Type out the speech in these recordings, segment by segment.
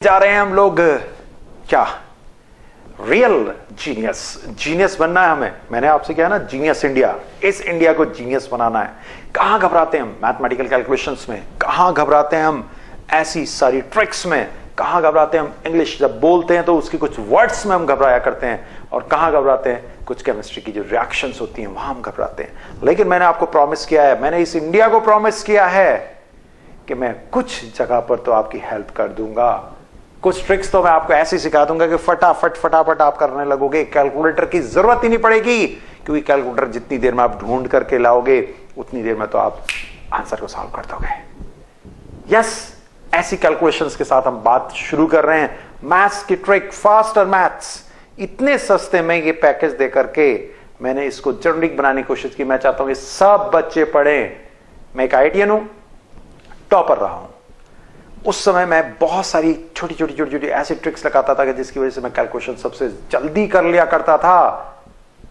जा रहे हैं हम लोग क्या रियल जीनियस बनना है हमें। मैंने आपसे क्या है ना, जीनियस इंडिया, इस इंडिया को जीनियस बनाना है। कहां घबराते हैं हम मैथमेटिकल कैलकुलेशंस में, कहां घबराते हैं हम ऐसी सारी ट्रिक्स में, कहां घबराते हैं हम इंग्लिश जब बोलते हैं तो उसकी कुछ वर्ड्स में हम घबराया करते हैं, और कहां घबराते हैं कुछ केमिस्ट्री की जो रिएक्शंस होती हैं वहां हम घबराते हैं। लेकिन मैंने आपको प्रॉमिस किया है, मैंने इस इंडिया को प्रॉमिस किया है कि मैं कुछ जगह पर तो आपकी हेल्प कर दूंगा। कुछ ट्रिक्स तो मैं आपको ऐसे सिखा दूंगा कि फटाफट आप करने लगोगे। कैलकुलेटर की जरूरत ही नहीं पड़ेगी, क्योंकि कैलकुलेटर जितनी देर में आप ढूंढ करके लाओगे उतनी देर में तो आप आंसर को सॉल्व कर दोगे। यस, ऐसी कैलकुलेशंस के साथ हम बात शुरू कर रहे हैं। मैथ्स की ट्रिक, फास्टर मैथ्स, इतने सस्ते में ये पैकेज दे करके मैंने इसको जनरिक बनाने की कोशिश की। मैं चाहता हूं कि सब बच्चे पढ़ें। मैं एक आईटीएन हूं, टॉपर रहा हूं। उस समय मैं बहुत सारी छोटी ऐसी ट्रिक्स लगाता था कि जिसकी वजह से मैं कैलकुलेशन सबसे जल्दी कर लिया करता था,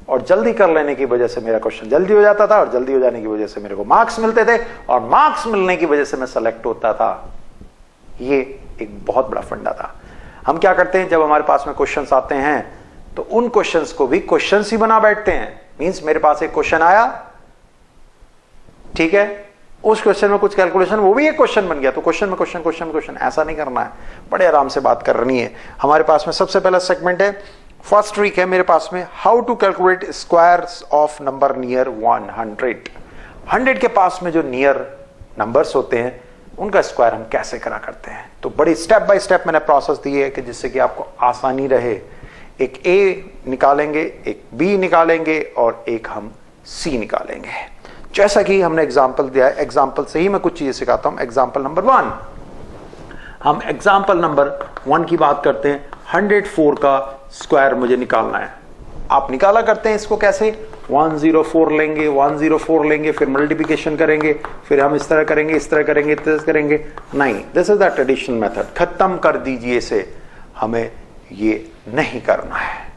और जल्दी कर लेने की वजह से मेरा क्वेश्चन जल्दी हो जाता था, और जल्दी हो जाने की वजह से मेरे को मार्क्स मिलते थे, और मार्क्स मिलने की वजह से मैं सेलेक्ट होता था। ये एक बहुत बड़ा फंडा था। हम क्या करते हैं, जब हमारे पास में क्वेश्चंस आते हैं तो उन क्वेश्चंस को भी क्वेश्चंस ही बना बैठते हैं। मींस मेरे पास एक क्वेश्चन आया, ठीक है, उस क्वेश्चन में कुछ कैलकुलेशन, वो भी एक क्वेश्चन बन गया, तो क्वेश्चन में क्वेश्चन। ऐसा नहीं करना है, बड़े आराम से बात करनी है। हमारे पास में सबसे पहला सेगमेंट है, फर्स्ट ट्रिक है मेरे पास में, how to calculate squares of number near 100। 100 के पास में जो नियर नंबर्स होते हैं उनका स्क्वायर हम कैसे करा करते हैं। तो बड़ी स्टेप बाय स्टेप मैंने प्रोसेस दी है कि जिससे कि आपको आसानी रहे। एक ए निकालेंगे, एक बी निकालेंगे, और एक हम सी निकालेंगे, जैसा कि हमने एग्जाम्पल दिया है। एग्जाम्पल से ही मैं कुछ चीजें सिखाता हूं। एग्जाम्पल नंबर 1, हम एग्जाम्पल नंबर 1 की बात करते हैं। 104 का स्क्वायर मुझे निकालना है। आप निकाला करते हैं इसको कैसे, 104 लेंगे, फिर मल्टीप्लिकेशन करेंगे, फिर हम इस तरह करेंगे, इस तरह करेंगे। नहीं, this is the traditional method. खत्म कर दीजिए इसे, हमें ये नहीं करना है,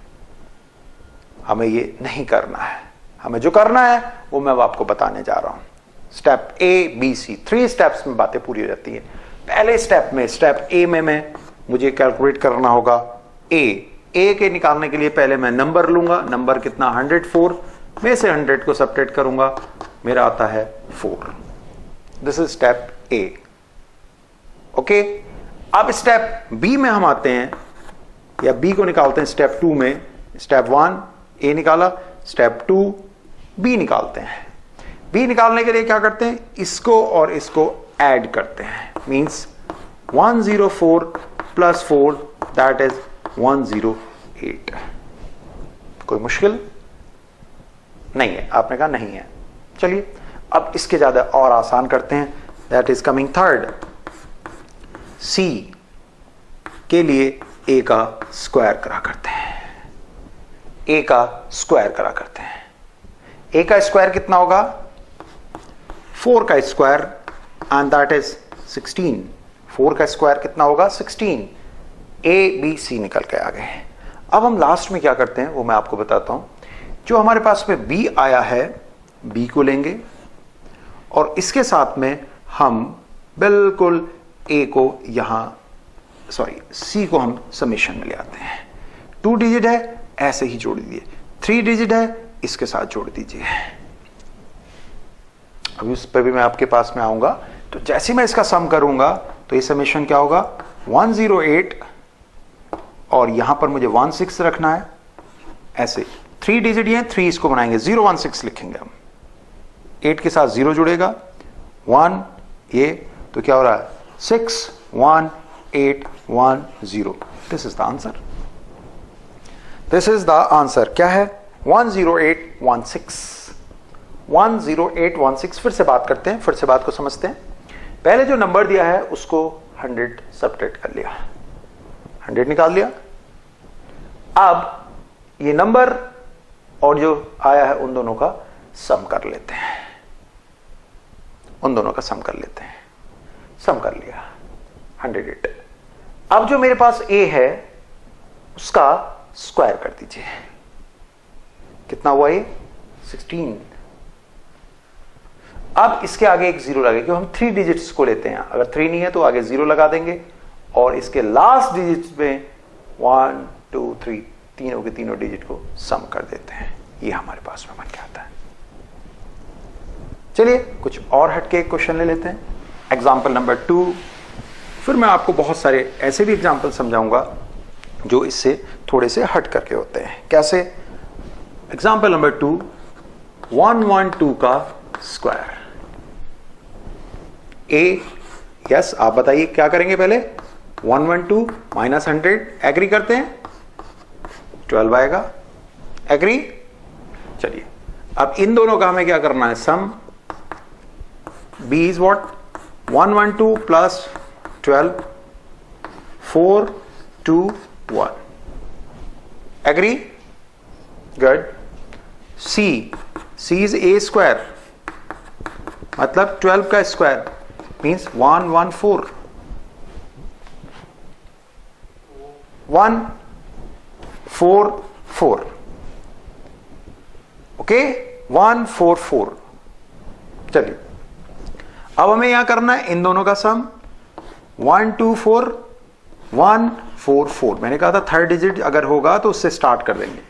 हमें जो करना है वो मैं आपको बताने जा रहा हूं। Step A B C, 3 steps में बातें पूरी हो जाती है। पहले स्टेप में, स्टेप ए में मुझे कैलकुलेट करना होगा ए के निकालने के लिए पहले मैं नंबर लूंगा। नंबर कितना, 104 में से 100 को सब्ट्रैक्ट करूंगा, मेरा आता है 4। This is step A. Okay, अब स्टेप बी में हम आते हैं, या बी को निकालते हैं स्टेप 2 में। स्टेप 1 ए निकाला, स्टेप 2 बी निकालते हैं। बी निकालने के लिए क्या करते हैं, इसको और इसको ऐड करते हैं। Means 104 plus 4 that is 108। कोई मुश्किल नहीं है, आपने कहा नहीं है। चलिए अब इसके ज्यादा और आसान करते हैं। That is coming third. C के लिए ए का स्क्वायर करा करते हैं। ए का स्क्वायर करा करते हैं। ए का स्क्वायर कितना होगा, 4 का स्क्वायर, एंड दैट इज 16। 4 का स्क्वायर कितना होगा, 16। ए बी सी निकल के आ गए। अब हम लास्ट में क्या करते हैं वो मैं आपको बताता हूं। जो हमारे पास में बी आया है, बी को लेंगे, और इसके साथ में हम बिल्कुल ए को यहां, सी को हम समेशन में ले आते हैं। 2 डिजिट है, ऐसे ही जोड़ दीजिए। 3 डिजिट है, इसके साथ जोड़ दीजिए। अभी उस पर भी मैं आपके पास में आऊंगा। तो जैसे मैं इसका सम करूंगा तो ये समेशन क्या होगा, 108, और यहां पर मुझे 16 रखना है। ऐसे 3 डिजिट है, 3 इसको बनाएंगे, 016 लिखेंगे हम। 8 के साथ 0 जुड़ेगा, 1 ये, तो क्या हो रहा है, 6 1 8 1 0। This is the answer. This is the answer. क्या है, 10816। 10816। फिर से बात करते हैं, फिर से बात को समझते हैं। पहले जो नंबर दिया है उसको 100 सब्ट्रैक्ट कर लिया, 100 निकाल लिया। अब ये नंबर और जो आया है उन दोनों का सम कर लेते हैं, सम कर लिया, 108। अब जो मेरे पास ए है उसका स्क्वायर कर दीजिए। कितना हुआ ये, 16। अब इसके आगे एक 0 लगेगा, क्योंकि हम 3 डिजिट्स को लेते हैं। अगर 3 नहीं है तो आगे 0 लगा देंगे, और इसके लास्ट डिजिट में 1 2 3 तीनों के तीनों डिजिट को सम कर देते हैं। ये हमारे पास में बन के आता है। चलिए कुछ और हटके क्वेश्चन ले लेते हैं। एग्जाम्पल नंबर 2, फिर मैं आपको बहुत सारे ऐसे भी एग्जाम्पल समझाऊंगा जो इससे थोड़े से हट करके होते हैं। कैसे? एग्जाम्पल नंबर 2, 112 का स्क्वायर। ए, यस, आप बताइए क्या करेंगे पहले? 112 माइनस 100, एग्री करते हैं? 12 आएगा, एग्री? चलिए अब इन दोनों का हमें क्या करना है? Sum. B is what? 112 plus 12, 4 2 1, agree? Good. C, C is A square, मतलब 12 का स्क्वायर मीन्स 114, 144, ओके, 144। चलिए अब हमें यहां करना है इन दोनों का सम। 124 144, मैंने कहा था थर्ड डिजिट अगर होगा तो उससे स्टार्ट कर देंगे,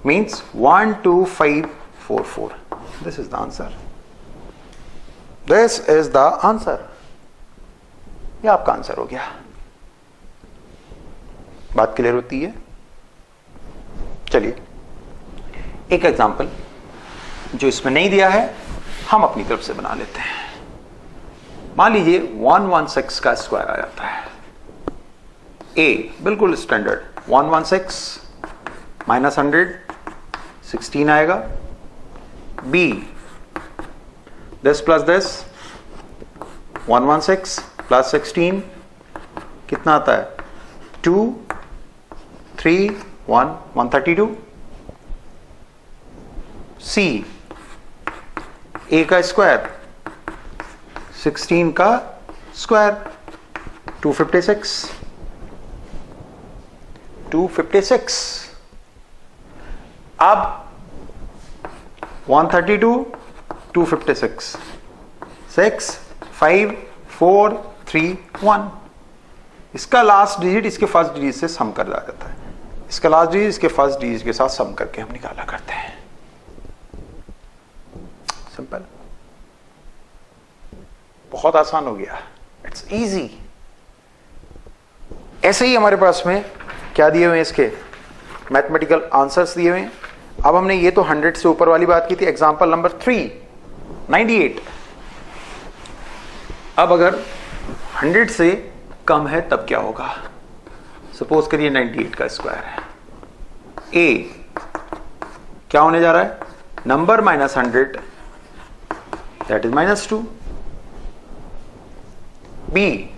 means 12544। This is the answer, this is the answer. ये आपका आंसर हो गया। बात क्लियर होती है? चलिए एक एग्जांपल जो इसमें नहीं दिया है हम अपनी तरफ से बना लेते हैं। मान लीजिए 116 का स्क्वायर आ जाता है। ए बिल्कुल स्टैंडर्ड, 116 माइनस 100 16 आएगा। B this plus this 116 plus 16 कितना आता है? 2 3 1 132। सी, ए का स्क्वायर 16 का स्क्वायर 256, 256। अब 132 256, 6 5 4 3 1। इसका लास्ट डिजिट इसके फर्स्ट डिजिट से सम कर दिया जाता है। इसका लास्ट डिजिट इसके फर्स्ट डिजिट के साथ सम करके हम निकाला करते हैं। सिंपल, बहुत आसान हो गया, इट्स इजी। ऐसे ही हमारे पास में क्या दिए हुए हैं? इसके मैथमेटिकल आंसर्स दिए हुए हैं। अब हमने ये तो 100 से ऊपर वाली बात की थी। Example number 3, 98। अब अगर 100 से कम है तब क्या होगा? सपोज करिए 98 का स्क्वायर है। ए क्या होने जा रहा है? Number minus 100, that is -2। B,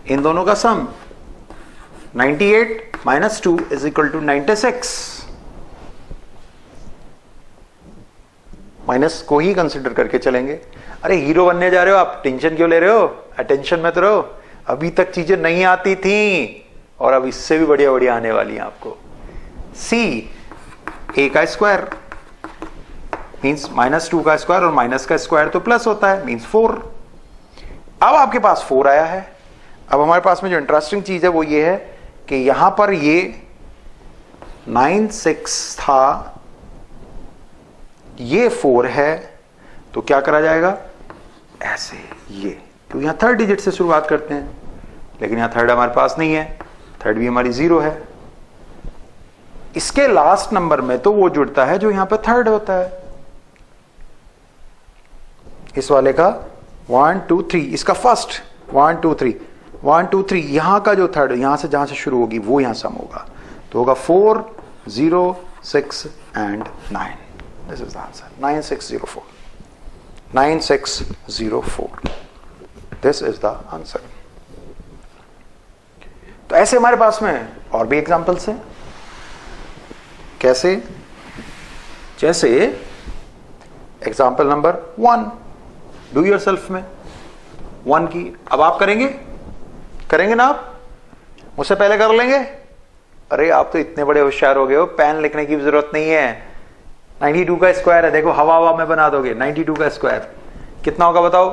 इन दोनों का sum 98 minus 2 is equal to 96। Minus को ही कंसिडर करके चलेंगे। अरे हीरो बनने जा रहे हो आप, टेंशन क्यों ले रहे हो? अटेंशन में तो रहो। अभी तक चीजें नहीं आती थी और अब इससे भी बढ़िया बढ़िया आने वाली हैं आपको। सी, ए का स्क्वायर मीन्स -2 का स्क्वायर, और माइनस का स्क्वायर तो प्लस होता है, मीन्स 4। अब आपके पास 4 आया है। अब हमारे पास में जो इंटरेस्टिंग चीज है वो ये है कि यहां पर ये 96 था, ये 4 है, तो क्या करा जाएगा? ऐसे, ये क्योंकि यहां थर्ड डिजिट से शुरुआत करते हैं, लेकिन यहां थर्ड हमारे पास नहीं है, थर्ड भी हमारी 0 है। इसके लास्ट नंबर में तो वो जुड़ता है जो यहां पे थर्ड होता है। इस वाले का 1 2 3, इसका फर्स्ट 1 2 3 1 2 3, यहां का जो थर्ड, यहां से जहां से शुरू होगी वो यहां सम होगा, तो होगा 4 0 6 and 9। This is the answer, 9604, 9604। This is the answer. तो ऐसे हमारे पास में और भी एग्जांपल्स हैं। कैसे? जैसे एग्जांपल नंबर 1, डू योरसेल्फ में 1 की। अब आप करेंगे ना? आप मुझसे पहले कर लेंगे? अरे आप तो इतने बड़े होशियार हो गए हो, पेन लिखने की जरूरत नहीं है। 92 का स्क्वायर है, देखो हवा हवा में बना दोगे। 92 का स्क्वायर कितना होगा बताओ?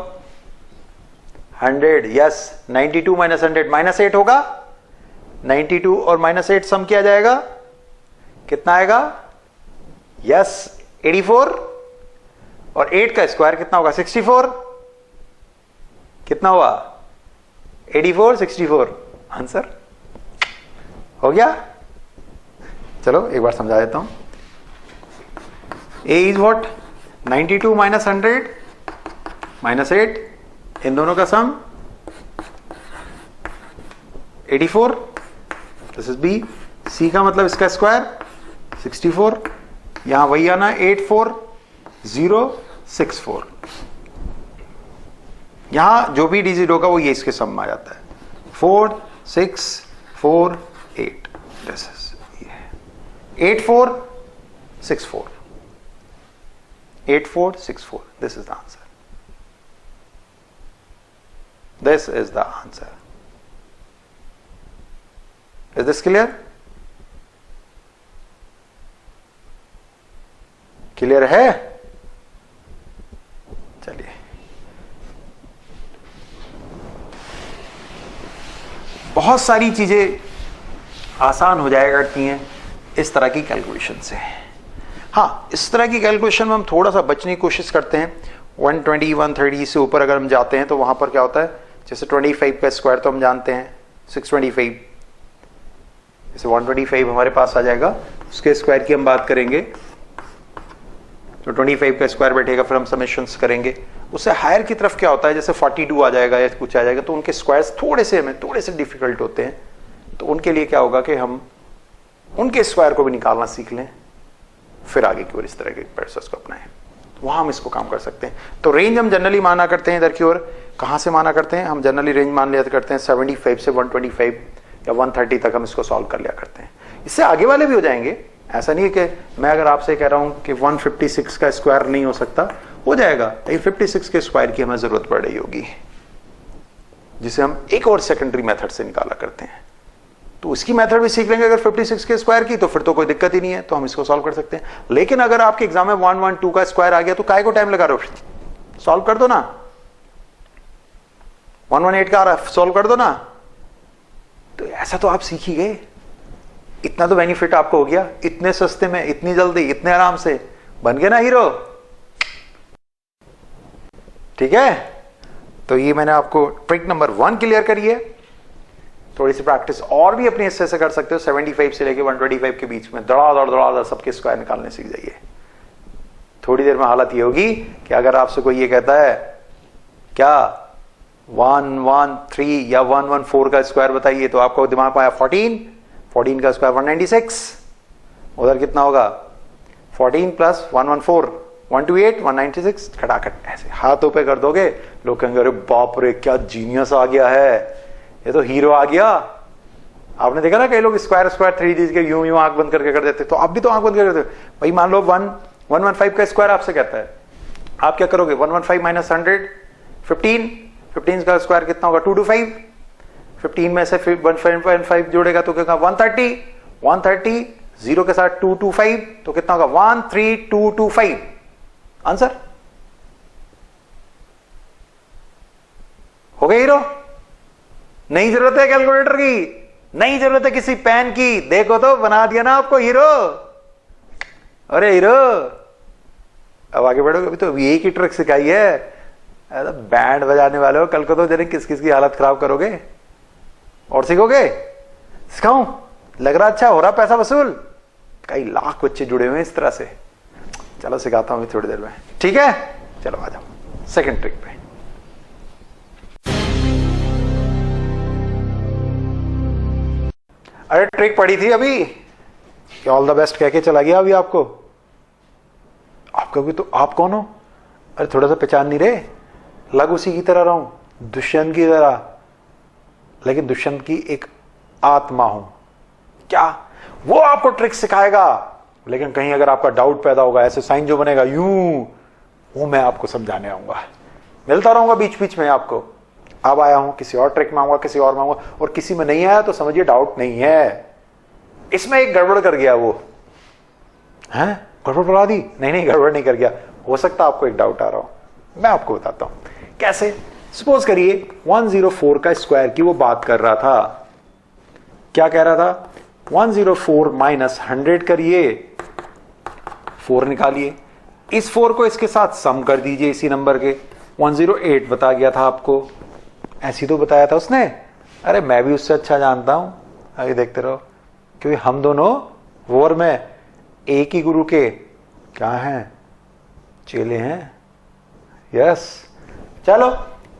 100, यस। 92 माइनस 100 -8 होगा। 92 और -8 सम किया जाएगा, कितना आएगा? यस, 84। और 8 का स्क्वायर कितना होगा? 64। कितना हुआ? 84, 64। आंसर हो गया। चलो एक बार समझा देता हूं। A is what? 92 माइनस 100 -8, इन दोनों का sum 84। This is B. C का मतलब इसका स्क्वायर 64। यहां वही आना 84064। यहां जो भी डिजिट होगा वो ये इसके सम में आ जाता है। 4 6 4 8। This is 8464। 8464। This is the answer. This is the answer. Is this clear? Clear है? चलिए, बहुत सारी चीजें आसान हो जाया करती हैं इस तरह की कैलकुलेशन से। हाँ, इस तरह की कैलकुलेशन में हम थोड़ा सा बचने की कोशिश करते हैं। 120 130 से ऊपर अगर हम जाते हैं तो वहां पर क्या होता है, जैसे 25 का स्क्वायर तो हम जानते हैं 625, जैसे 125 हमारे पास आ जाएगा, उसके स्क्वायर की हम बात करेंगे तो 25 का स्क्वायर बैठेगा, फिर हम समेशंस करेंगे। उससे हायर की तरफ क्या होता है, जैसे 42 आ जाएगा या कुछ आ जाएगा, तो उनके स्क्वायर्स थोड़े से डिफिकल्ट होते हैं। तो उनके लिए क्या होगा कि हम उनके स्क्वायर को भी निकालना सीख लें, फिर आगे की ओर इस तरह के प्रोसेस को अपनाएं, तो वहां हम इसको काम कर सकते हैं। तो रेंज हम जनरली माना करते हैं इधर की ओर, कहां से माना करते हैं हम? जनरली रेंज मान लिया करते हैं 75 से 125 या 130 तक हम इसको सॉल्व कर लिया करते हैं। इससे आगे वाले भी हो जाएंगे, ऐसा नहीं है कि मैं अगर आपसे कह रहा हूं कि 156 का स्क्वायर नहीं हो सकता, हो जाएगा, लेकिन 56 के स्क्वायर की हमें जरूरत पड़ रही होगी, जिसे हम एक और सेकेंडरी मेथड से निकाला करते हैं। तो इसकी मेथड भी सीख लेंगे अगर 56 के स्क्वायर की, तो फिर तो कोई दिक्कत ही नहीं है, तो हम इसको सॉल्व कर सकते हैं। लेकिन अगर आपके एग्जाम में 112 का स्क्वायर आ गया तो काहे को टाइम लगा रहे हो, सॉल्व कर दो ना। 118 का आ रहा है, सॉल्व कर दो ना। तो ऐसा तो आप सीख ही गए, इतना तो बेनिफिट आपको हो गया, इतने सस्ते में, इतनी जल्दी, इतने आराम से बन गए ना हीरो। ठीक है, तो ये मैंने आपको ट्रिक नंबर 1 क्लियर करी है। थोड़ी सी प्रैक्टिस और भी अपने हिस्से से कर सकते हो, 75 से लेके 125 के बीच में दड़ा सबके स्क्वायर निकालने सीख जाइए। थोड़ी देर में हालत ये होगी कि अगर आपसे कोई ये कहता है क्या 113 या 114 का स्क्वायर बताइए, तो आपको दिमाग में आया 14 का स्क्वायर 196, उधर कितना होगा 14 प्लस 114 128 196, खटाखट ऐसे हाथों पे कर दोगे, लोग कहेंगे अरे बाप रे क्या जीनियस आ गया है, ये तो हीरो आ गया। आपने देखा ना कई लोग स्क्वायर 3D के यूं आंख बंद करके कर देते, तो आप भी तो आंख बंद करके करते भाई। मान लो 115 का स्क्वायर आपसे कहता है, आप क्या करोगे? 115 माइनस 100 15 का स्क्वायर कितना होगा? 225। 15 में से 1.5 जोड़ेगा तो क्या 130 जीरो के साथ 225, तो कितना होगा 13225। आंसर हो गया हीरो। नहीं जरूरत है कैलकुलेटर की, नहीं जरूरत है किसी पेन की, देखो तो बना दिया ना आपको हीरो। अरे हीरो, अब आगे बढ़ोगे, अभी तो एक ही ट्रिक सिखाई है, बैंड बजाने वाले हो, कल को तो जरा किस किस की हालत खराब करोगे और सीखोगे। सिखाऊं? लग रहा अच्छा हो रहा पैसा वसूल, कई लाख बच्चे जुड़े हुए हैं इस तरह से। चलो सिखाता हूं थोड़ी देर में, ठीक है? चलो आ जाओ सेकंड ट्रिक पे। अरे ट्रिक पड़ी थी अभी कि ऑल द बेस्ट कह के चला गया अभी आपको। आप कहोगे तो आप कौन हो? अरे थोड़ा सा पहचान नहीं रहे, लग उसी की तरह रहा हूं, दुष्यंत की तरह, लेकिन दुष्यंत की एक आत्मा हूं। क्या वो आपको ट्रिक सिखाएगा, लेकिन कहीं अगर आपका डाउट पैदा होगा, ऐसे साइन जो बनेगा यूं, वो मैं आपको समझाने आऊंगा, मिलता रहूंगा बीच बीच में आपको। अब आया हूं किसी और ट्रिक में आऊंगा, किसी और में आऊंगा, और किसी में नहीं आया तो समझिए डाउट नहीं है, इसमें एक गड़बड़ कर गया वो है। गड़बड़ करा दी? नहीं गड़बड़ नहीं कर गया, हो सकता आपको एक डाउट आ रहा हो, मैं आपको बताता हूं कैसे। सपोज करिए 104 का स्क्वायर की वो बात कर रहा था। क्या कह रहा था? 104 माइनस 100 करिए, 4 निकालिए। इस 4 को इसके साथ सम कर दीजिए इसी नंबर के। 108 बता गया था आपको, ऐसी तो बताया था उसने। अरे मैं भी उससे अच्छा जानता हूं, आगे देखते रहो, क्योंकि हम दोनों वोर में एक ही गुरु के क्या हैं? चेले हैं। यस, चलो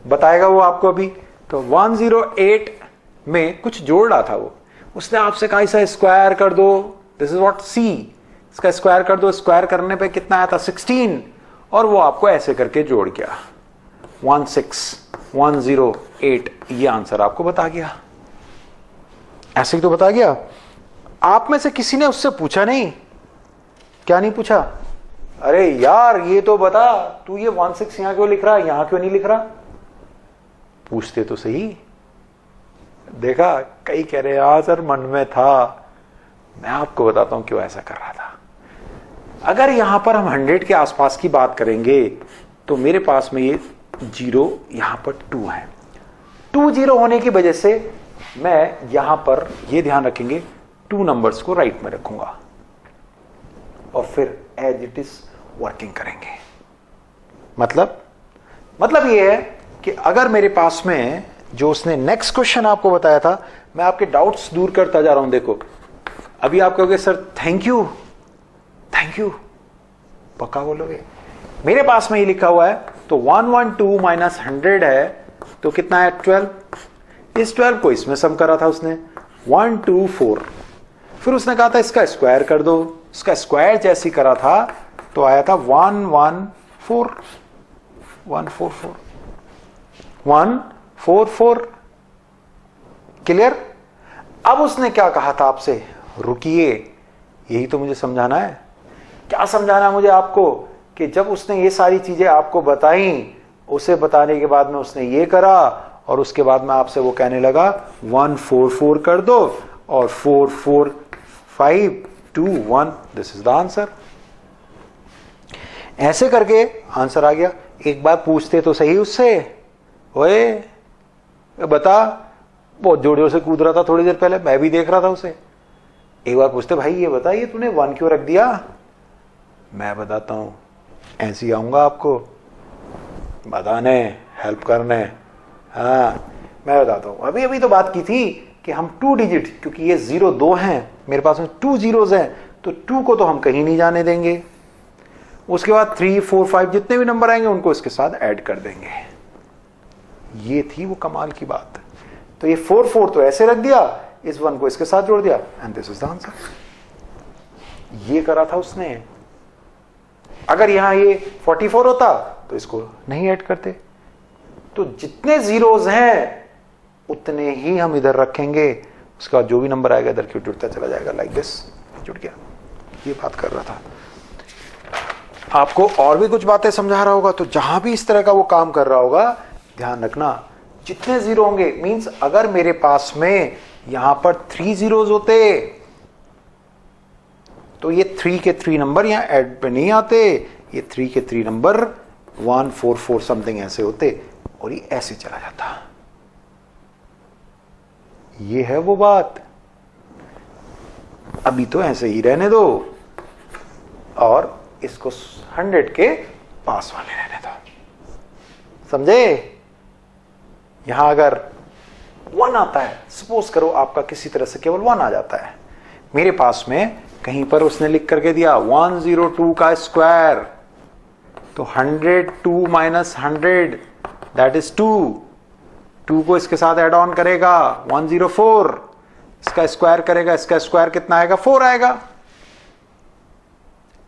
बताएगा वो आपको अभी। तो 108 में कुछ जोड़ रहा था वो, उसने आपसे कहा इसे स्क्वायर कर दो, दिस इज व्हाट सी, इसका स्क्वायर कर दो। स्क्वायर करने पे कितना आया था? 16, और वो आपको ऐसे करके जोड़ गया 16108, ये आंसर आपको बता गया। ऐसे ही तो बता गया। आप में से किसी ने उससे पूछा नहीं? क्या नहीं पूछा? अरे यार ये तो बता, तू ये 16 यहां क्यों लिख रहा है, यहां क्यों नहीं लिख रहा? पूछते तो सही। देखा, कई कह रहे यार सर मन में था। मैं आपको बताता हूं क्यों ऐसा कर रहा था। अगर यहां पर हम 100 के आसपास की बात करेंगे तो मेरे पास में ये 0, यहां पर 2 है। 2 0 होने की वजह से मैं यहां पर ये ध्यान रखेंगे 2 नंबर्स को राइट में रखूंगा और फिर एज इट इज वर्किंग करेंगे। मतलब ये है कि अगर मेरे पास में जो उसने नेक्स्ट क्वेश्चन आपको बताया था, मैं आपके डाउट्स दूर करता जा रहा हूं। देखो अभी आप कहोगे सर थैंक यू, पक्का बोलोगे? मेरे पास में ये लिखा हुआ है, तो 112 माइनस 100 है तो कितना है? 12। इस 12 को इसमें सम करा था उसने, 124। फिर उसने कहा था इसका स्क्वायर कर दो, इसका स्क्वायर जैसी करा था तो आया था 144। क्लियर? अब उसने क्या कहा था आपसे? रुकिए, यही तो मुझे समझाना है। क्या समझाना है मुझे आपको? कि जब उसने ये सारी चीजें आपको बताई, उसे बताने के बाद में उसने ये करा और उसके बाद में आपसे वो कहने लगा 144 कर दो और 44521, दिस इज द आंसर। ऐसे करके आंसर आ गया। एक बार पूछते तो सही उससे, ओए बता, बहुत जोड़ियों से कूद रहा था थोड़ी देर पहले, मैं भी देख रहा था उसे। एक बार पूछते भाई ये बता, ये तूने 1 क्यों रख दिया? मैं बताता हूं, ऐसे ही आऊंगा आपको बताने, हेल्प करने। हाँ मैं बताता हूं। अभी तो बात की थी कि हम 2 डिजिट, क्योंकि ये 0 2 हैं, मेरे पास में 2 zeros हैं, तो 2 को तो हम कहीं नहीं जाने देंगे। उसके बाद 3 4 5 जितने भी नंबर आएंगे उनको इसके साथ ऐड कर देंगे। ये थी वो कमाल की बात। तो ये 4 तो ऐसे रख दिया, इस 1 को इसके साथ जोड़ दिया, and this is the answer. ये करा था उसने। अगर यहां ये 44 होता तो इसको नहीं ऐड करते। तो जितने जीरोस हैं उतने ही हम इधर रखेंगे, उसके बाद जो भी नंबर आएगा इधर क्यों जुड़ता चला जाएगा, लाइक दिस। जुड़ गया। ये बात कर रहा था। आपको और भी कुछ बातें समझा रहा होगा, तो जहां भी इस तरह का वो काम कर रहा होगा ध्यान रखना, जितने जीरो होंगे, मींस अगर मेरे पास में यहां पर 3 zeros होते तो ये 3 के 3 नंबर यहां ऐड पे नहीं आते, ये 3 के 3 नंबर 144 समथिंग ऐसे होते और ये ऐसे चला जाता। ये है वो बात। अभी तो ऐसे ही रहने दो और इसको 100 के पास वाले रहने दो, समझे? यहां अगर 1 आता है, सपोज करो आपका किसी तरह से केवल 1 आ जाता है, मेरे पास में कहीं पर उसने लिख करके दिया 102 का स्क्वायर, तो 102 माइनस 100 दैट इज 2 को इसके साथ एड ऑन करेगा 104, इसका स्क्वायर करेगा, इसका स्क्वायर कितना आएगा? 4 आएगा।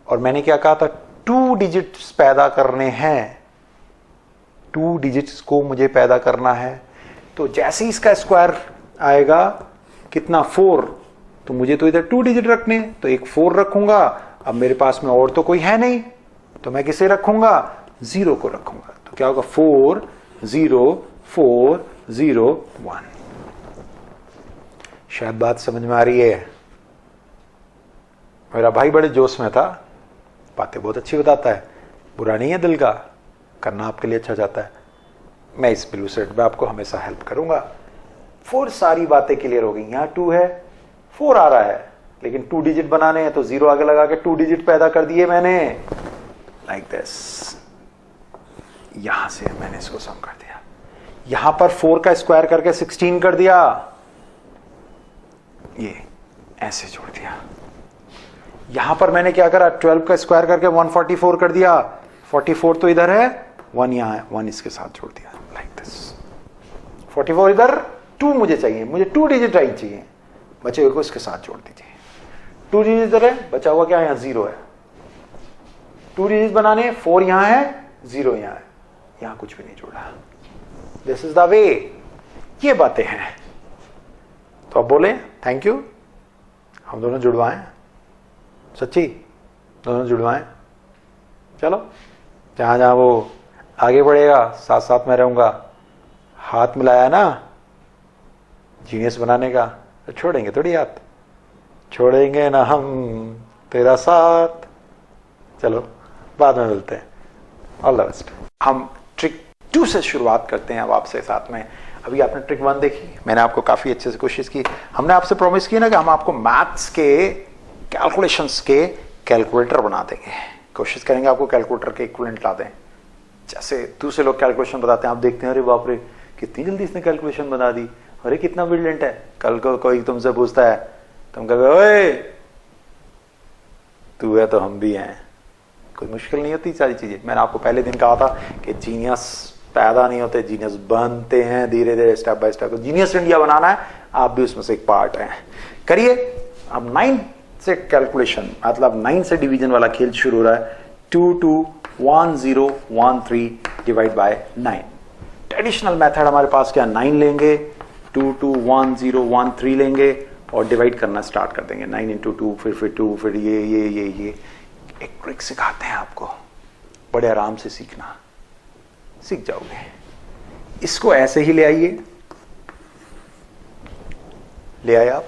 और मैंने क्या कहा था? 2 डिजिट्स पैदा करने हैं, 2 डिजिट्स को मुझे पैदा करना है। तो जैसे ही इसका स्क्वायर आएगा कितना? 4, तो मुझे तो इधर 2 डिजिट रखने, तो एक 4 रखूंगा। अब मेरे पास में और तो कोई है नहीं, तो मैं किसे रखूंगा? 0 को रखूंगा। तो क्या होगा? 4 0 4 0 1। शायद बात समझ में आ रही है। मेरा भाई बड़े जोश में था, बातें बहुत अच्छी बताता है, बुरा नहीं है दिल का, करना आपके लिए अच्छा चाहता है। मैं इस ब्लू सेट में आपको हमेशा हेल्प करूंगा। 4 सारी बातें क्लियर हो गई। यहां 2 है, 4 आ रहा है, लेकिन 2 डिजिट बनाने हैं तो 0 आगे लगा के 2 डिजिट पैदा कर दिए मैंने, लाइक दिस। यहां से मैंने इसको सम कर दिया, यहां पर 4 का स्क्वायर करके 16 कर दिया, ये ऐसे जोड़ दिया। यहां पर मैंने क्या करा, 12 का स्क्वायर करके 144 कर दिया, 44 तो इधर है, 1 यहां है, 1 इसके साथ जोड़ दिया, लाइक दिस। 44 इधर, 2 मुझे चाहिए, मुझे 2 डिजिट राइट चाहिए, बचे हुए को इसके साथ जोड़ दीजिए। 2 डिजिट इधर है, बचा हुआ क्या है, यहां 0 है। 2 डिजिट बनाने, 4 यहां है, 0 यहां है, यहां कुछ भी नहीं जोड़ा। This is the way. ये बातें हैं। तो अब बोले थैंक यू, हम दोनों जुड़वाएं, सच्ची दोनों जुड़वाएं। चलो जहां जहां वो आगे बढ़ेगा साथ साथ में रहूंगा। हाथ मिलाया ना जीनियस बनाने का, तो छोड़ेंगे थोड़ी हाथ, छोड़ेंगे ना हम तेरा साथ। चलो बाद में मिलते हैं, ऑल द बेस्ट। हम ट्रिक 2 से शुरुआत करते हैं अब आपसे साथ में। अभी आपने ट्रिक 1 देखी, मैंने आपको काफी अच्छे से कोशिश की। हमने आपसे प्रॉमिस की ना कि हम आपको मैथ्स के कैलकुलेशंस के कैलकुलेटर बना देंगे, कोशिश करेंगे आपको कैलकुलेटर के इक्विवेलेंट ला दें। जैसे दूसरे लोग कैलकुलेशन बताते हैं, आप देखते हैं अरे बाप रे कितनी जल्दी इसने कैलकुलेशन बना दी, अरे कितना ब्रिलियंट है। कल को कोई तुमसे पूछता है, तुम कहोगे ओए तू है तो हम भी हैं। कोई मुश्किल नहीं होती सारी चीजें। मैंने आपको पहले दिन कहा था कि जीनियस पैदा नहीं होते, जीनियस बनते हैं धीरे धीरे, step by step. Genius India बनाना है, आप भी उसमें से एक पार्ट हैं, करिए। अब 9 से कैलकुलेशन, मतलब 9 से डिवीजन वाला खेल शुरू हो रहा है। 2 2 1 0 1 3 डिवाइड बाय 9। ट्रेडिशनल मेथड हमारे पास क्या, 9 लेंगे, 2 2 1 0 1 3 लेंगे और डिवाइड करना स्टार्ट कर देंगे। 9 into 2, फिर 2, फिर ये एक ट्रिक सिखाते हैं आपको, बड़े आराम से सीखना, सीख जाओगे। इसको ऐसे ही ले आइए, ले आए आप,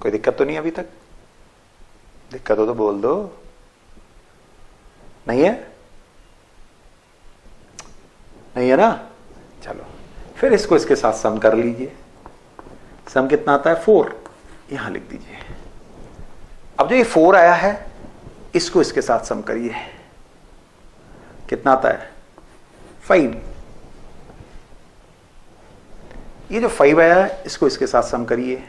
कोई दिक्कत तो नहीं अभी तक? दिक्कत हो तो बोल दो, नहीं है? नहीं है ना? चलो फिर इसको इसके साथ सम कर लीजिए। सम कितना आता है, 4, यहां लिख दीजिए। अब जो ये 4 आया है इसको इसके साथ सम करिए, कितना आता है, 5। ये जो 5 आया है इसको इसके साथ सम करिए,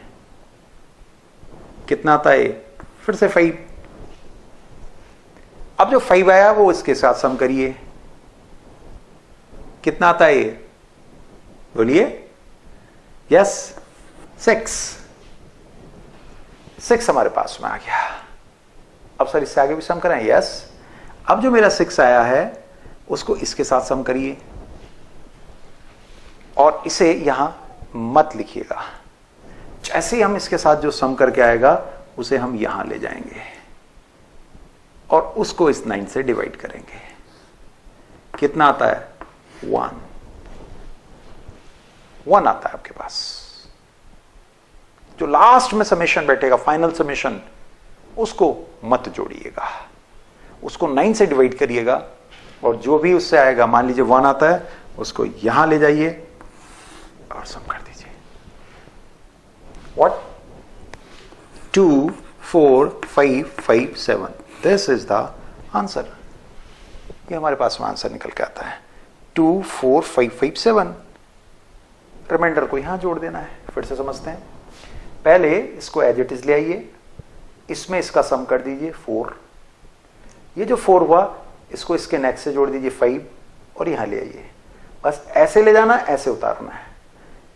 कितना आता है, फिर से 5। अब जो 5 आया वो इसके साथ सम करिए, कितना आता है, बोलिए, यस 6 हमारे पास में आ गया। अब सर इससे आगे भी सम कराएं, यस। अब जो मेरा 6 आया है उसको इसके साथ सम करिए और इसे यहां मत लिखिएगा। जैसे ही हम इसके साथ जो सम करके आएगा उसे हम यहां ले जाएंगे और उसको इस 9 से डिवाइड करेंगे। कितना आता है, 1 आता है आपके पास। जो लास्ट में समेशन बैठेगा, फाइनल समेशन, उसको मत जोड़िएगा, उसको 9 से डिवाइड करिएगा और जो भी उससे आएगा, मान लीजिए 1 आता है, उसको यहां ले जाइए और सम कर दीजिए। What, 2 4 5 5 7, this is the answer. ये हमारे पास में आंसर निकल के आता है 2 4 5 5 7। रिमाइंडर को यहां जोड़ देना है। फिर से समझते हैं, पहले इसको एज इट इज ले आइए, इसमें इसका सम कर दीजिए 4। ये जो 4 हुआ इसको इसके नेक्स्ट से जोड़ दीजिए 5 और यहां ले आइए। बस ऐसे ले जाना है, ऐसे उतारना है,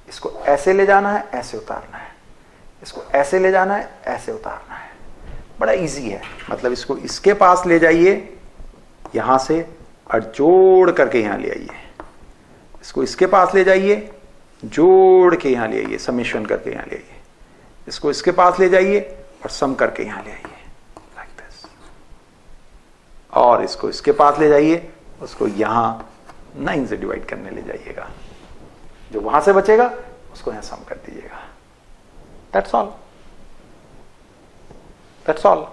इसको ऐसे ले जाना है, ऐसे उतारना है, इसको ऐसे ले जाना है, ऐसे उतारना है। बड़ा इजी है। मतलब इसको इसके पास ले जाइए यहां से और जोड़ करके यहां ले आइए, इसको इसके पास ले जाइए, जोड़ के यहां ले आइए, समेशन करके यहां ले आइए, इसको इसके पास ले जाइए और सम करके यहां ले आइए, लाइक दिस। और इसको इसके पास ले जाइए, उसको यहां 9 से डिवाइड करने ले जाइएगा, जो वहां से बचेगा उसको यहां सम कर दीजिएगा। That's all, that's all.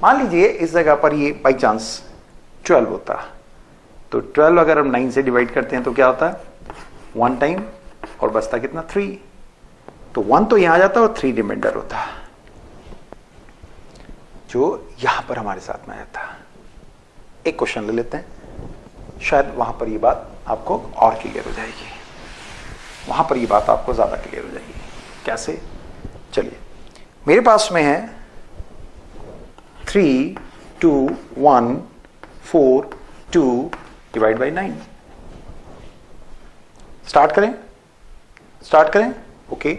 मान लीजिए इस जगह पर ये बाई चांस 12 होता, तो 12 अगर हम 9 से डिवाइड करते हैं तो क्या होता है 1 टाइम, और बचता कितना 3। तो 1 तो यहां आ जाता है और 3 रिमाइंडर होता है जो यहां पर हमारे साथ में आ जाता है। एक क्वेश्चन ले लेते हैं, शायद वहां पर ये बात आपको और क्लियर हो जाएगी, वहां पर ये बात आपको ज्यादा क्लियर हो जाएगी। कैसे? चलिए, मेरे पास में है 3 2 1 4 2 डिवाइड बाई 9। स्टार्ट करें। ओके,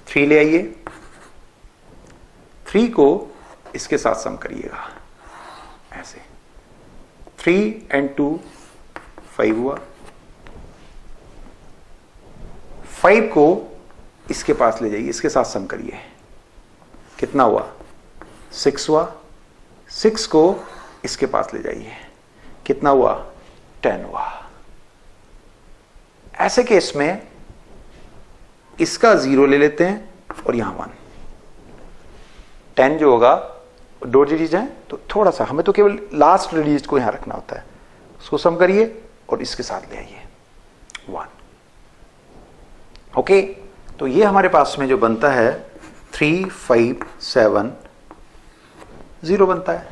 3 ले आइए, 3 को इसके साथ सम करिएगा ऐसे, 3 and 2 5 हुआ, 5 को इसके पास ले जाइए, इसके साथ सम करिए, कितना हुआ 6 हुआ, 6 को इसके पास ले जाइए, कितना हुआ 10 हुआ। ऐसे केस में इसका 0 ले लेते हैं और यहां 1, 10 जो होगा 2 डिजिट है तो थोड़ा सा हमें तो केवल लास्ट डिजिट को यहां रखना होता है, उसको सम करिए और इसके साथ ले आइए 1। ओके, तो ये हमारे पास में जो बनता है 3 5 7 0 बनता है।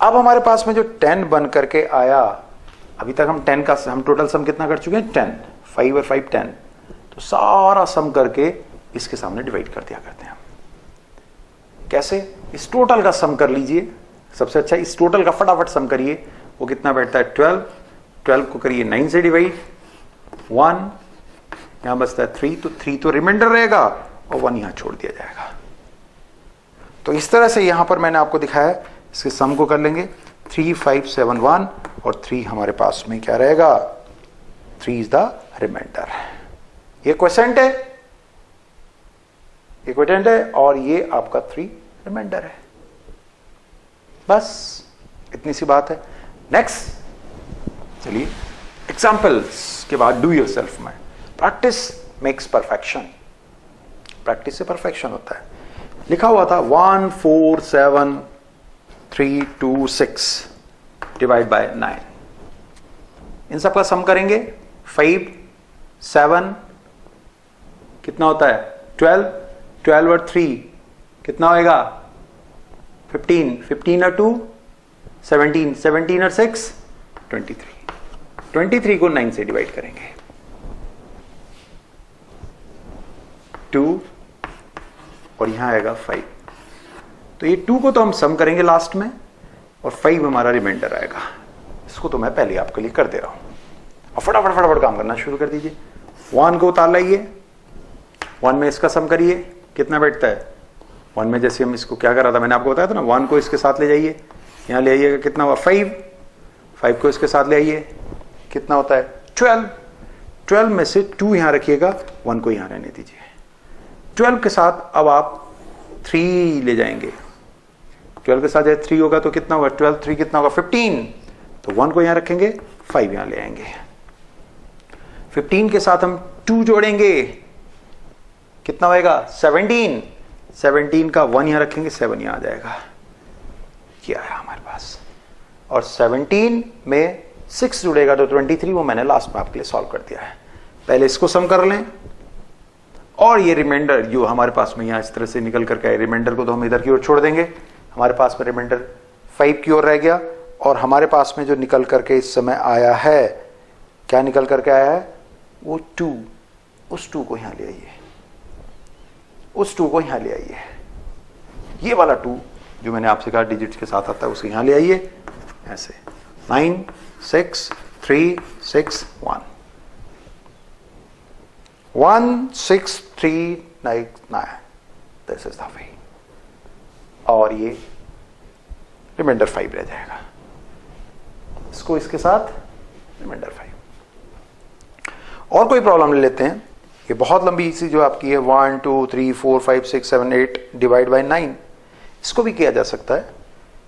अब हमारे पास में जो 10 बन करके आया, अभी तक हम 10 का हम टोटल सम कितना कर चुके हैं 10, 5 और 5 10, तो सारा सम करके इसके सामने डिवाइड कर दिया करते हैं। कैसे? इस टोटल का सम कर लीजिए, सबसे अच्छा इस टोटल का फटाफट सम करिए, वो कितना बैठता है 12, 12 को करिए 9 से डिवाइड, 1 यहां बचता है 3, तो 3 तो रिमाइंडर रहेगा और 1 यहां छोड़ दिया जाएगा। तो इस तरह से यहां पर मैंने आपको दिखाया, इसके सम को कर लेंगे 3 5 7 1 और 3 हमारे पास में क्या रहेगा 3 इज द रिमाइंडर। ये क्वेश्चन है और ये आपका 3 रिमाइंडर है। बस इतनी सी बात है। नेक्स्ट चलिए, एग्जाम्पल्स के बाद डू योरसेल्फ में। प्रैक्टिस मेक्स परफेक्शन, प्रैक्टिस से परफेक्शन होता है। लिखा हुआ था 1 4 7 3 2 6 डिवाइड बाय 9। इन सबका सम करेंगे, 5 7 कितना होता है 12, 12 और 3 कितना होएगा 15, 15 और 2 17, 17 और 6 23, 23 को 9 से डिवाइड करेंगे, 2 और यहां आएगा 5। तो ये 2 को तो हम सम करेंगे लास्ट में और 5 हमारा रिमाइंडर आएगा। इसको तो मैं पहले आपके लिए कर दे रहा हूं और फटाफट फटाफट काम करना शुरू कर दीजिए। 1 को उतार लाइए, 1 में इसका सम करिए, कितना बैठता है 1 में, जैसे हम इसको क्या कर रहा था मैंने आपको बताया था ना, 1 को इसके साथ ले जाइए, यहां ले आइएगा, कितना हुआ 5, 5 को इसके साथ ले आइए, कितना होता है 12, 12 में से 2 यहां रखिएगा, 1 को यहां रहने दीजिए। 12 के साथ अब आप 3 ले जाएंगे, 12 के साथ 3 होगा तो कितना होगा 12 3 कितना होगा 15, तो 1 को यहां रखेंगे, 5 यहां ले आएंगे। 15 के साथ हम 2 जोड़ेंगे, कितना होएगा 17, 17 का 1 यहां रखेंगे, 7 यहां आ जाएगा, क्या है हमारे पास। और 17 में 6 जुड़ेगा तो 23, वो मैंने लास्ट में आपके लिए सॉल्व कर दिया है। पहले इसको सम कर लें और ये रिमाइंडर जो हमारे पास में यहां इस तरह से निकल करके आए, रिमाइंडर को तो हम इधर की ओर छोड़ देंगे, हमारे पास में रिमाइंडर 5 की ओर रह गया। और हमारे पास में जो निकल करके इस समय आया है, क्या निकल करके आया है वो 2, उस 2 को यहां ले आइए, उस 2 को यहां ले आइए, ये वाला 2 जो मैंने आपसे कहा डिजिट्स के साथ आता है उसे यहां ले आइए ऐसे, 9 6 3 6 1 1 6 3 9 दिस इज द वे। और ये रिमाइंडर 5 रह जाएगा, इसको इसके साथ रिमाइंडर 5। और कोई प्रॉब्लम ले लेते हैं, ये बहुत लंबी सी जो आपकी है 1 2 3 4 5 6 7 8 डिवाइड बाय 9, इसको भी किया जा सकता है,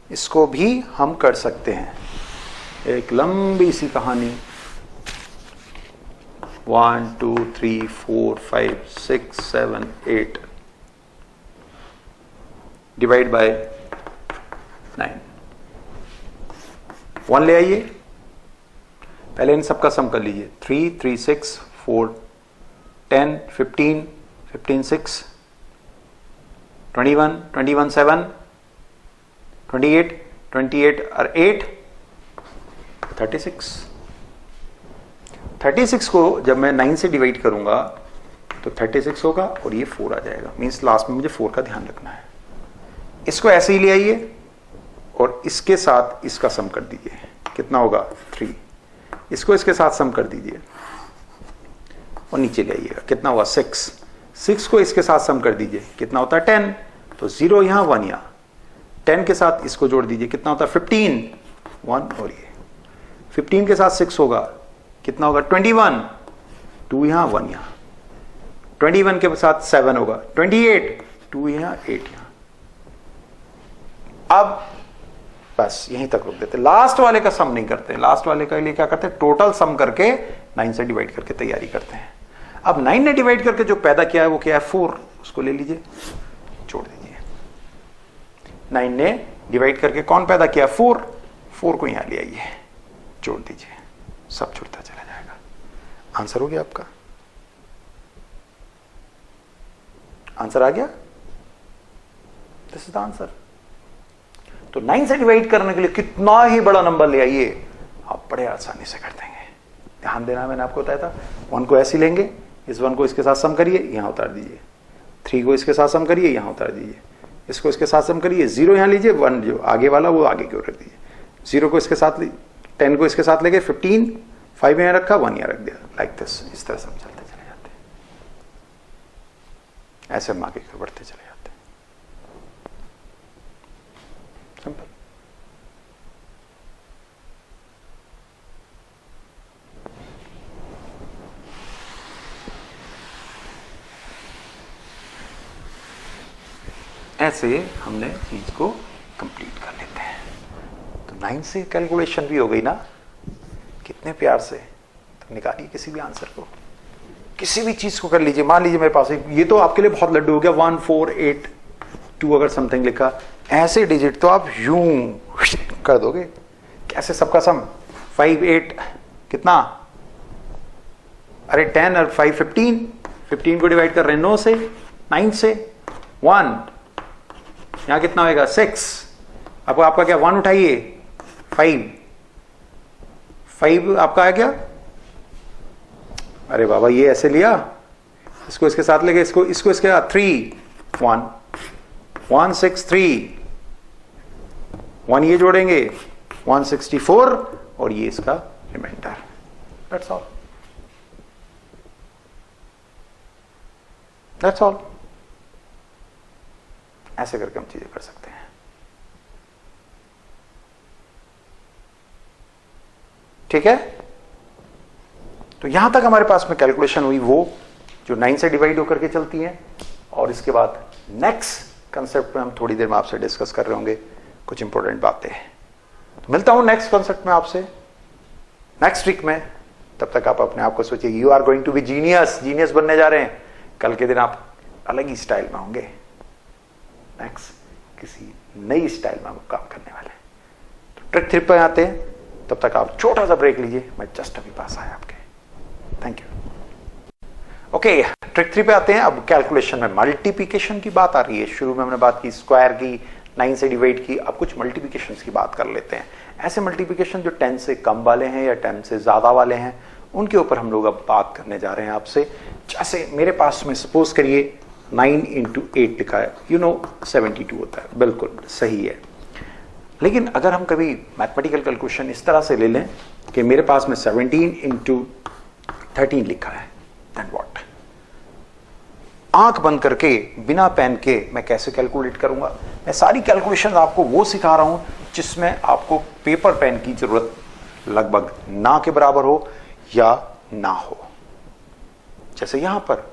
इसको भी हम कर सकते हैं। एक लंबी सी कहानी 1 2 3 4 5 6 7 8 डिवाइड बाय 9, 1 ले आइए, पहले इन सबका सम कर लीजिए। 3 3 6 4 10 15 15 6 21 21 7 28 28 और 8 36। 36 को जब मैं 9 से डिवाइड करूंगा तो 36 होगा और ये 4 आ जाएगा। मींस लास्ट में मुझे 4 का ध्यान रखना है। इसको ऐसे ही ले आइए और इसके साथ इसका सम कर दीजिए, कितना होगा 3। इसको इसके साथ सम कर दीजिए और नीचे ले आइएगा, कितना हुआ 6। 6 को इसके साथ सम कर दीजिए, कितना होता है 10। तो 0 यहां 1 यहां, 10 के साथ इसको जोड़ दीजिए, कितना होता है 15 1 और ये 15 के साथ 6 होगा, कितना होगा 21 2 यहां 1 यहां, 21 के साथ 7 होगा 28 2 यहां 8 यहां। अब बस यहीं तक रुक देते, लास्ट वाले का सम नहीं करते। लास्ट वाले के लिए क्या करते हैं, टोटल सम करके 9 से डिवाइड करके तैयारी करते हैं। अब 9 ने डिवाइड करके जो पैदा किया है वो क्या है 4, उसको ले लीजिए जोड़ दीजिए। 9 ने डिवाइड करके कौन पैदा किया 4, 4 को यहां ले आइए जोड़ दीजिए, सब जुड़ता चला जाएगा। आंसर हो गया आपका, आंसर आ गया, दिस इज द आंसर। तो 9 से डिवाइड करने के लिए कितना ही बड़ा नंबर ले आइए आप बड़े आसानी से कर देंगे। ध्यान देना, मैंने आपको बताया था 1 को ऐसे लेंगे, इस 1 को इसके साथ सम करिए यहां उतार दीजिए, 3 को इसके साथ सम करिए यहां उतार दीजिए, इसको इसके साथ सम करिए, 0 यहां लीजिए, 1 जो आगे वाला वो आगे की ओर रख दीजिए, 0 को इसके साथ 10 को इसके साथ लेके 15 5 यहां रखा 1 यहां रख दिया, लाइक दिस। इस तरह सब चलते चले जाते हैं, ऐसे हम आगे बढ़ते चले जाते हैं। सिंपल। ऐसे हमने चीज को कंप्लीट कर लेते हैं। तो 9 से कैलकुलेशन भी हो गई ना, कितने प्यार से। तो निकालिए किसी भी आंसर को, किसी भी चीज को कर लीजिए। मान लीजिए मेरे पास ये तो आपके लिए बहुत लड्डू हो गया, 1 4 8 2 अगर समथिंग लिखा, ऐसे डिजिट तो आप यूं कर दोगे। कैसे सबका सम 5 8 कितना, अरे 10 और 5 15, 15 को डिवाइड कर रहे हैं 9 से, 9 से 1, यहां कितना होगा 6। अब आपका क्या 1 उठाइए 5 आपका आ गया। अरे बाबा ये ऐसे लिया, इसको इसके साथ लेके इसको इसके साथ 3 1 1 6 3 1 ये जोड़ेंगे 164 और ये इसका reminder. That's all, that's all. ऐसे करके हम चीजें कर सकते हैं। ठीक है, तो यहां तक हमारे पास में कैलकुलेशन हुई वो जो 9 से डिवाइड होकर के चलती है। और इसके बाद नेक्स्ट कंसेप्ट में हम थोड़ी देर में आपसे डिस्कस कर रहे होंगे कुछ इंपॉर्टेंट बातें। तो मिलता हूं नेक्स्ट कंसेप्ट में आपसे नेक्स्ट वीक में। तब तक आप अपने आप को सोचिए, you are going to be genius, genius बनने जा रहे हैं। कल के दिन आप अलग ही स्टाइल में होंगे, नेक्स्ट किसी नई स्टाइल में हम काम करने वाले हैं। तो ट्रिक 3 पे आते हैं, तब तक आप छोटा सा ब्रेक लीजिए, मैं जस्ट अभी पास आया आपके। Thank you. ओके, ट्रिक 3 पे आते हैं। अब कैलकुलेशन में मल्टीप्लिकेशन की बात आ रही है। शुरू में हमने बात की स्क्वायर की, 9 से डिवाइड की, अब कुछ मल्टीप्लिकेशन की बात कर लेते हैं। ऐसे मल्टीप्लिकेशन जो 10 से कम वाले हैं या 10 से ज्यादा वाले हैं, उनके ऊपर हम लोग अब बात करने जा रहे हैं आपसे। जैसे मेरे पास में सपोज करिए 9 × 8 लिखा है, 72 होता है, बिल्कुल सही है। लेकिन अगर हम कभी मैथमेटिकल कैलकुलेशन इस तरह से ले लें कि मेरे पास में 17 × 13 लिखा है, देन व्हाट? आंख बंद करके बिना पेन के मैं कैसे कैलकुलेट करूंगा? मैं सारी कैलकुलेशन आपको वो सिखा रहा हूं जिसमें आपको पेपर पेन की जरूरत लगभग ना के बराबर हो या ना हो। जैसे यहां पर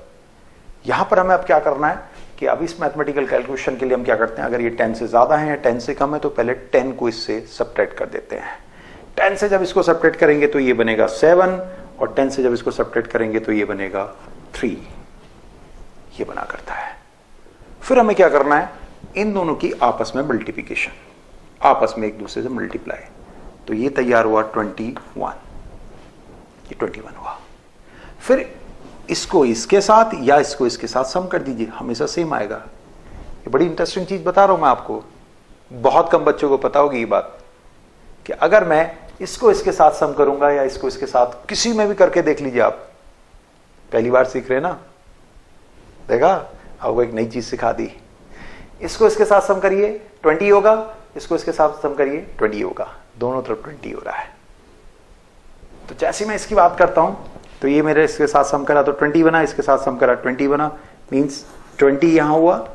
हमें अब क्या करना है कि अब इस मैथमेटिकल कैलकुलेशन के लिए हम क्या करते हैं, अगर ये 10 से ज्यादा है या 10 से कम है तो पहले 10 को इससे सब्ट्रैक्ट कर देते हैं। 10 से जब इसको सब्ट्रैक्ट करेंगे तो ये बनेगा 7 और 10 से जब इसको सब्ट्रैक्ट करेंगे तो ये बनेगा 3। ये बना करता है। फिर हमें क्या करना है, इन दोनों की आपस में मल्टीप्लिकेशन, आपस में एक दूसरे से मल्टीप्लाई। तो ये तैयार हुआ 21। ये 21 हुआ। फिर इसको इसके साथ या इसको इसके साथ सम कर दीजिए, हमेशा सेम आएगा। ये बड़ी इंटरेस्टिंग चीज बता रहा हूं मैं आपको, बहुत कम बच्चों को पता होगी ये बात, कि अगर मैं इसको इसके साथ सम करूंगा या इसको इसके साथ, किसी में भी करके देख लीजिए आप, पहली बार सीख रहे ना, देखा आपको एक नई चीज सिखा दी। इसको इसके साथ सम करिए 20 होगा, इसको इसके साथ सम करिए 20 होगा, दोनों तरफ 20 हो रहा है। तो जैसे मैं इसकी बात करता हूं तो ये मेरे इसके साथ सम करा तो 20 बना, इसके साथ सम करा 20 बना, मींस 20 यहां हुआ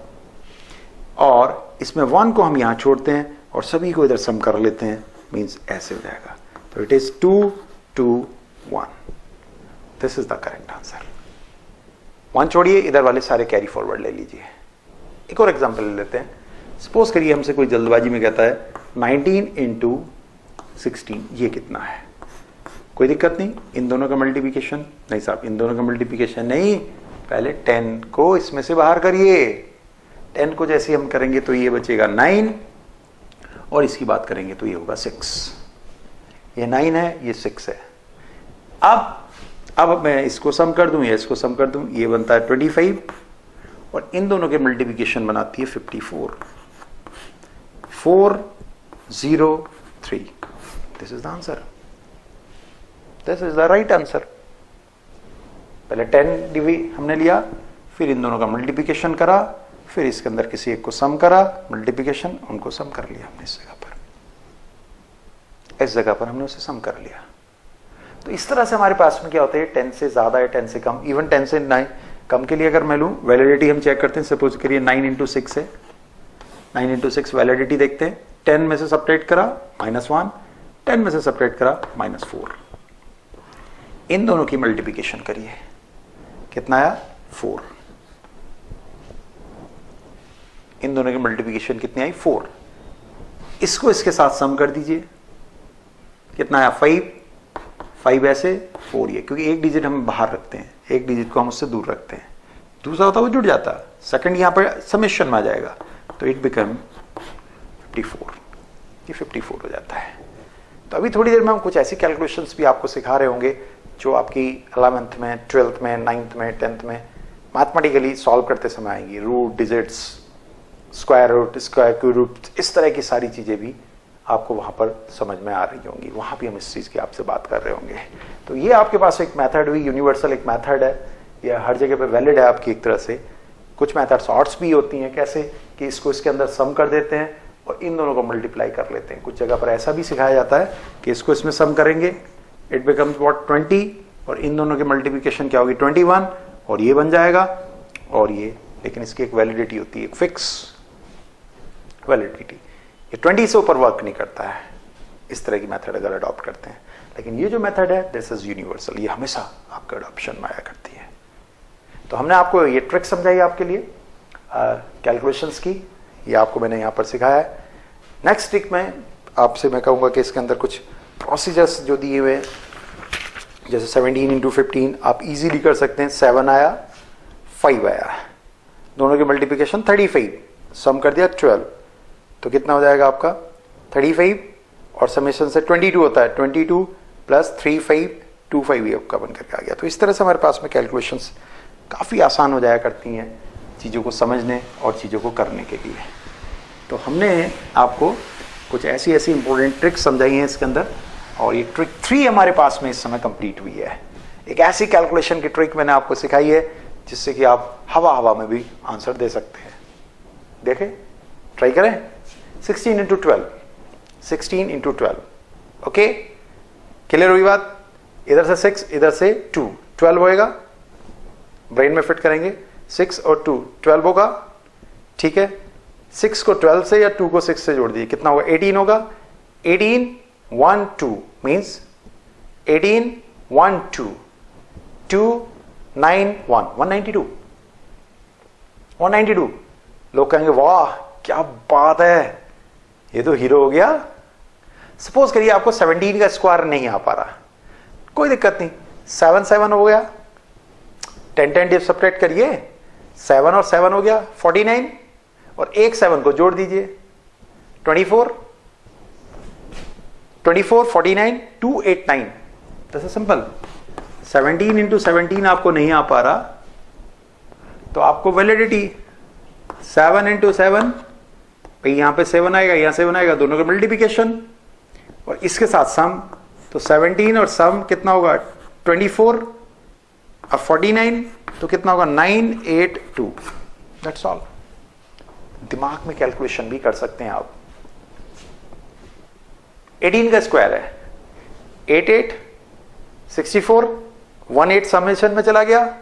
और इसमें 1 को हम यहां छोड़ते हैं और सभी को इधर सम कर लेते हैं, मींस ऐसे हो जाएगा। तो it is 2 2 1, this is the correct answer. 1 छोड़िए, इधर वाले सारे कैरी फॉरवर्ड ले लीजिए। एक और एग्जांपल ले लेते हैं। सपोज करिए हमसे कोई जल्दबाजी में कहता है 19 इंटू 16 ये कितना है। कोई दिक्कत नहीं, इन दोनों का मल्टीप्लिकेशन नहीं साहब, इन दोनों का मल्टीप्लिकेशन नहीं, पहले 10 को इसमें से बाहर करिए। 10 को जैसे हम करेंगे तो ये बचेगा 9 और इसकी बात करेंगे तो ये होगा 6। ये 9 है, ये 6 है। अब मैं इसको सम कर दूं या इसको सम कर दूं, ये बनता है 25 और इन दोनों के मल्टीप्लिकेशन बनाती है 54। 4 0 3, this is the answer, this is the right answer. पहले 10 डिवी हमने लिया, फिर इन दोनों का मल्टीप्लिकेशन करा, फिर इसके अंदर किसी एक को सम करा, मल्टीप्लिकेशन, उनको सम कर लिया हमने इस जगह पर, इस जगह पर हमने उसे सम कर लिया। तो इस तरह से हमारे पास में क्या होता है, 10 से ज्यादा या 10 से कम, इवन 10 से 9 कम के लिए अगर मैं लूं, वैलिडिटी हम चेक करते हैं। सपोज करिए 9 इंटू 6 है, 9 इंटू 6 वैलिडिटी देखते हैं। 10 में से सब्ट्रैक्ट करा -1, 10 में से सब्ट्रैक्ट करा -4। इन दोनों की मल्टीप्लिकेशन करिए, कितना आया 4। इन दोनों की मल्टीप्लिकेशन कितनी आई 4। इसको इसके साथ सम कर दीजिए, कितना आया 5 ऐसे 4 ये, क्योंकि एक डिजिट हम बाहर रखते हैं, एक डिजिट को हम उससे दूर रखते हैं, दूसरा होता वो जुड़ जाता, सेकंड यहां पर समेशन में आ जाएगा, तो इट बिकम 54। ये 54 हो जाता है। तो अभी थोड़ी देर में हम कुछ ऐसी कैलकुलेशंस भी आपको सिखा रहे होंगे जो आपकी 11th में, 12th में, 9th में, 10th में मैथमेटिकली सॉल्व करते समय आएंगी। Root, digits, square root, square root, इस तरह की सारी चीजें भी आपको वहां पर समझ में आ रही होंगी, वहां भी हम इस चीज की आपसे बात कर रहे होंगे। तो ये आपके पास एक मेथड हुई, यूनिवर्सल एक मेथड है, ये हर जगह पे वैलिड है आपकी एक तरह से। कुछ मेथड शॉर्ट्स भी होती हैं, कैसे कि इसको इसके अंदर सम कर देते हैं और इन दोनों को मल्टीप्लाई कर लेते हैं। कुछ जगह पर ऐसा भी सिखाया जाता है कि इसको इसमें सम करेंगे, इट बिकम्स व्हाट 20 और इन दोनों की मल्टीप्लिकेशन क्या होगी 21 और ये बन जाएगा और ये, लेकिन इसकी एक वैलिडिटी होती है, एक फिक्स वैलिडिटी। ये 20 से ऊपर वर्क नहीं करता है इस तरह की मेथड अगर अडॉप्ट करते हैं, लेकिन ये जो मेथड है दिस इज यूनिवर्सल, ये हमेशा आपका अडॉप्शन में आया करती है। तो हमने आपको ये ट्रिक समझाई आपके लिए कैलकुलेशंस की, ये आपको मैंने यहां पर सिखाया है। नेक्स्ट ट्रिक में आपसे मैं कहूंगा कि इसके अंदर कुछ प्रोसीजर्स जो दिए हुए हैं, जैसे 17 इंटू 15 आप इजीली कर सकते हैं। 7 आया 5 आया, दोनों की मल्टीप्लिकेशन 35, सम कर दिया 12, तो कितना हो जाएगा आपका 35 और समेशन से 22 होता है, 22 प्लस 35 25 ये आपका बन करके आ गया। तो इस तरह से हमारे पास में कैलकुलेशंस काफ़ी आसान हो जाया करती हैं चीज़ों को समझने और चीज़ों को करने के लिए। तो हमने आपको कुछ ऐसी इंपॉर्टेंट ट्रिक्स समझाई हैं इसके अंदर, और ये ट्रिक 3 हमारे पास में इस समय कंप्लीट हुई है। एक ऐसी कैलकुलेशन की ट्रिक मैंने आपको सिखाई है जिससे कि आप हवा में भी आंसर दे सकते हैं। देखें, ट्राई करें। 16 इंटू 12, 16 इंटू 12, ओके, क्लियर हुई बात। इधर से 6, इधर से 2, 12 होएगा, ब्रेन में फिट करेंगे। 6 और 2 12 होगा, ठीक है। 6 को 12 से या 2 को 6 से जोड़ दीजिए, कितना होगा 18 होगा। 18 1 2 मीन्स 18 1 2 2 9 1 192 192। लोग कहेंगे वाह क्या बात है, ये तो हीरो हो गया। सपोज करिए आपको 17 का स्क्वायर नहीं आ पा रहा, कोई दिक्कत नहीं, 7 7 हो गया, 10 10 डिव सब्ट्रैक्ट करिए, 7 और 7 हो गया 49 और एक 7 को जोड़ दीजिए 24 24 49 289। This is simple. 17 इंटू 17 आपको नहीं आ पा रहा, तो आपको वैलिडिटी 7 इंटू 7, यहां पे 7 आएगा, यहां 7 आएगा, दोनों का मल्टीप्लिकेशन और इसके साथ सम, तो 17 और सम कितना होगा 24 और 49, तो कितना होगा 982। That's all. दिमाग में कैलकुलेशन भी कर सकते हैं आप। 18 का स्क्वायर है 88, 64, 18 समेशन में चला गया,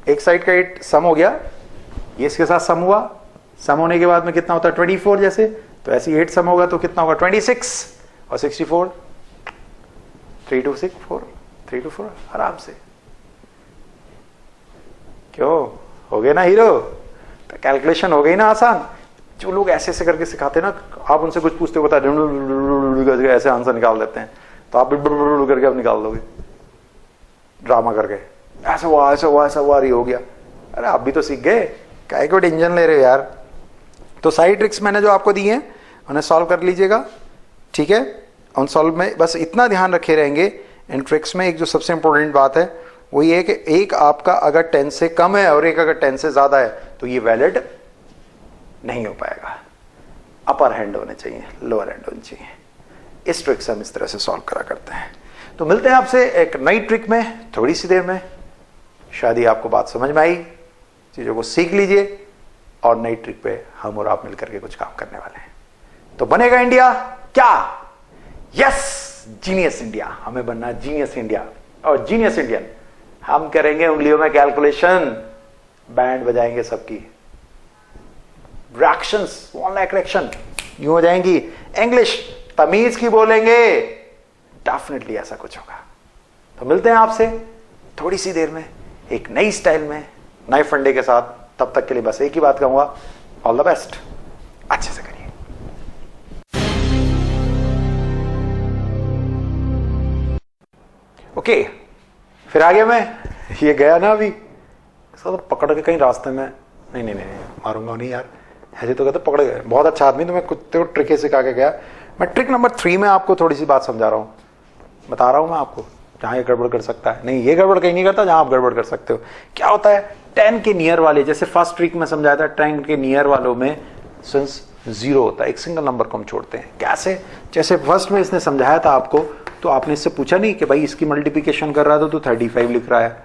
एक साइड का 8 सम हो गया, ये इसके साथ सम हुआ, सम होने के बाद में कितना होता है 24 जैसे, तो ऐसे 8 सम होगा तो कितना होगा 26 और 64, 3 2 6 4, 3 2 4 आराम से। क्यों हो गए ना हीरो, तो कैलकुलेशन हो गई ना आसान। जो लोग ऐसे ऐसे करके सिखाते हैं ना, आप उनसे कुछ पूछते हो बता ऐसे आंसर निकाल देते हैं, तो आप भी करके आप निकाल दोगे ड्रामा करके, ऐसा हुआ ऐसा हुआ ऐसा हुआ, हो गया। अरे आप भी तो सीख गए, काय को टेंशन ले रहे हो यार। तो सारी ट्रिक्स मैंने जो आपको दी हैं उन्हें सॉल्व कर लीजिएगा, ठीक है। उन सॉल्व में बस इतना ध्यान रखे रहेंगे, इन ट्रिक्स में एक जो सबसे इंपॉर्टेंट बात है वो ये कि एक आपका अगर 10 से कम है और एक अगर 10 से ज्यादा है तो ये वैलिड नहीं हो पाएगा। अपर हैंड होने चाहिए, लोअर हैंड होनी चाहिए। इस ट्रिक से हम इस तरह से सॉल्व करा करते हैं। तो मिलते हैं आपसे एक नई ट्रिक में थोड़ी सी देर में। शायद ही आपको बात समझ में आई, चीजों को सीख लीजिए और नई ट्रिक पे हम और आप मिलकर के कुछ काम करने वाले हैं। तो बनेगा इंडिया क्या? Yes, genius India. हमें बनना है जीनियस इंडिया, और जीनियस इंडियन हम करेंगे उंगलियों में कैलकुलेशन, बैंड बजाएंगे सबकी, रिएक्शंस वन लाइक रिएक्शन यूं हो जाएंगी, इंग्लिश तमीज की बोलेंगे, डेफिनेटली ऐसा कुछ होगा। तो मिलते हैं आपसे थोड़ी सी देर में एक नई स्टाइल में, नए फंडे के साथ। तब तक के लिए बस एक ही बात कहूंगा, ऑल द बेस्ट, अच्छे से करिए। ओके, फिर आगे मैं ये गया ना अभी, इसको तो पकड़ के कहीं रास्ते में नहीं मारूंगा नहीं यार, ऐसे तो कहते पकड़ गए, बहुत अच्छा आदमी, तो मैं कुछ तो ट्रिक सिखा के गया। मैं ट्रिक नंबर 3 में आपको थोड़ी सी बात समझा रहा हूं, बता रहा हूं मैं आपको, जहां ये गड़बड़ कर सकता है। नहीं, ये गड़बड़ कहीं नहीं करता जहां आप गड़बड़ कर सकते हो। क्या होता है 10 के नियर वाले, जैसे फर्स्ट ट्रिक में समझाया था, 10 के नियर वालों में सिंस 0 होता है, एक सिंगल नंबर को हम छोड़ते हैं। कैसे? जैसे फर्स्ट में इसने समझाया था आपको, तो आपने इससे पूछा नहीं कि भाई इसकी मल्टीप्लिकेशन कर रहा था तो 35 लिख रहा है,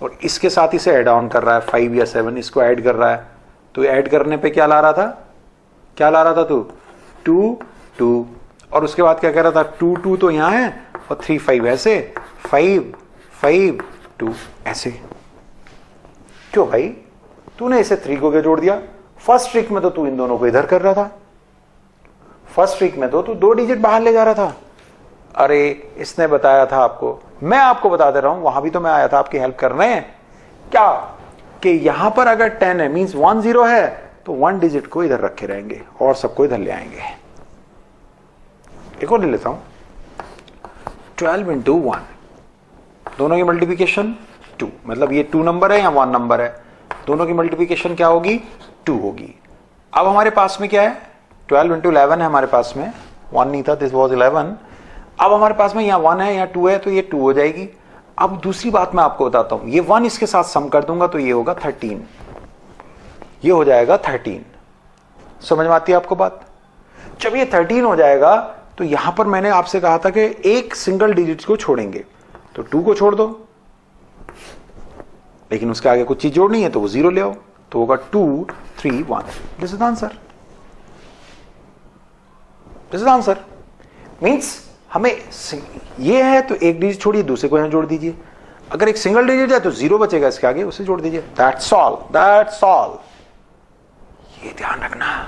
और इसके साथ इसे ऐड ऑन कर रहा है 5 या 7, इसको ऐड कर रहा है, तो ऐड करने पे क्या ला रहा था, क्या ला रहा था तू? 2 2, और उसके बाद क्या कह रहा था? 2 2 तो यहां है और 3 5 ऐसे, 5 5 2 ऐसे। क्यों भाई तूने इसे 3 को क्या जोड़ दिया? फर्स्ट ट्रिक में तो तू इन दोनों को इधर कर रहा था, फर्स्ट ट्रिक में तो तू 2 डिजिट बाहर ले जा रहा था। अरे इसने बताया था आपको, मैं आपको बता दे रहा हूं, वहां भी तो मैं आया था आपकी हेल्प करने। क्या कि यहां पर अगर 10 है मींस 1 0 है, तो 1 डिजिट को इधर रखे रहेंगे और सबको इधर ले आएंगे। एक और ले लेता हूं, 12 इंटू 1, दोनों की मल्टीप्लिकेशन 2, मतलब ये 2 नंबर है या 1 नंबर है, दोनों की मल्टीप्लिकेशन क्या होगी? 2 होगी। अब हमारे पास में क्या है? 12 इंटू 11 है हमारे पास में, 1 नहीं था, दिस वॉज 11। अब हमारे पास में यहाँ 1 है यहाँ 2 है, तो ये 2 हो जाएगी। अब दूसरी बात मैं आपको बताता हूं, ये 1 इसके साथ सम कर दूंगा तो ये होगा 13, ये हो जाएगा 13। समझ में आती है आपको बात? जब ये 13 हो जाएगा तो यहां पर मैंने आपसे कहा था कि एक सिंगल डिजिट को छोड़ेंगे, तो 2 को छोड़ दो, लेकिन उसके आगे कुछ चीज जोड़नी है तो वो 0 ले आओ, तो होगा 2 3 1। This is answer, this is answer. Means हमें ये है तो एक डिजिट छोड़िए, दूसरे को यहां जोड़ दीजिए। अगर एक सिंगल डिजिट है तो 0 बचेगा इसके आगे, उसे जोड़ दीजिए। That's all, that's all. ये ध्यान रखना।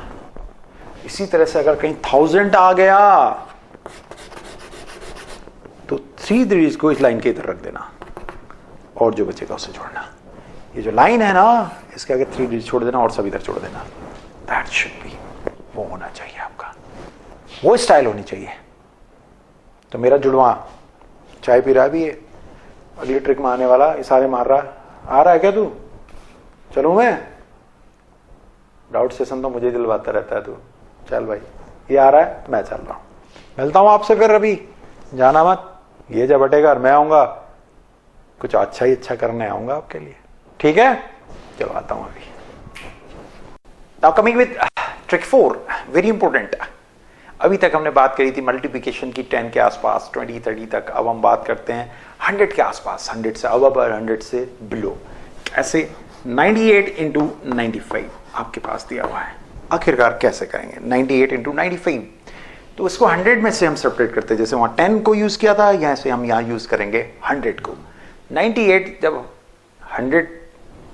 इसी तरह से अगर कहीं 1000 आ गया तो 3 डिजिट को इस लाइन के इधर रख देना और जो बचेगा उसे जोड़ना। ये जो लाइन है ना, इसके आगे 3 डिजिट छोड़ देना और सब इधर छोड़ देना। दैट शुड बी, वो होना चाहिए आपका, वो स्टाइल होनी चाहिए। तो मेरा जुड़वा चाय पी रहा है भी, ये अगली ट्रिक में आने वाला इशारे मार रहा। आ रहा है क्या तू? चलूं मैं? डाउट सेशन तो मुझे दिलवाता रहता है तू। चल भाई, ये आ रहा है, मैं चल रहा हूं। मिलता हूं आपसे फिर, अभी जाना मत, ये जब हटेगा और मैं आऊंगा कुछ अच्छा ही अच्छा करने आऊंगा आपके लिए, ठीक है। चलो आता हूं अभी। Now coming with trick 4, very important. अभी तक हमने बात करी थी मल्टीप्लिकेशन की 10 के आसपास, 20, 30 तक। अब हम बात करते हैं 100 के आसपास, 100 से अब और 100 से बिलो। ऐसे 98 इंटू 95 आपके पास दिया हुआ है, आखिरकार कैसे करेंगे 98 इंटू 95? तो इसको 100 में से हम सेपरेट करते हैं, जैसे वहां 10 को यूज किया था, यहाँ से हम यहाँ यूज करेंगे 100 को। 98 जब 100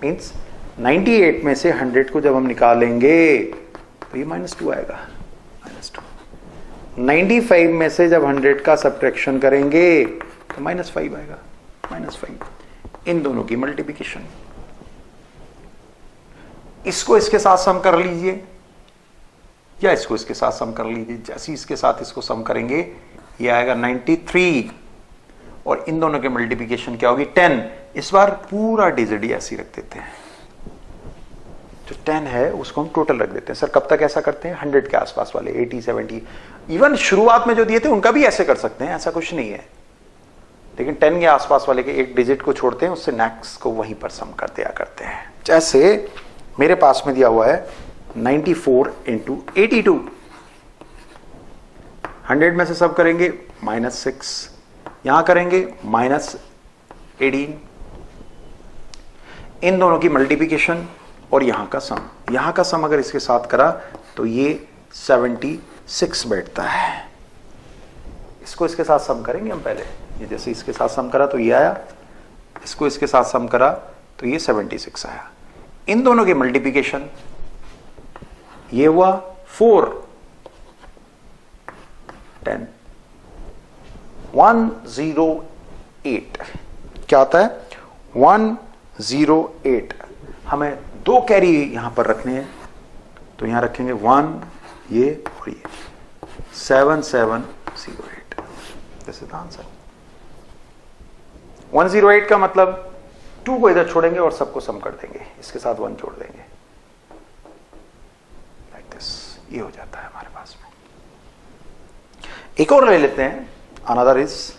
मीन्स 98 में से 100 को जब हम निकालेंगे तो ये -2 आएगा, -2। 95 में से जब 100 का सब्ट्रैक्शन करेंगे तो -5 आएगा, -5। इन दोनों की मल्टीप्लिकेशन, इसको इसके साथ सम कर लीजिए या इसको इसके साथ सम कर लीजिए। जैसे इसके साथ इसको सम करेंगे ये आएगा 93, और इन दोनों के मल्टीप्लिकेशन क्या होगी 10। इस बार पूरा डिजिट ऐसे रख देते हैं, जो 10 है उसको हम टोटल रख देते हैं। सर कब तक ऐसा करते हैं? 100 के आसपास वाले, 80, 70, इवन शुरुआत में जो दिए थे उनका भी ऐसे कर सकते हैं, ऐसा कुछ नहीं है। लेकिन 10 के आसपास वाले के एक डिजिट को छोड़ते हैं, उससे नेक्स्ट को वहीं पर सम कर दिया करते हैं। जैसे मेरे पास में दिया हुआ है 94 इंटू 82, 100 में से सब करेंगे -6, यहां करेंगे -18। इन दोनों की मल्टीप्लिकेशन और यहां का सम, यहां का सम अगर इसके साथ करा तो ये 76 बैठता है। इसको इसके साथ सम करेंगे हम पहले, ये जैसे इसके साथ सम करा तो ये आया, इसको इसके साथ सम करा तो ये 76 आया। इन दोनों की मल्टीप्लिकेशन ये हुआ 4, 10, 108। क्या आता है? 108। हमें 2 कैरी यहां पर रखने हैं, तो यहां रखेंगे 1 ये और ये, 7708। This is the answer. 108 का मतलब 2 को इधर छोड़ेंगे और सबको सम कर देंगे, इसके साथ 1 जोड़ देंगे, लाइक दिस। ये हो जाता है हमारे पास में। एक और ले लेते हैं, अनदर इज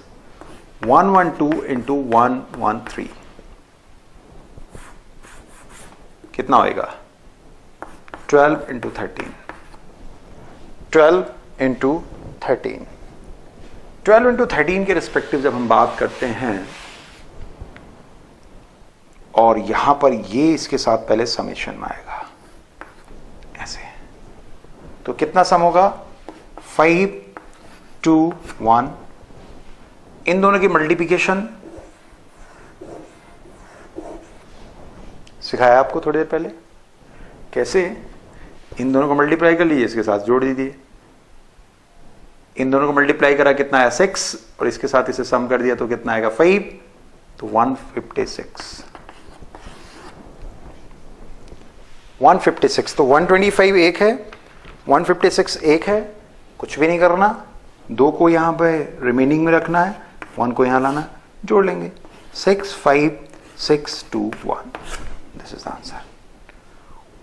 112 इंटू 113। कितना होएगा? 12 इंटू 13, 12 इंटू 13। 12 इंटू 13 के रिस्पेक्टिव जब हम बात करते हैं और यहां पर ये इसके साथ पहले समेशन में आएगा ऐसे, तो कितना सम होगा? 5, 2, 1। इन दोनों की मल्टीप्लिकेशन सिखाया आपको थोड़ी देर पहले, कैसे? इन दोनों को मल्टीप्लाई कर लीजिए, इसके साथ जोड़ दीजिए। इन दोनों को मल्टीप्लाई करा कितना आया? 6, और इसके साथ इसे सम कर दिया तो कितना आएगा? 5, तो 156। 156, तो 125 एक है, 156 एक है। कुछ भी नहीं करना, 2 को यहां पे रिमेनिंग में रखना है, 1 को यहां लाना, जोड़ लेंगे। 6, 5, 6, 2, 1। This is the answer.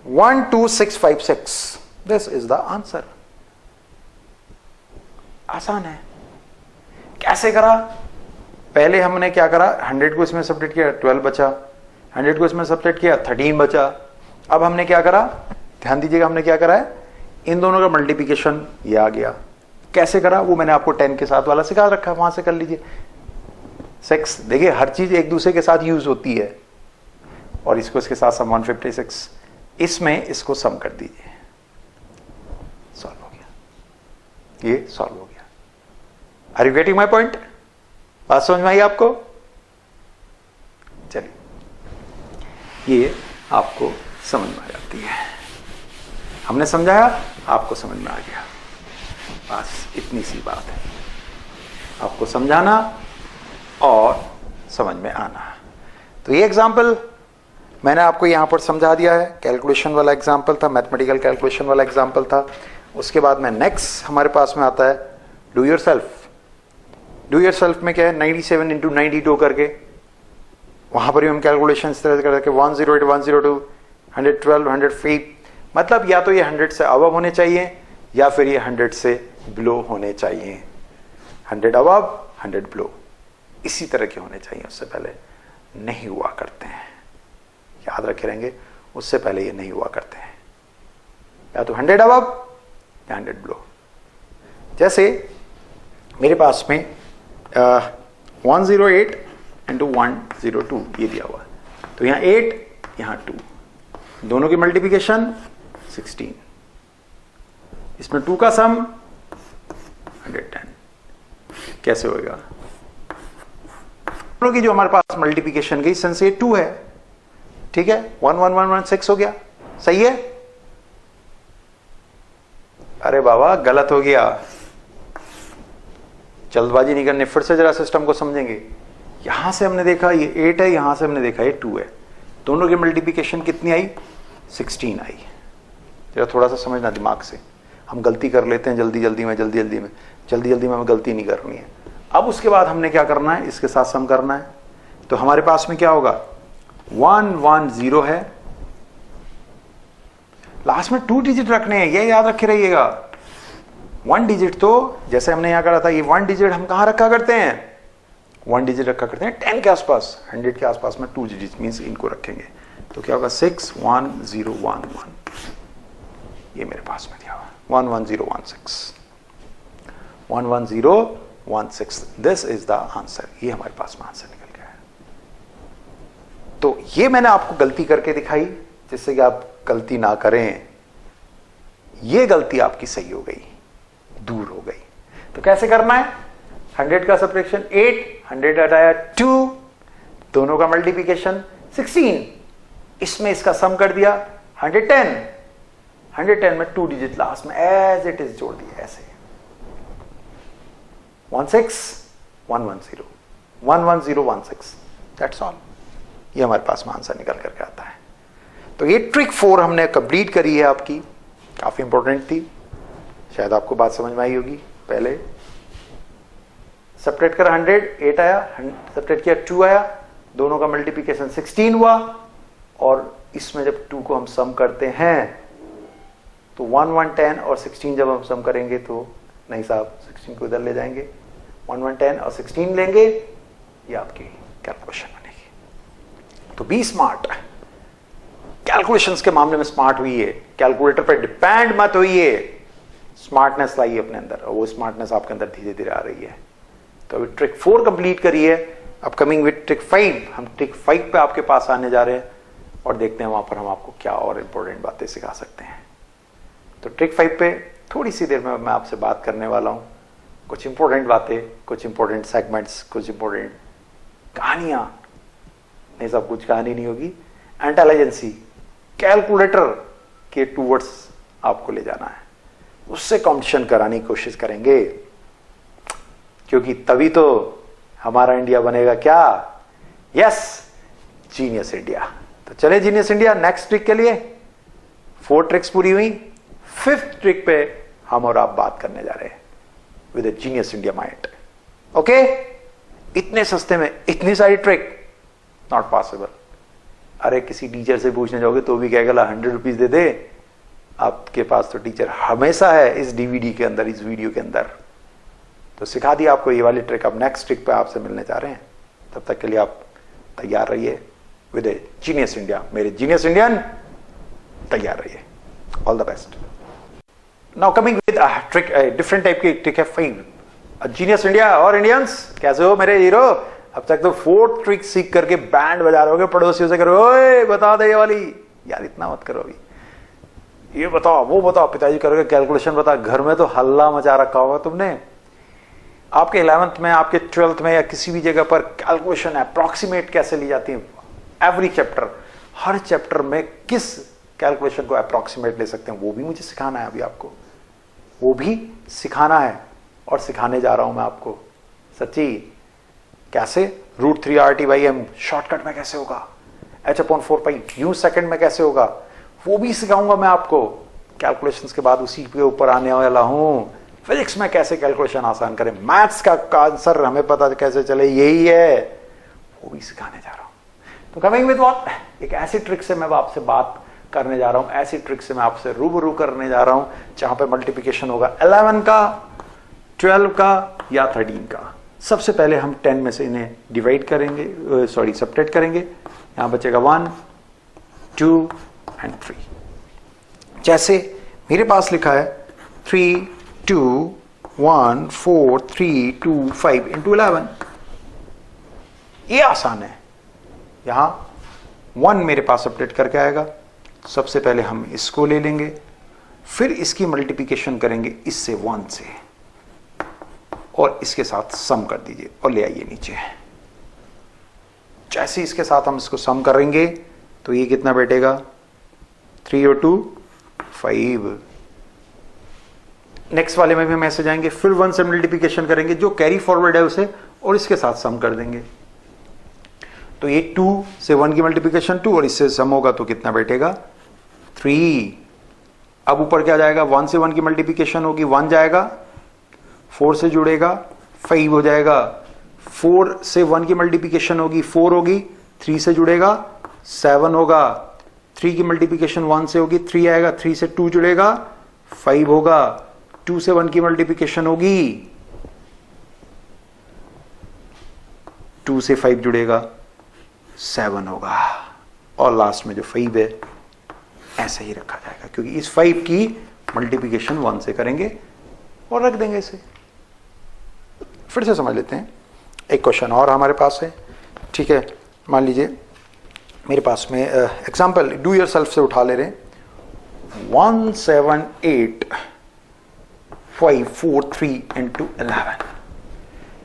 12656, this is the answer. आसान है। कैसे करा? पहले हमने क्या करा? 100 को इसमें सब्ट्रैक्ट किया, 12 बचा। 100 को इसमें सब्ट्रैक्ट किया, 13 बचा। अब हमने क्या करा? ध्यान दीजिएगा, हमने क्या करा है? इन दोनों का मल्टीप्लिकेशन ये आ गया। कैसे करा वो मैंने आपको 10 के साथ वाला सिखा रखा है, वहां से कर लीजिए। 6, देखिए हर चीज एक दूसरे के साथ यूज होती है, और इसको इसके साथ सम 156, इसमें इसको सम कर दीजिए, सॉल्व हो गया। ये सॉल्व हो गया। Are you getting my point? बात समझ में आई आपको? चलिए, ये आपको समझ में आ जाती है। हमने समझाया, आपको समझ में आ गया, बस इतनी सी बात है। आपको समझाना और समझ में आना। तो ये एग्जाम्पल मैंने आपको यहां पर समझा दिया है। कैलकुलेशन वाला एग्जाम्पल था, मैथमेटिकल कैलकुलेशन वाला एग्जाम्पल था। उसके बाद में नेक्स्ट हमारे पास में आता है do your self. Do your self में क्या है? 97 इंटू 92 करके, वहां पर भी हम कैलकुलेशन इस तरह से करके 108, 102, 112, 103, मतलब या तो ये 100 से अबव होने चाहिए या फिर ये 100 से बिलो होने चाहिए। 100 अबव, 100 बिलो, इसी तरह के होने चाहिए। उससे पहले नहीं हुआ करते हैं, याद रखे रहेंगे, उससे पहले ये नहीं हुआ करते हैं, या तो 100 अबव या 100 बिलो। जैसे मेरे पास में 108 इंटू 102 ये दिया हुआ है, तो यहां 8 यहां 2, दोनों की मल्टीप्लिकेशन 16, इसमें 2 का सम 110, कैसे होएगा? दोनों की जो हमारे पास मल्टीप्लिकेशन गई सेंस ये 2 है, ठीक है, 11116 हो गया, सही है? अरे बाबा गलत हो गया, जल्दबाजी नहीं करनी, फिर से जरा सिस्टम को समझेंगे। यहां से हमने देखा ये 8 है, यहां से हमने देखा ये 2 है, दोनों की मल्टीप्लिकेशन कितनी आई? 16 आई। जरा थोड़ा सा समझना दिमाग से, हम गलती कर लेते हैं जल्दी जल्दी में हमें गलती नहीं करनी है। अब उसके बाद हमने क्या करना है, इसके साथ सम करना है, तो हमारे पास में क्या होगा? 110 है, लास्ट में 2 डिजिट रखने हैं, ये याद रखे रहिएगा। 1 डिजिट तो जैसे हमने यहां करा था, ये 1 डिजिट हम कहां रखा करते हैं? 1 डिजिट रखा करते हैं 10 के आसपास, 100 के आसपास में 2 डिजिट मींस इनको रखेंगे, तो क्या होगा? 61011, ये मेरे पास में दिया हुआ 11016, 11016, दिस इज द आंसर, ये हमारे पास में आंसर निकल गया है। तो ये मैंने आपको गलती करके दिखाई जिससे कि आप गलती ना करें, ये गलती आपकी सही हो गई, दूर हो गई। तो कैसे करना है? 100 का सब्ट्रैक्शन 8, 100 हटाया 2, दोनों का मल्टीप्लिकेशन 16, इसमें इसका सम कर दिया 110, 110 में 2 डिजिट लास्ट में एज इट इज जोड़ दिया, ऐसे 16110, 11016, दैट्स ऑल। ये हमारे पास में आंसर निकल करके आता है। तो ये ट्रिक 4 हमने कंप्लीट करी है आपकी, काफी इंपॉर्टेंट थी, शायद आपको बात समझ में आई होगी। पहले सब्ट्रैक्ट कर 100, 8 आया, सब्ट्रैक्ट किया 2 आया, दोनों का मल्टीप्लिकेशन 16 हुआ, और इसमें जब 2 को हम सम करते हैं तो 110 और 16 जब हम सम करेंगे तो नहीं साहब 16 को इधर ले जाएंगे, 110 और 16 लेंगे, ये आपकी कैलकुलेशन बनेगी। तो बी स्मार्ट, कैलकुलेशंस के मामले में स्मार्ट हुई है, कैलकुलेटर पे डिपेंड मत होइए, स्मार्टनेस लाइए अपने अंदर, और वो स्मार्टनेस आपके अंदर धीरे धीरे आ रही है। तो अभी ट्रिक 4 कंप्लीट करी है, अब कमिंग विद ट्रिक 5, हम ट्रिक 5 पे आपके पास आने जा रहे हैं और देखते हैं वहां पर हम आपको क्या और इंपॉर्टेंट बातें सिखा सकते हैं। तो ट्रिक 5 पे थोड़ी सी देर में मैं आपसे बात करने वाला हूं, कुछ इंपॉर्टेंट बातें, कुछ इंपॉर्टेंट सेगमेंट्स, कुछ इंपॉर्टेंट कहानियां, नहीं सब कुछ कहानी नहीं होगी, इंटेलिजेंसी, कैलकुलेटर के टूवर्ड्स आपको ले जाना है, उससे कॉम्पिटिशन कराने की कोशिश करेंगे, क्योंकि तभी तो हमारा इंडिया बनेगा क्या? Yes, genius India. तो चले जीनियस इंडिया नेक्स्ट ट्रिक के लिए। 4 ट्रिक्स पूरी हुई, 5th ट्रिक पे हम और आप बात करने जा रहे हैं with A genius India mind. Okay, इतने सस्ते में इतनी सारी ट्रिक, नॉट पॉसिबल। अरे किसी टीचर से पूछने जाओगे तो भी कहेगा 100 रुपीज दे दे, आपके पास तो टीचर हमेशा है इस डीवीडी के अंदर, इस वीडियो के अंदर। तो सिखा दिया आपको ये वाली ट्रिक, अब नेक्स्ट ट्रिक पे आपसे मिलने जा रहे हैं, तब तक के लिए आप तैयार रहिए विद ए जीनियस इंडिया। मेरे जीनियस इंडियन, तैयार रहिए। All the best. Now coming with trick, different type की ट्रिक है 5। जीनियस इंडिया और इंडियंस कैसे हो मेरे हीरो? अब तक तो 4 ट्रिक सीख करके बैंड बजा रहे होगे, पड़ोसियों से करो ओए बता दे ये वाली, यार इतना मत करो अभी, ये बताओ वो बताओ, पिताजी करोगे कैलकुलेशन बता, घर में तो हल्ला मचा रखा होगा तुमने। आपके 11th में, आपके 12th में या किसी भी जगह पर कैलकुलेशन अप्रॉक्सीमेट कैसे ली जाती है, एवरी चैप्टर, हर चैप्टर में किस कैलकुलेशन को अप्रॉक्सीमेट ले सकते हैं, वो भी मुझे सिखाना है अभी आपको, वो भी सिखाना है और सिखाने जा रहा हूं मैं आपको। सच्ची कैसे? √3 RT/m शॉर्टकट में कैसे होगा, h/4π सेकंड में कैसे होगा, वो भी सिखाऊंगा मैं आपको। कैलकुलेशंस के बाद उसी के ऊपर आने वाला हूं, फिजिक्स में कैसे कैलकुलेशन आसान करें, मैथ्स का आंसर हमें पता कैसे चले, यही है, वो भी सिखाने जा रहा हूं। तो कमिंग विद व्हाट, एक ऐसी ट्रिक से मैं आपसे बात करने जा रहा हूं, ऐसी ट्रिक से मैं आपसे रूबरू करने जा रहा हूं जहां पे मल्टीप्लिकेशन होगा 11 का, 12 का या 13 का। सबसे पहले हम 10 में से इन्हें डिवाइड करेंगे, सॉरी सबट्रैक्ट करेंगे। यहां बचेगा 1 2 एंड 3। जैसे मेरे पास लिखा है 3 2 1 4 3 2 5 इंटू 11, ये आसान है। यहां 1 मेरे पास अपडेट करके आएगा। सबसे पहले हम इसको ले लेंगे, फिर इसकी मल्टीप्लिकेशन करेंगे इससे 1 से, और इसके साथ सम कर दीजिए और ले आइए नीचे। जैसे इसके साथ हम इसको सम करेंगे तो ये कितना बैठेगा, 3 और 2 5। नेक्स्ट वाले में भी हम ऐसे जाएंगे, फिर 1 से मल्टीप्लिकेशन करेंगे, जो कैरी फॉरवर्ड है उसे, और इसके साथ सम कर देंगे। तो ये 2 से 1 की मल्टीप्लिकेशन 2 और इससे सम होगा तो कितना बैठेगा, 3। अब ऊपर क्या जाएगा, 1 से 1 की मल्टीप्लिकेशन होगी, 1 जाएगा, 4 से जुड़ेगा 5 हो जाएगा, 4 से 1 की मल्टीप्लिकेशन होगी 4 होगी, 3 से जुड़ेगा 7 होगा, 3 की मल्टीप्लिकेशन 1 से होगी 3 आएगा, 3 से 2 जुड़ेगा 5 होगा, 2 से 1 की मल्टीप्लिकेशन होगी 2 से 5 जुड़ेगा 7 होगा, और लास्ट में जो 5 है ऐसे ही रखा जाएगा, क्योंकि इस 5 की मल्टीप्लिकेशन 1 से करेंगे और रख देंगे इसे। फिर से समझ लेते हैं, एक क्वेश्चन और हमारे पास है, ठीक है। मान लीजिए मेरे पास में एग्जांपल डू योर सेल्फ से उठा ले रहे हैं, 1 7 8 5 4 3 इंटू 11।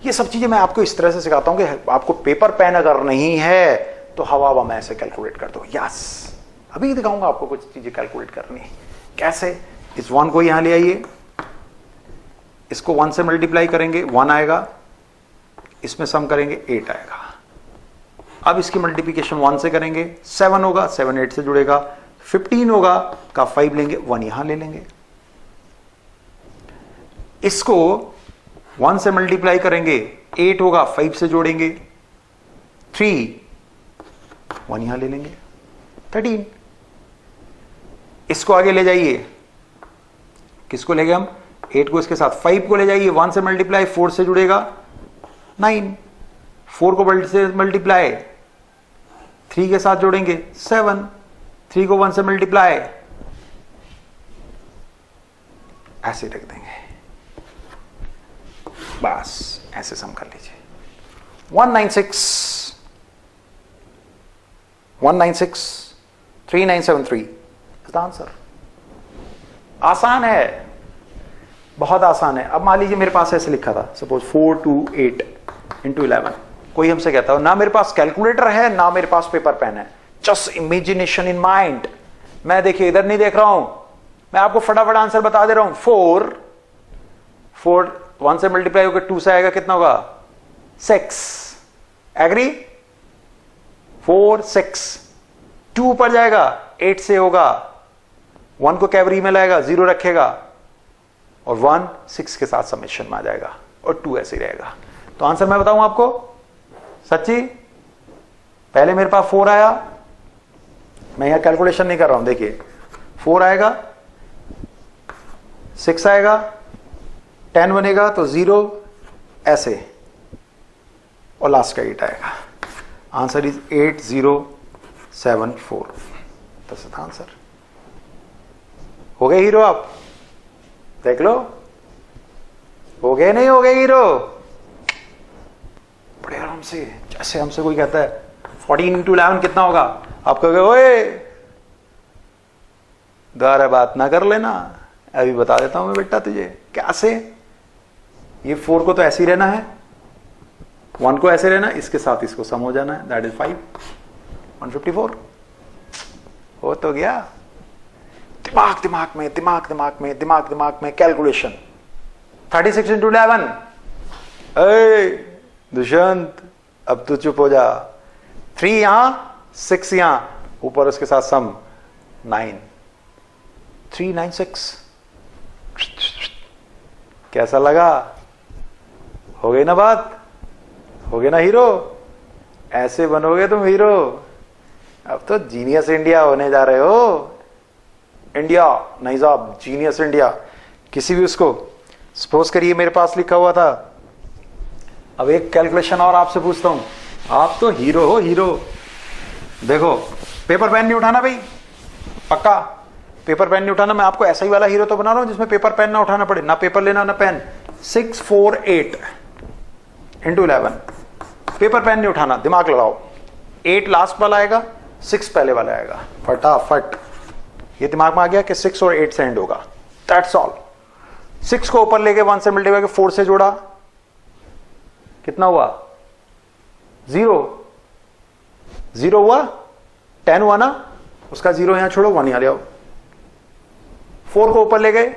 ये सब चीजें मैं आपको इस तरह से सिखाता हूं कि आपको पेपर पेन अगर नहीं है तो हवा में ऐसे कैलकुलेट कर दो। यस, अभी दिखाऊंगा आपको कुछ चीजें कैलकुलेट करनी है। कैसे, इस 1 को यहां ले आइए, इसको 1 से मल्टीप्लाई करेंगे 1 आएगा, इसमें सम करेंगे 8 आएगा। अब इसकी मल्टीप्लिकेशन 1 से करेंगे 7 होगा, 7 8 से जुड़ेगा, 15 होगा का 5 लेंगे, 1 यहां ले लेंगे। इसको 1 से मल्टीप्लाई करेंगे 8 होगा, 5 से जोड़ेंगे 3, 1 यहां ले लेंगे 13। इसको आगे ले जाइए, किसको ले गए हम, 8 को इसके साथ, 5 को ले जाइए 1 से मल्टीप्लाई 4 से जुड़ेगा 9, 4 को से मल्टीप्लाई 3 के साथ जोड़ेंगे 7, 3 को 1 से मल्टीप्लाई ऐसे रख देंगे, बस ऐसे सम कर लीजिए। 196 3973 इज द आंसर। आसान है, बहुत आसान है। अब मान लीजिए मेरे पास ऐसे लिखा था, सपोज 428 इंटू 11। कोई हमसे कहता हो ना मेरे पास कैलकुलेटर है ना मेरे पास पेपर पेन है, जस्ट इमेजिनेशन इन माइंड। मैं देखिए इधर नहीं देख रहा हूं, मैं आपको फटाफट आंसर बता दे रहा हूं। 4 1 से मल्टीप्लाई होकर 2 से आएगा, कितना होगा 6। एग्री, 4 6, 2 ऊपर जाएगा 8 से होगा, 1 को कैवरी में लाएगा 0 रखेगा, और 1 6 के साथ समेशन में आ जाएगा, और 2 ऐसे ही रहेगा। तो आंसर मैं बताऊं आपको सच्ची, पहले मेरे पास 4 आया, मैं यहां कैलकुलेशन नहीं कर रहा हूं, देखिए 4 आएगा, 6 आएगा, 10 बनेगा तो 0 ऐसे, और लास्ट का 8 आएगा। Answer is 8074। That's the answer. हो गए हीरो आप, देख लो, हो गए नहीं हो गए हीरो, बड़े आराम से। जैसे हमसे कोई कहता है 14 इंटू 11 कितना होगा, आप कहोगे ओए दोबारा बात ना कर लेना, अभी बता देता हूं मैं बेटा तुझे। कैसे, ये 4 को तो ऐसे ही रहना है, 1 को ऐसे रहना, इसके साथ इसको सम हो जाना है, दैट इज 5 154। हो तो गया। दिमाग में कैलकुलेशन। 36 इंटू 11। दुष्यंत अब तू चुप हो जा, 3 यहां 6 यहां, ऊपर उसके साथ सम 9, 396। कैसा लगा, हो गई ना बात, हो गए ना हीरो। ऐसे बनोगे तुम हीरो, अब तो जीनियस इंडिया होने जा रहे हो। इंडिया नहीं साहब, जीनियस इंडिया। किसी भी उसको सपोज करिए मेरे पास लिखा हुआ था अब एक कैलकुलेशन और आपसे पूछता हूं, आप तो हीरो हो हीरो। देखो पेपर पेन नहीं उठाना भाई, पक्का पेपर पेन नहीं उठाना। मैं आपको ऐसा ही वाला हीरो तो बना रहा हूं जिसमें पेपर पेन ना उठाना पड़े, ना पेपर लेना ना पेन। 6 4 8 इंटू 11, पेपर पेन नहीं उठाना, दिमाग लगाओ। 8 लास्ट वाला आएगा, 6 पहले वाला आएगा, फटाफट ये दिमाग में आ गया कि 6 और 8 से एंड होगा। That's all. 6 को ऊपर लेके 1 से मल्टीप्लाई करके 4 से जोड़ा, कितना हुआ? 0 0 हुआ, 10 हुआ ना, उसका 0 यहां छोड़ो, 1 यहां ले आओ। 4 को ऊपर ले गए,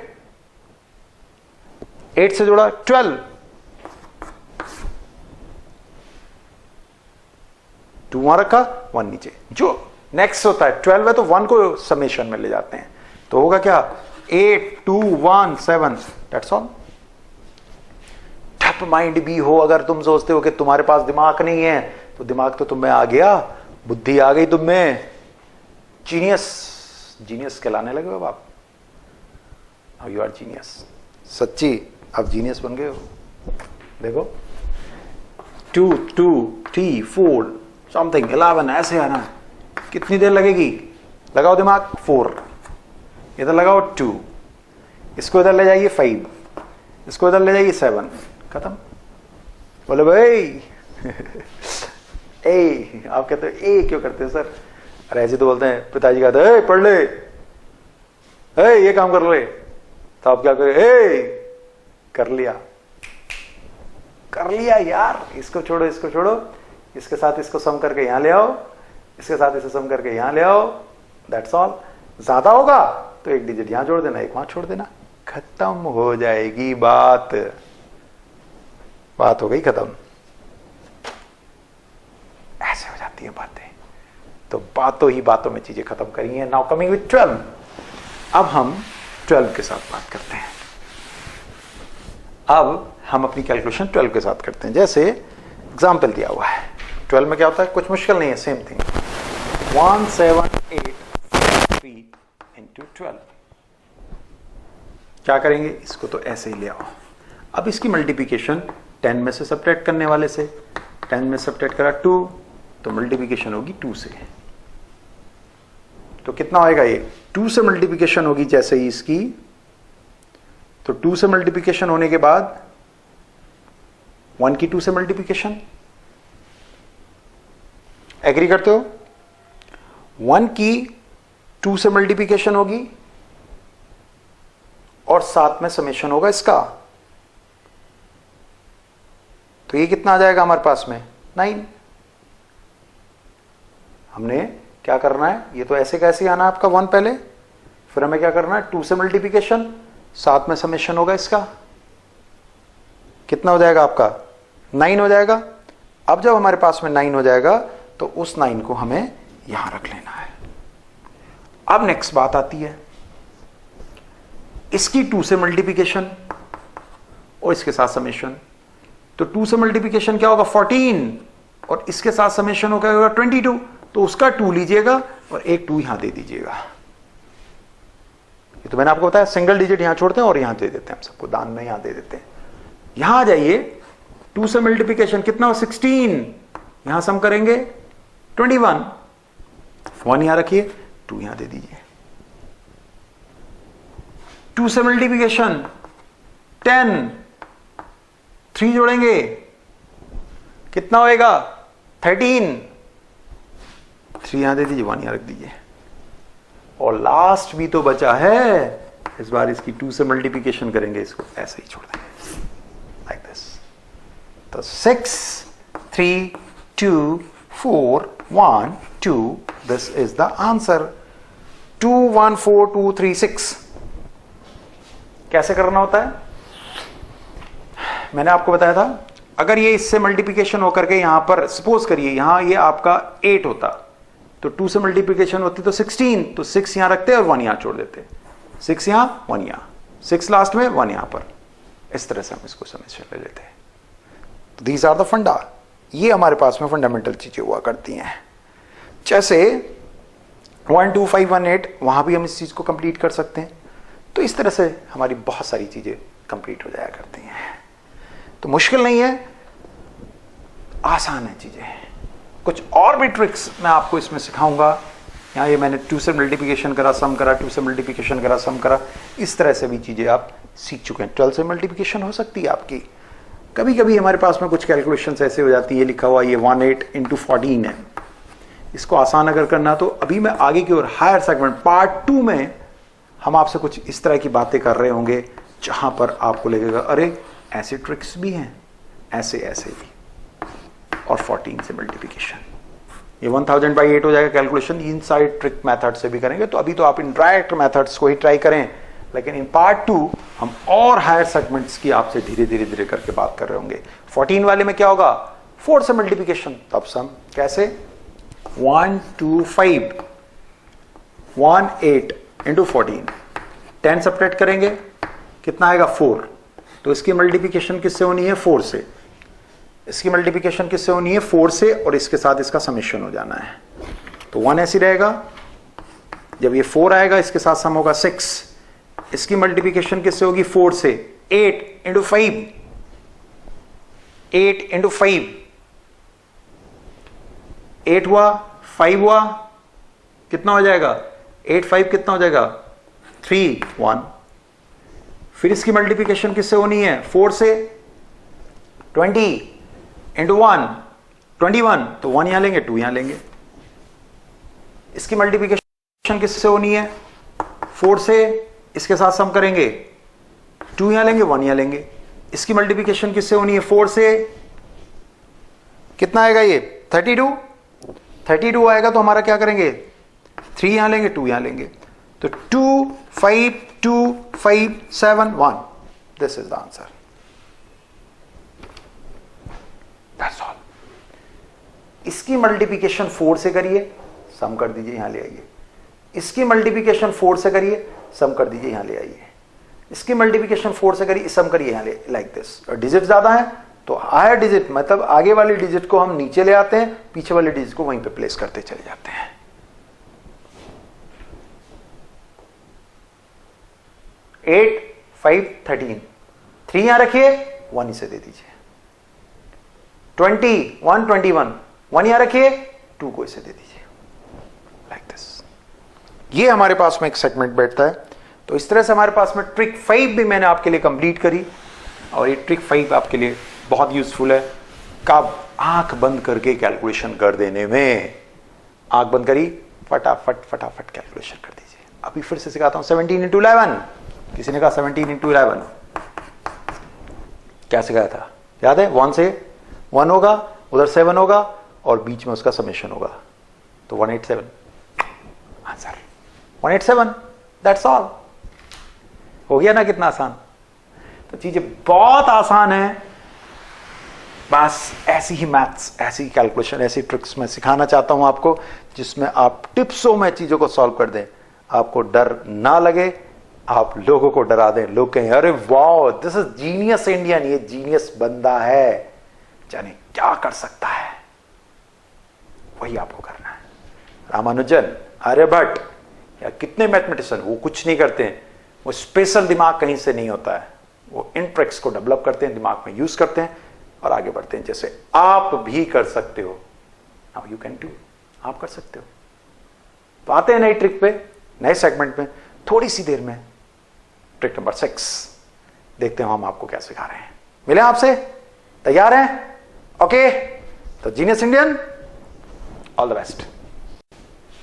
8 से जोड़ा 12, 2 वहां रखा, 1 नीचे। जो नेक्स्ट होता है 12 है तो 1 को समेशन में ले जाते हैं, तो होगा क्या? 8 2 1 7, दैट्स ऑल। टफ माइंड भी हो अगर तुम सोचते हो कि तुम्हारे पास दिमाग नहीं है, तो दिमाग तो तुम में आ गया, बुद्धि आ गई तुम में, जीनियस जीनियस कहलाने लगे हो आप। यू आर जीनियस, सच्ची आप जीनियस बन गए हो। देखो 2 2 3 4 समथिंग 11 ऐसे आना है, कितनी देर लगेगी? लगाओ दिमाग, 4 इधर लगाओ 2, इसको इधर ले जाइए 5, इसको इधर ले जाइए 7, खत्म। बोले भाई ए, आप कहते हो ए क्यों करते हो सर? अरे ऐसे तो बोलते हैं, पिताजी कहते हैं पढ़ ले, ये काम कर ले, तो आप क्या करें? कर लिया, कर लिया यार, इसको छोड़ो इसको छोड़ो, इसके साथ इसको सम करके यहां ले आओ, इसके साथ इसे सम करके यहां ले आओ, दैट्स ऑल। ज्यादा होगा तो एक डिजिट यहां जोड़ देना, एक वहां छोड़ देना, खत्म हो जाएगी बात। बात हो गई खत्म। ऐसे हो जाती है बातें। तो बातों ही बातों में चीजें खत्म करी हैं। Now coming with 12। अब हम 12 के साथ बात करते हैं। अब हम अपनी कैलकुलेशन 12 के साथ करते हैं। जैसे एग्जाम्पल दिया हुआ है, 12 में क्या होता है? कुछ मुश्किल नहीं है, सेम थिंग। 17843 इंटू 12। क्या करेंगे? इसको तो ऐसे ही ले आओ। अब इसकी मल्टीप्लिकेशन 10 में से सब्ट्रैक्ट करने वाले से, 10 में सब्ट्रैक्ट करा 2, तो मल्टीप्लिकेशन होगी 2 से। तो कितना होएगा? ये 2 से मल्टीप्लिकेशन होगी जैसे ही इसकी, तो 2 से मल्टीप्लिकेशन होने के बाद 1 की 2 से मल्टीप्लिकेशन, एग्री करते हो? 1 की 2 से मल्टीप्लिकेशन होगी और साथ में समेशन होगा इसका, तो ये कितना आ जाएगा हमारे पास में? 9। हमने क्या करना है? ये तो ऐसे कैसे आना है आपका 1 पहले, फिर हमें क्या करना है? 2 से मल्टीप्लिकेशन, साथ में समेशन होगा इसका, कितना हो जाएगा आपका? 9 हो जाएगा। अब जब हमारे पास में 9 हो जाएगा तो उस 9 को हमें यहां रख लेना है। अब नेक्स्ट बात आती है, इसकी 2 से मल्टीप्लिकेशन और इसके साथ समेशन। तो 2 से मल्टीप्लिकेशन क्या होगा? 14, और इसके साथ समेशन होगा 22, तो उसका 2 लीजिएगा और एक 2 यहां दे दीजिएगा। ये तो मैंने आपको बताया, सिंगल डिजिट यहां छोड़ते हैं और यहां दे देते हैं, हम सबको दान में यहां दे देते हैं। यहां आ जाइए, 2 से मल्टीप्लिकेशन कितना हो? 16, यहां सम करेंगे 21, 1 यहां रखिए, 2 यहां दे दीजिए। 2 से मल्टीप्लिकेशन 10, 3 जोड़ेंगे, कितना होएगा? 13, 3 यहां दे दीजिए, 1 यहां रख दीजिए। और लास्ट भी तो बचा है, इस बार इसकी 2 से मल्टीप्लिकेशन करेंगे, इसको ऐसे ही छोड़ देंगे लाइक दिस। तो 6 3 2 4 1 2, दिस इज द आंसर। 2 1 4 2 3 6। कैसे करना होता है? मैंने आपको बताया था, अगर ये इससे मल्टीप्लिकेशन होकर के यहां पर सपोज करिए यहां ये आपका 8 होता, तो 2 से मल्टीप्लिकेशन होती तो 16, तो 6 यहां रखते और 1 यहां छोड़ देते। 6 यहां, 1 यहां, 6 लास्ट में, 1 यहां पर। इस तरह से हम इसको समेशन ले लेते हैं। तो दीज आर द फंडा। ये हमारे पास में फंडामेंटल चीजें हुआ करती हैं। जैसे 1 2 5 1 8, वहां भी हम इस चीज को कंप्लीट कर सकते हैं। तो इस तरह से हमारी बहुत सारी चीजें कंप्लीट हो जाया करती हैं। तो मुश्किल नहीं है, आसान है चीजें। कुछ और भी ट्रिक्स मैं आपको इसमें सिखाऊंगा। यहाँ ये मैंने 2 से मल्टीप्लिकेशन करा, सम करा, 2 से मल्टीप्लिकेशन करा, सम करा, इस तरह से भी चीजें आप सीख चुके हैं। 12 से मल्टीप्लिकेशन हो सकती है आपकी। कभी कभी हमारे पास में कुछ कैलकुलेशंस ऐसे हो जाती है, लिखा हुआ ये 18 × 14 है, इसको आसान अगर करना तो अभी मैं आगे की ओर हायर सेगमेंट पार्ट 2 में हम आपसे कुछ इस तरह की बातें कर रहे होंगे जहां पर आपको लगेगा अरे ऐसे ट्रिक्स भी हैं, ऐसे ऐसे भी। और 14 से मल्टीप्लिकेशन, ये 1000/8 हो जाएगा कैलकुलेशन, इन सारी ट्रिक मेथड से भी करेंगे। तो अभी तो आप इनडायरेक्ट मेथड्स को ही ट्राई करें, लेकिन इन पार्ट 2 हम और हायर सेगमेंट्स की आपसे धीरे धीरे धीरे करके बात कर रहे होंगे। 14 वाले में क्या होगा, 4 से मल्टीप्लिकेशन, तब सम कैसे, 1 2 5 1 8 × 14, 10 सब्ट्रैक्ट करेंगे कितना आएगा 4, तो इसकी मल्टीप्लिकेशन किससे होनी है 4 से, इसकी मल्टीप्लिकेशन किससे होनी है 4 से, और इसके साथ इसका समेशन हो जाना है। तो 1 ऐसी रहेगा, जब ये 4 आएगा इसके साथ सम होगा 6, इसकी मल्टीप्लिकेशन किससे होगी 4 से, 8 × 5, 8 × 5, 8 हुआ 5 हुआ, कितना हो जाएगा 8 5 कितना हो जाएगा 3 1। फिर इसकी मल्टीप्लिकेशन किससे होनी है 4 से, 20 × 1 21, तो 1 यहां लेंगे 2 यहां लेंगे। इसकी मल्टीप्लिकेशन किससे होनी है 4 से, इसके साथ सम करेंगे 2 यहां लेंगे 1 यहां लेंगे। इसकी मल्टीप्लिकेशन किससे होनी है 4 से, कितना आएगा ये 32 आएगा, तो हमारा क्या करेंगे 3 यहां लेंगे 2 यहां लेंगे, तो 2 5 2 5 7 1, this is the answer, that's all. इसकी मल्टीप्लिकेशन 4 से करिए, सम कर दीजिए यहां ले आइए। इसकी मल्टीप्लिकेशन 4 से करिए, सम कर दीजिए यहां ले आइए। इसकी मल्टीप्लिकेशन 4 से करिए, सम करिए यहां ले, लाइक दिस। और डिजिट ज्यादा है तो हायर डिजिट मतलब आगे वाली डिजिट को हम नीचे ले आते हैं, पीछे वाले डिजिट को वहीं पे प्लेस करते चले जाते हैं। 8 5 13, 3 यहां रखिए 1 इसे दे दीजिए। 20 1 21, 1 यहां रखिए 2 को इसे दे दीजिए, लाइक दिस। ये हमारे पास में एक सेगमेंट बैठता है। तो इस तरह से हमारे पास में ट्रिक 5 भी मैंने आपके लिए कंप्लीट करी, और ये ट्रिक 5 आपके लिए बहुत यूजफुल है। कब, आंख बंद करके कैलकुलेशन कर देने में। आंख बंद करी, फटाफट फटाफट कैलकुलेशन कर दीजिए। अभी फिर से सिखाता हूं, 17 × 11, किसी ने कहा 17 × 11 क्या सिखाया था, याद है? 1 से 1 होगा, उधर 7 होगा, और बीच में उसका समेशन होगा, तो 187 आंसर, 187, दैट्स ऑल। हो गया ना कितना आसान? तो चीजें बहुत आसान है, बस ऐसी ही मैथ्स, ऐसी कैलकुलेशन, ऐसी ट्रिक्स मैं सिखाना चाहता हूं आपको, जिसमें आप टिप्सों में चीजों को सॉल्व कर दें, आपको डर ना लगे, आप लोगों को डरा दें, लोग कहें अरे वाह दिस इज जीनियस इंडियन, ये जीनियस बंदा है, जाने क्या कर सकता है। वही आपको करना है। रामानुजन, आर्यभट्ट या कितने मैथमेटिशियन, वो कुछ नहीं करते हैं, वो स्पेशल दिमाग कहीं से नहीं होता है, वो इन ट्रिक्स को डेवलप करते हैं, दिमाग में यूज करते हैं और आगे बढ़ते हैं, जैसे आप भी कर सकते हो। नाउ यू कैन डू, आप कर सकते हो। तो आते हैं नई ट्रिक पे, नए सेगमेंट में, थोड़ी सी देर में। ट्रिक नंबर 6 देखते हैं हम आपको क्या सिखा रहे हैं। मिले आपसे, तैयार हैं? ओके, तो genius Indian, all the best.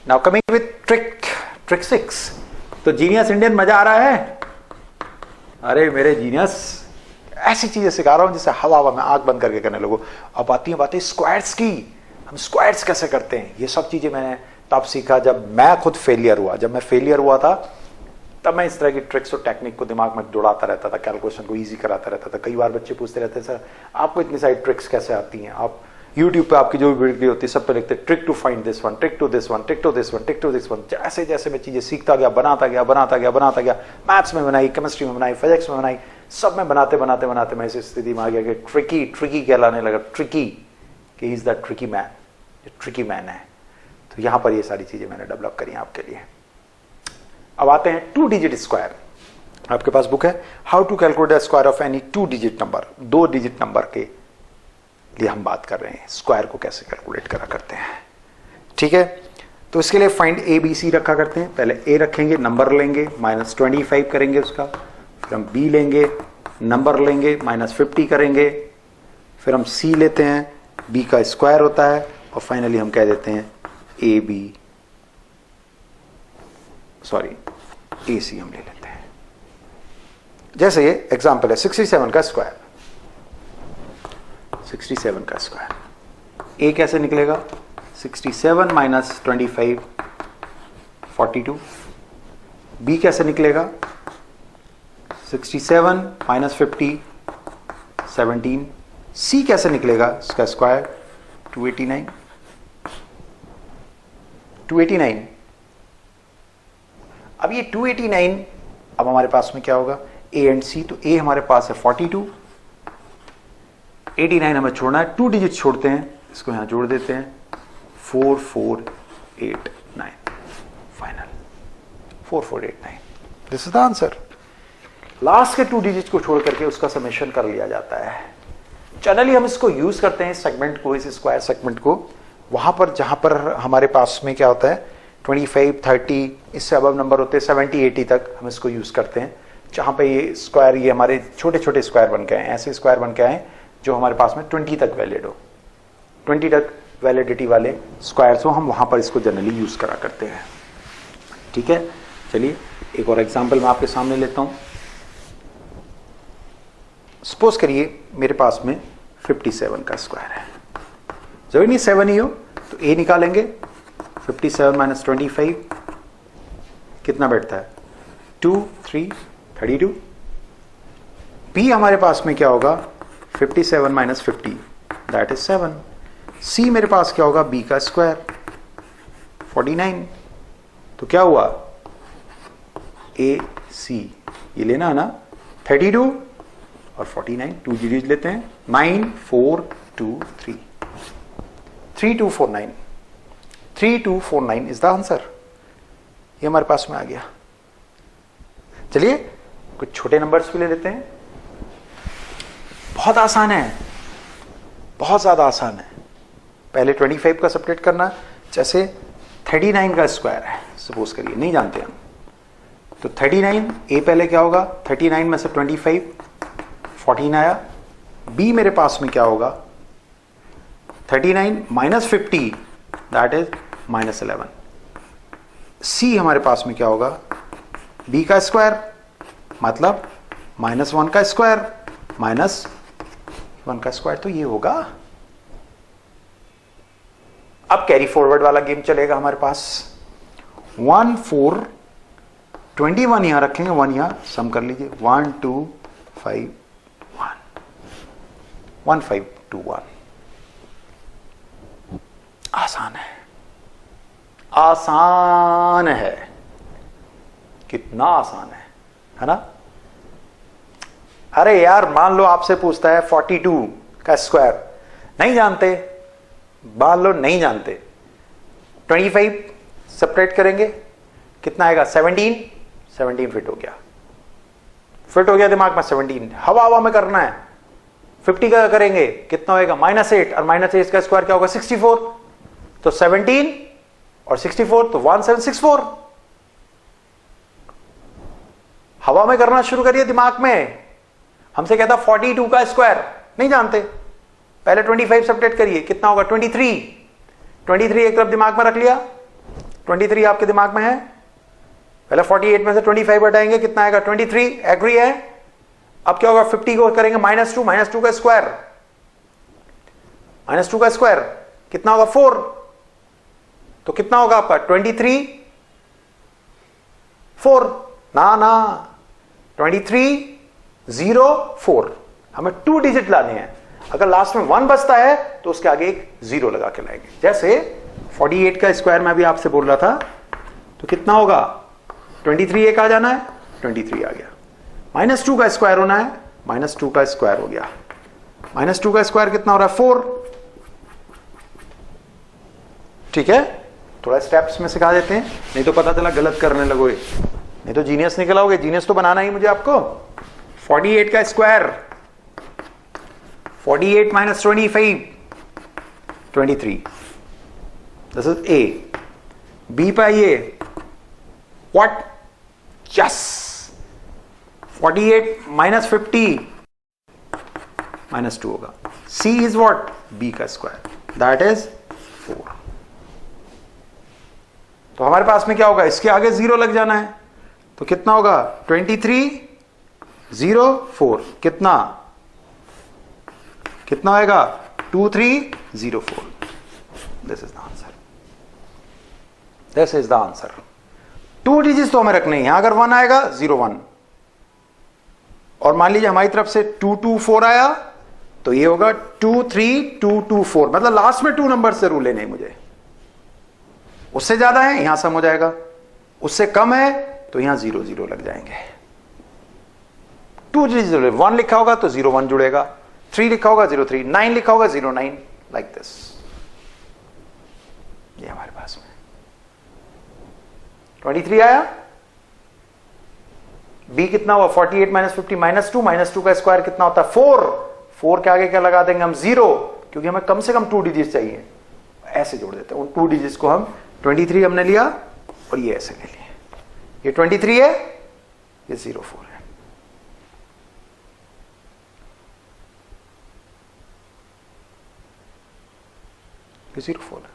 Now coming with trick 6। तो जीनियस इंडियन, मजा आ रहा है? अरे मेरे जीनियस, ऐसी चीजें सिखा रहा हूं जिससे हवा में आंख बंद करके करने लोगो। अब आती है बातें स्क्वायर्स की, हम स्क्वायर्स कैसे करते हैं, ये सब चीजें मैंने तब सीखा जब मैं खुद फेलियर हुआ। जब मैं फेलियर हुआ था तब मैं इस तरह की ट्रिक्स और टेक्निक को दिमाग में दौड़ाता रहता था, कैलकुलेशन को इजी कराता रहता था। कई बार बच्चे पूछते रहते सर आपको इतनी सारी ट्रिक्स कैसे आती हैं? आप यूट्यूब पे आपकी जो भी वीडियो होती है सब पे लिखते trick to find this one, trick to this one, trick to this one, trick to this one. जैसे जैसे मैं चीजें सीखता गया, बनाता गया, मैथ्स में बनाई, केमिस्ट्री में बनाई, फिजिक्स में बनाई, सब में बनाते मैं इस स्थिति में आ गया कि ट्रिकी कहलाने लगा। ट्रिकी, कि is the tricky man, tricky man है। तो यहां पर ये सारी चीजें मैंने डेवलप करी आपके लिए। अब आते हैं 2 डिजिट स्क्वायर। आपके पास बुक है how to calculate the square of any 2 digit number, 2 digit number के लिए हम बात कर रहे हैं, स्क्वायर को कैसे कैलकुलेट करा करते हैं। ठीक है, तो इसके लिए फाइंड ए बी सी रखा करते हैं। पहले ए रखेंगे, नंबर लेंगे, -25 करेंगे उसका, फिर हम बी लेंगे, नंबर लेंगे, -50 करेंगे, फिर हम सी लेते हैं, बी का स्क्वायर होता है, और फाइनली हम कह देते हैं ए बी ए सी हम ले लेते हैं। जैसे ये एग्जांपल है 67 का स्क्वायर, 67 का स्क्वायर ए कैसे निकलेगा, 67 - 25 42, बी कैसे निकलेगा 67 - 50 17, सी कैसे निकलेगा इसका स्क्वायर 289। अब ये 289, अब हमारे पास में क्या होगा ए एंड सी, तो ए हमारे पास है 42, 89 हमें छोड़ना है, 2 डिजिट छोड़ते हैं, इसको यहां जोड़ देते हैं 4489, final 4489, this is the answer. Last के 2 डिजिट को छोड़ करके उसका समेशन कर लिया जाता है। जनरली हम इसको यूज करते हैं सेगमेंट को, इस स्क्वायर सेगमेंट को, वहां पर जहां पर हमारे पास में क्या होता है 25 30 इससे अबव नंबर होते हैं 70 80 तक हम इसको यूज करते हैं, जहां पे ये स्क्वायर ये हमारे छोटे छोटे स्क्वायर बन के आए, ऐसे स्क्वायर बन के आए जो हमारे पास में 20 तक वैलिड हो, 20 तक वैलिडिटी वाले स्क्वायर्स हो, हम वहां पर इसको जनरली यूज करा करते हैं। ठीक है, चलिए एक और एग्जांपल मैं आपके सामने लेता हूं। सपोज करिए मेरे पास में 57 का स्क्वायर है, जब नहीं 7 ही हो तो ए निकालेंगे, 57 - 25 कितना बैठता है 2 3 32, बी हमारे पास में क्या होगा 57 - 50 दैट इज 7, सी मेरे पास क्या होगा बी का स्क्वायर 49, तो क्या हुआ ए सी ये लेना है ना 32 और 49 2 डिजिट लेते हैं 9423 3249 3249 इज द आंसर। ये हमारे पास में आ गया। चलिए कुछ छोटे नंबर्स भी ले लेते हैं, बहुत आसान है, बहुत ज्यादा आसान है। पहले 25 का सब्ट्रैक्ट करना, जैसे 39 का स्क्वायर है सपोज करिए, नहीं जानते हम, तो 39 ए पहले क्या होगा 39 में से 25 14 आया, बी मेरे पास में क्या होगा 39 - 50 दैट इज -11, सी हमारे पास में क्या होगा बी का स्क्वायर मतलब -1 का स्क्वायर -1 का स्क्वायर, तो ये होगा। अब कैरी फॉरवर्ड वाला गेम चलेगा हमारे पास। 1 4 21 यहां रखेंगे, 1 यहां सम कर लीजिए 1 2 5 1 1 5 2 1। आसान है, आसान है, कितना आसान है ना। अरे यार मान लो आपसे पूछता है 42 का स्क्वायर, नहीं जानते, मान लो नहीं जानते, 25 सेपरेट करेंगे कितना आएगा 17 फिट हो गया, फिट हो गया दिमाग में 17, हवा हवा में करना है 50 का करेंगे कितना होएगा -8 और -8 का स्क्वायर क्या होगा 64, तो 17 और 64 तो 1764। हवा में करना शुरू करिए दिमाग में। हमसे कहता 42 का स्क्वायर नहीं जानते, पहले 25 सब्ट्रैक्ट करिए कितना होगा 23 एक तरफ दिमाग में रख लिया, 23 आपके दिमाग में है, पहले 48 में से 25 हटाएंगे कितना आएगा 23, एग्री है। अब क्या होगा 50 को करेंगे -2 का स्क्वायर, -2 का स्क्वायर कितना होगा 4, तो कितना होगा आपका 23 4 ना 23 0 4, हमें 2 डिजिट लाने हैं, अगर लास्ट में 1 बचता है तो उसके आगे एक 0 लगा के लाएंगे। जैसे 48 का स्क्वायर मैं भी आपसे बोल रहा था, तो कितना होगा 23 एक आ जाना है, 23 आ गया, -2 का स्क्वायर होना है, -2 का स्क्वायर हो गया, -2 का स्क्वायर कितना हो रहा है 4। ठीक है, थोड़ा स्टेप्स में सिखा देते हैं, नहीं तो पता चला गलत करने लगोगे, नहीं तो जीनियस निकल आओगे, जीनियस तो बनाना ही मुझे आपको। 48 का square 48 minus 25, 23. This is A. B पे आइए. What? Yes. 48 minus 50 minus 2 होगा. C is what? B का स्क्वायर. That is 4. तो हमारे पास में क्या होगा? इसके आगे 0 लग जाना है. तो कितना होगा? 23 0 4. कितना आएगा? 2304. This is the answer. This is the answer. 2 digits तो हमें रखने हैं. यहां अगर 1 आएगा 01 और मान लीजिए हमारी तरफ से 224 आया तो ये होगा 23224. मतलब लास्ट में 2 नंबर जरूर लेने मुझे. उससे ज्यादा है यहां सम हो जाएगा, उससे कम है तो यहां 0 0 लग जाएंगे. 2 डिजिट 1 लिखा होगा तो 01 जुड़ेगा, 3 लिखा होगा 03, 9 लिखा होगा 09, लाइक दिस. ये हमारे पास में 23 आया. बी कितना हुआ? 48 माइनस 50 माइनस 2 का स्क्वायर कितना होता है? 4 के आगे क्या लगा देंगे हम? 0, क्योंकि हमें कम से कम 2 डिजिट चाहिए. ऐसे जोड़ देते हैं उन 2 डिजिट्स को. हम 23 हमने लिया और ये ऐसे ले लिए. ये 23 है, ये 04 है. ये 04 है.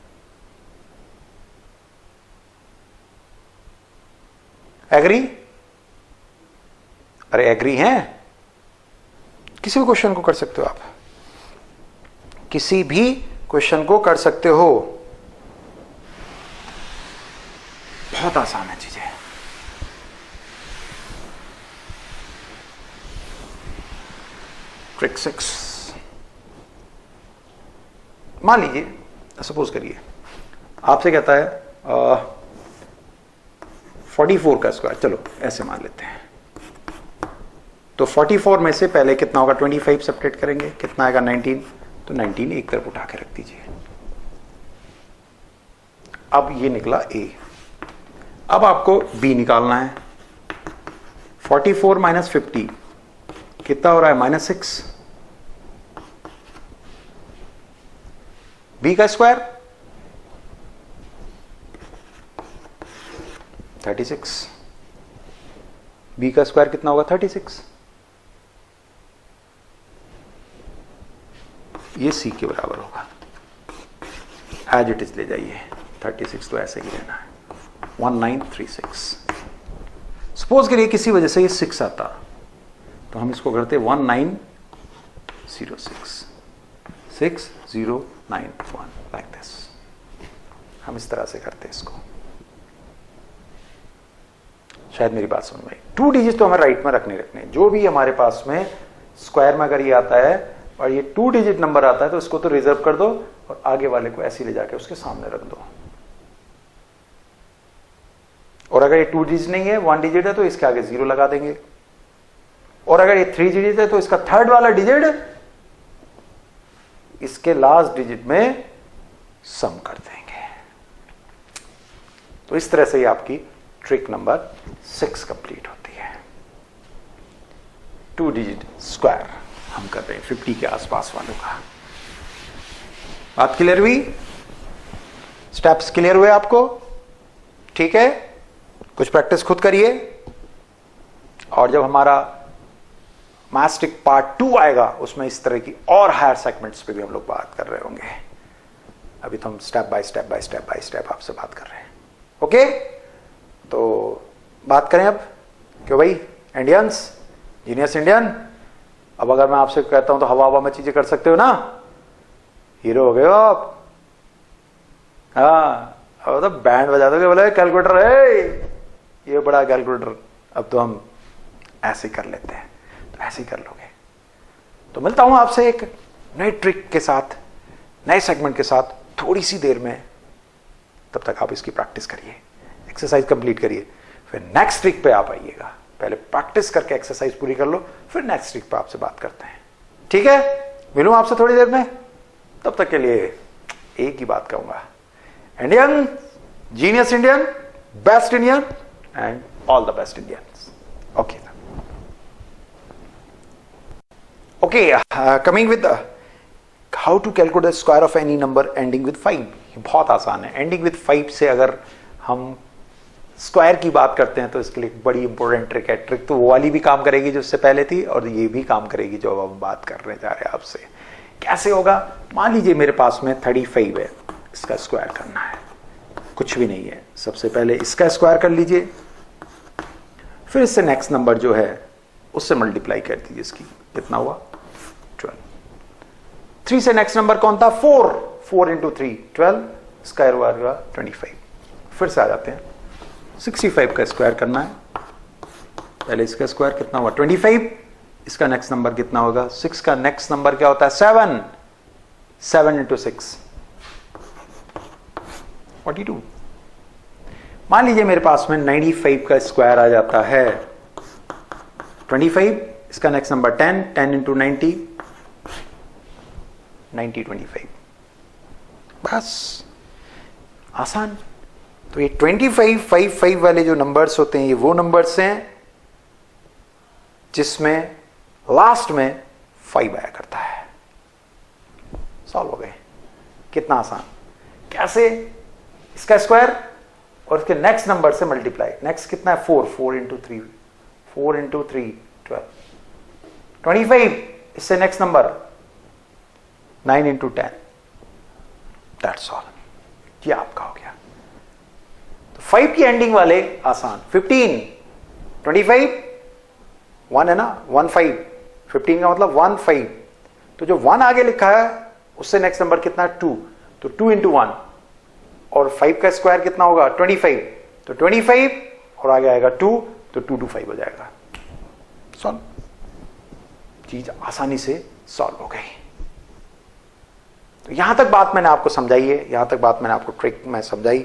एग्री? अरे एग्री हैं? किसी भी क्वेश्चन को कर सकते हो आप. किसी भी क्वेश्चन को कर सकते हो. बहुत आसान है चीजें. ट्रिक 6. मान लीजिए, सपोज करिए आपसे कहता है 44 का स्क्वायर. चलो ऐसे मान लेते हैं. तो 44 में से पहले कितना होगा? 25 सेपरेट करेंगे. कितना आएगा? 19. तो 19 एक तरफ उठा के रख दीजिए. अब ये निकला A. अब आपको B निकालना है. 44 माइनस 50 कितना हो रहा है? -6. B का स्क्वायर 36. B का स्क्वायर कितना होगा? 36. ये C के बराबर होगा. एज इट इज ले जाइए. 36 तो ऐसे ही रहना है. 1936. सपोज करिए किसी वजह से ये 6 आता तो हम इसको करते 1906 6091 लाइक दिस. हम इस तरह से करते हैं इसको. शायद मेरी बात समझ में आई. 2 डिजिट तो हमें राइट में रखने. जो भी हमारे पास में स्क्वायर में अगर ये आता है और ये 2 डिजिट नंबर आता है तो इसको तो रिजर्व कर दो और आगे वाले को ऐसे ले जाके उसके सामने रख दो. और अगर ये 2 डिजिट नहीं है, 1 डिजिट है, तो इसके आगे 0 लगा देंगे. और अगर ये 3 डिजिट है तो इसका थर्ड वाला डिजिट इसके लास्ट डिजिट में सम कर देंगे. तो इस तरह से ये आपकी ट्रिक नंबर 6 कंप्लीट होती है. 2 डिजिट स्क्वायर हम कर रहे हैं 50 के आसपास वालों का. बात क्लियर हुई? स्टेप्स क्लियर हुए आपको? ठीक है. कुछ प्रैक्टिस खुद करिए और जब हमारा मैथमेटिक्स पार्ट 2 आएगा उसमें इस तरह की और हायर सेगमेंट्स पे भी हम लोग बात कर रहे होंगे. अभी तो हम स्टेप बाय स्टेप आपसे बात कर रहे हैं. ओके. तो बात करें अब क्यों भाई इंडियंस, जीनियस इंडियन. अब अगर मैं आपसे कहता हूं तो हवा में चीजें कर सकते हो ना? हीरो हो गए हो आप. हाँ, अब तो बैंड बजा दोगे, बोले कैलकुलेटर है ये बड़ा कैलकुलेटर. अब तो हम ऐसे कर लेते हैं, तो ऐसे ही कर लोगे. तो मिलता हूं आपसे एक नए ट्रिक के साथ, नए सेगमेंट के साथ थोड़ी सी देर में. तब तक आप इसकी प्रैक्टिस करिए, एक्सरसाइज कंप्लीट करिए, फिर नेक्स्ट ट्रिक पे आप आइएगा. पहले प्रैक्टिस करके एक्सरसाइज पूरी कर लो, फिर नेक्स्ट ट्रिक पे आपसे बात करते हैं. ठीक है. मिलूं आपसे थोड़ी देर में. तब तक के लिए एक ही बात कहूंगा, Indian, genius Indian, best Indian and all the best Indians. Okay. Okay, coming with how to calculate the square of any number ending with 5। बहुत आसान है। एंडिंग विद 5 से अगर हम स्क्वायर की बात करते हैं तो इसके लिए बड़ी इंपॉर्टेंट ट्रिक है। ट्रिक तो वो वाली भी काम करेगी जो उससे पहले थी, और ये भी काम करेगी जो अब हम बात करने जा रहे हैं आपसे। कैसे होगा? मान लीजिए मेरे पास में 35 है, इसका स्क्वायर करना है। कुछ भी नहीं है, सबसे पहले इसका स्क्वायर कर लीजिए, फिर इससे नेक्स्ट नंबर जो है उससे मल्टीप्लाई कर दीजिए। इसकी कितना हुआ? 12। 3 से नेक्स्ट नंबर कौन था? 4। 4 इंटू 3 12, स्क्वायर हुआ 25। फिर से आ जाते हैं, 65 का स्क्वायर करना है। पहले इसका स्क्वायर कितना हुआ? 25। इसका नेक्स्ट नंबर कितना होगा? 6 का नेक्स्ट नंबर क्या होता है? 7। 7 इंटू 6 42। मान लीजिए मेरे पास में 95 का स्क्वायर आ जाता है 25। इसका नेक्स्ट नंबर 10। 10 इंटू 90 90 25। बस, आसान। तो ये 25 55 वाले जो नंबर्स होते हैं, ये वो नंबर्स हैं जिसमें लास्ट में 5 आया करता है। सॉल्व हो गए। कितना आसान। कैसे? इसका स्क्वायर और इसके नेक्स्ट नंबर से मल्टीप्लाई। नेक्स्ट कितना है? 4। 4 इंटू 3 4 इंटू 3 12। 25। इससे next number 9 into 10। That's all. ये आपका हो गया। तो 5 की एंडिंग वाले आसान। 15 25 1 है ना, 1 5। 15 का मतलब 1 5। तो जो 1 आगे लिखा है उससे नेक्स्ट नंबर कितना है? 2। तो 2 इंटू 1, और 5 का स्क्वायर कितना होगा? 25। तो 25 और आगे आएगा 2, तो 2 to 5 हो जाएगा। सॉल्व। चीज आसानी से सॉल्व हो गई। तो यहां तक बात मैंने आपको समझाई है, यहां तक बात मैंने आपको ट्रिक में समझाई।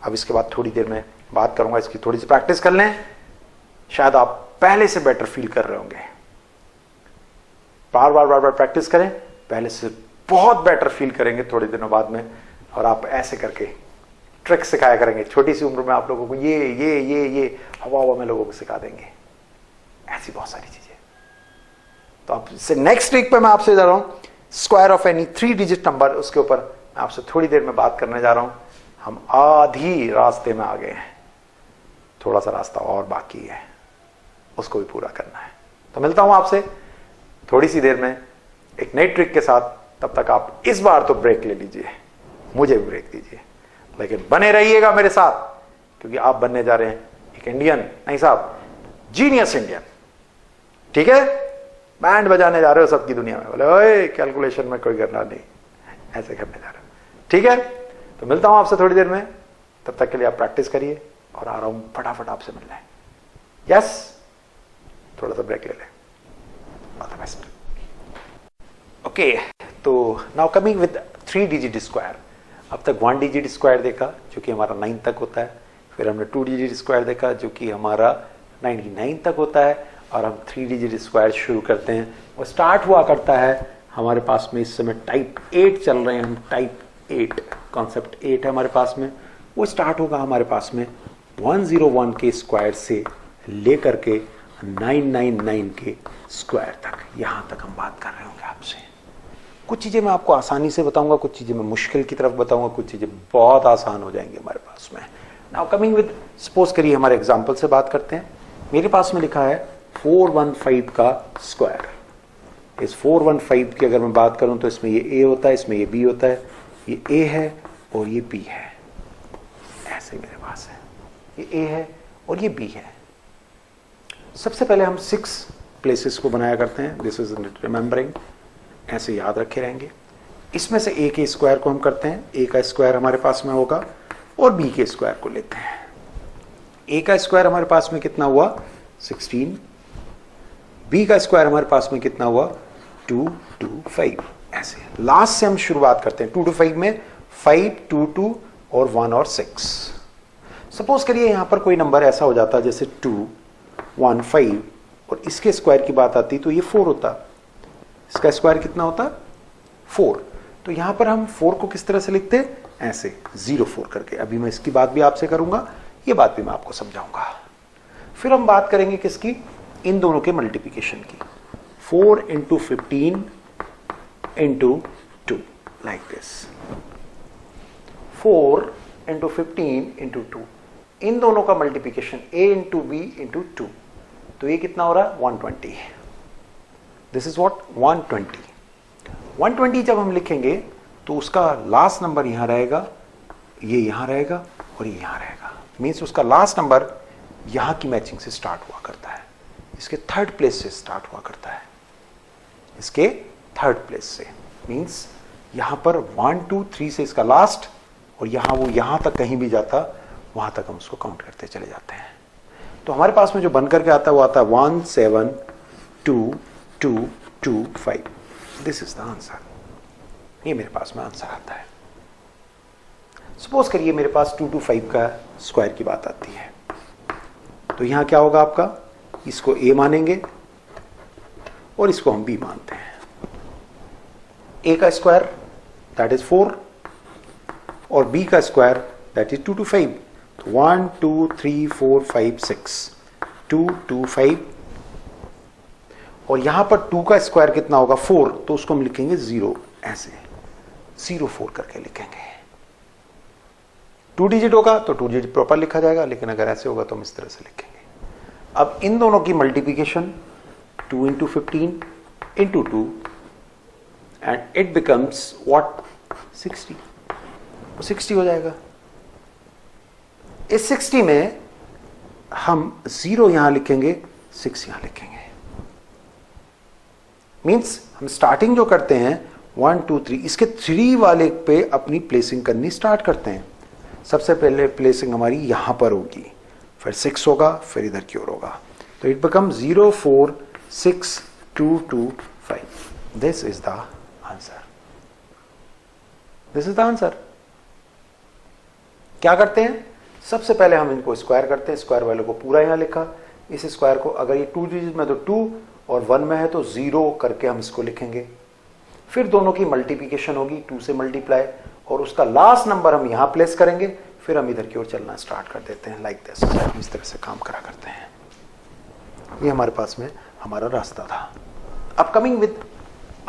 अब इसके बाद थोड़ी देर में बात करूंगा, इसकी थोड़ी सी प्रैक्टिस कर लें। शायद आप पहले से बेटर फील कर रहे होंगे। बार बार प्रैक्टिस करें, पहले से बहुत बेटर फील करेंगे थोड़े दिनों बाद में। और आप ऐसे करके ट्रिक सिखाया करेंगे। छोटी सी उम्र में आप लोगों को ये हवा में लोगों को सिखा देंगे। ऐसी बहुत सारी चीजें। तो आप इससे नेक्स्ट ट्रिक पे मैं आपसे जा रहा हूं, square of any 3 digit number. उसके ऊपर मैं आपसे थोड़ी देर में बात करने जा रहा हूं। हम आधी रास्ते में आ गए हैं, थोड़ा सा रास्ता और बाकी है, उसको भी पूरा करना है। तो मिलता हूं आपसे थोड़ी सी देर में एक नई ट्रिक के साथ। तब तक आप इस बार तो ब्रेक ले लीजिए, मुझे भी ब्रेक दीजिए, लेकिन बने रहिएगा मेरे साथ, क्योंकि आप बनने जा रहे हैं एक इंडियन, नहीं साहब, जीनियस इंडियन। ठीक है? बैंड बजाने जा रहे हो सबकी दुनिया में, बोले ओए कैलकुलेशन में कोई करना नहीं, ऐसे करने जा रहे हो। ठीक है? तो मिलता हूं आपसे थोड़ी देर में। तब तक के लिए आप प्रैक्टिस करिए, और आ रहा हूं फटाफट आपसे मिलना है। यस, थोड़ा सा ब्रेक ले लें। All the best. ओके, तो now coming with 3 digit square. अब तक 1 डिजिट स्क्वायर देखा जो कि हमारा 9 तक होता है, फिर हमने 2 डिजिट स्क्वायर देखा जो कि हमारा 99 तक होता है, और हम 3 डिजिट स्क्वायर शुरू करते हैं। वो स्टार्ट हुआ करता है हमारे पास में इस समय टाइप 8 चल रहे हैं हम। टाइप 8 कॉन्सेप्ट 8 है हमारे पास में। वो स्टार्ट होगा हमारे पास में 101 के स्क्वायर से लेकर के 999 के स्क्वायर तक। यहां तक हम बात कर रहे होंगे आपसे। कुछ चीजें मैं आपको आसानी से बताऊंगा, कुछ चीजें मैं मुश्किल की तरफ बताऊंगा, कुछ चीजें बहुत आसान हो जाएंगी हमारे पास में। नाउ कमिंग विद, सपोज करिए हमारे एग्जांपल से बात करते हैं। मेरे पास में लिखा है 415 का स्क्वायर। इस 415 की अगर मैं बात करूं तो इसमें ये ए होता है, इसमें ये बी होता है, ये ए है और ये बी है। ऐसे मेरे पास है, ये ए है और ये बी है। सबसे पहले हम 6 प्लेसेस को बनाया करते हैं। दिस इज रिमेंबरिंग, ऐसे याद रखे रहेंगे। इसमें से ए के स्क्वायर को हम करते हैं। ए का स्क्वायर हमारे पास में होगा और बी के स्क्वायर को लेते हैं। ए का स्क्वायर हमारे पास में कितना हुआ? 16। बी का स्क्वायर हमारे पास में कितना हुआ? 2 2 5। ऐसे लास्ट से हम शुरुआत करते हैं। 2 to 5 में 5 2 2 और 1 और 6। सपोज करिए यहां पर कोई नंबर ऐसा हो जाता जैसे 2 1 5 और इसके स्क्वायर की बात आती तो ये 4 होता। इसका स्क्वायर कितना होता? 4। तो यहां पर हम 4 को किस तरह से लिखते हैं? ऐसे 0 4 करके। अभी मैं इसकी बात भी आपसे करूंगा, ये बात भी मैं आपको समझाऊंगा। फिर हम बात करेंगे किसकी? इन दोनों के मल्टीप्लिकेशन की। 4 into 15 into 2 like this. 4 into 15 into 2, इन दोनों का multiplication a into b into 2, तो ये कितना हो रहा है 120. This is what 120. 120 जब हम लिखेंगे तो उसका लास्ट नंबर यहां रहेगा, ये यहां रहेगा और ये यहां रहेगा. मीन्स उसका लास्ट नंबर यहां की मैचिंग से स्टार्ट हुआ करता है, इसके थर्ड प्लेस से स्टार्ट हुआ करता है, इसके थर्ड प्लेस से. मीन्स यहां पर 1 2 3 से इसका लास्ट, और यहां वो यहां तक कहीं भी जाता वहां तक हम उसको काउंट करते चले जाते हैं. तो हमारे पास में जो बन करके आता है वो आता है 1 7 2 2 2 5. This is the answer. ये मेरे पास में आंसर आता है. सपोज करिए मेरे पास 2 to 5 का स्क्वायर की बात आती है, तो यहां क्या होगा आपका, इसको a मानेंगे और इसको हम b मानते हैं. a का स्क्वायर दैट इज 4 और b का स्क्वायर दैट इज 2 to 5. तो 1 2 3 4 5 6 2 2 5, और यहां पर 2 का स्क्वायर कितना होगा 4, तो उसको हम लिखेंगे 0, ऐसे 0 4 करके लिखेंगे. 2 डिजिट होगा तो 2 डिजिट प्रॉपर लिखा जाएगा, लेकिन अगर ऐसे होगा तो हम इस तरह से लिखेंगे. अब इन दोनों की multiplication 2 into 15 into 2 and it becomes what 60. 60 हो जाएगा. इस 60 में हम 0 यहां लिखेंगे, 6 यहां लिखेंगे. मींस हम स्टार्टिंग जो करते हैं 1 2 3, इसके 3 वाले पे अपनी प्लेसिंग करनी स्टार्ट करते हैं. सबसे पहले प्लेसिंग हमारी यहां पर होगी, फिर 6 होगा, फिर इधर की ओर होगा. तो it become 0 4 6 2 2 5. This is the answer. This is the answer. क्या करते हैं, सबसे पहले हम इनको स्क्वायर करते हैं. स्क्वायर वाले को पूरा यहां लिखा, इस स्क्वायर को अगर ये 2 डिजिट में तो 2 और 1 में है तो 0 करके हम इसको लिखेंगे. फिर दोनों की मल्टीप्लिकेशन होगी 2 से मल्टीप्लाई, और उसका लास्ट नंबर हम यहां प्लेस करेंगे. फिर हम इधर की ओर चलना स्टार्ट कर देते हैं लाइक दिस. हम इस तरह से काम करा करते हैं. ये हमारे पास में हमारा रास्ता था. अब कमिंग विद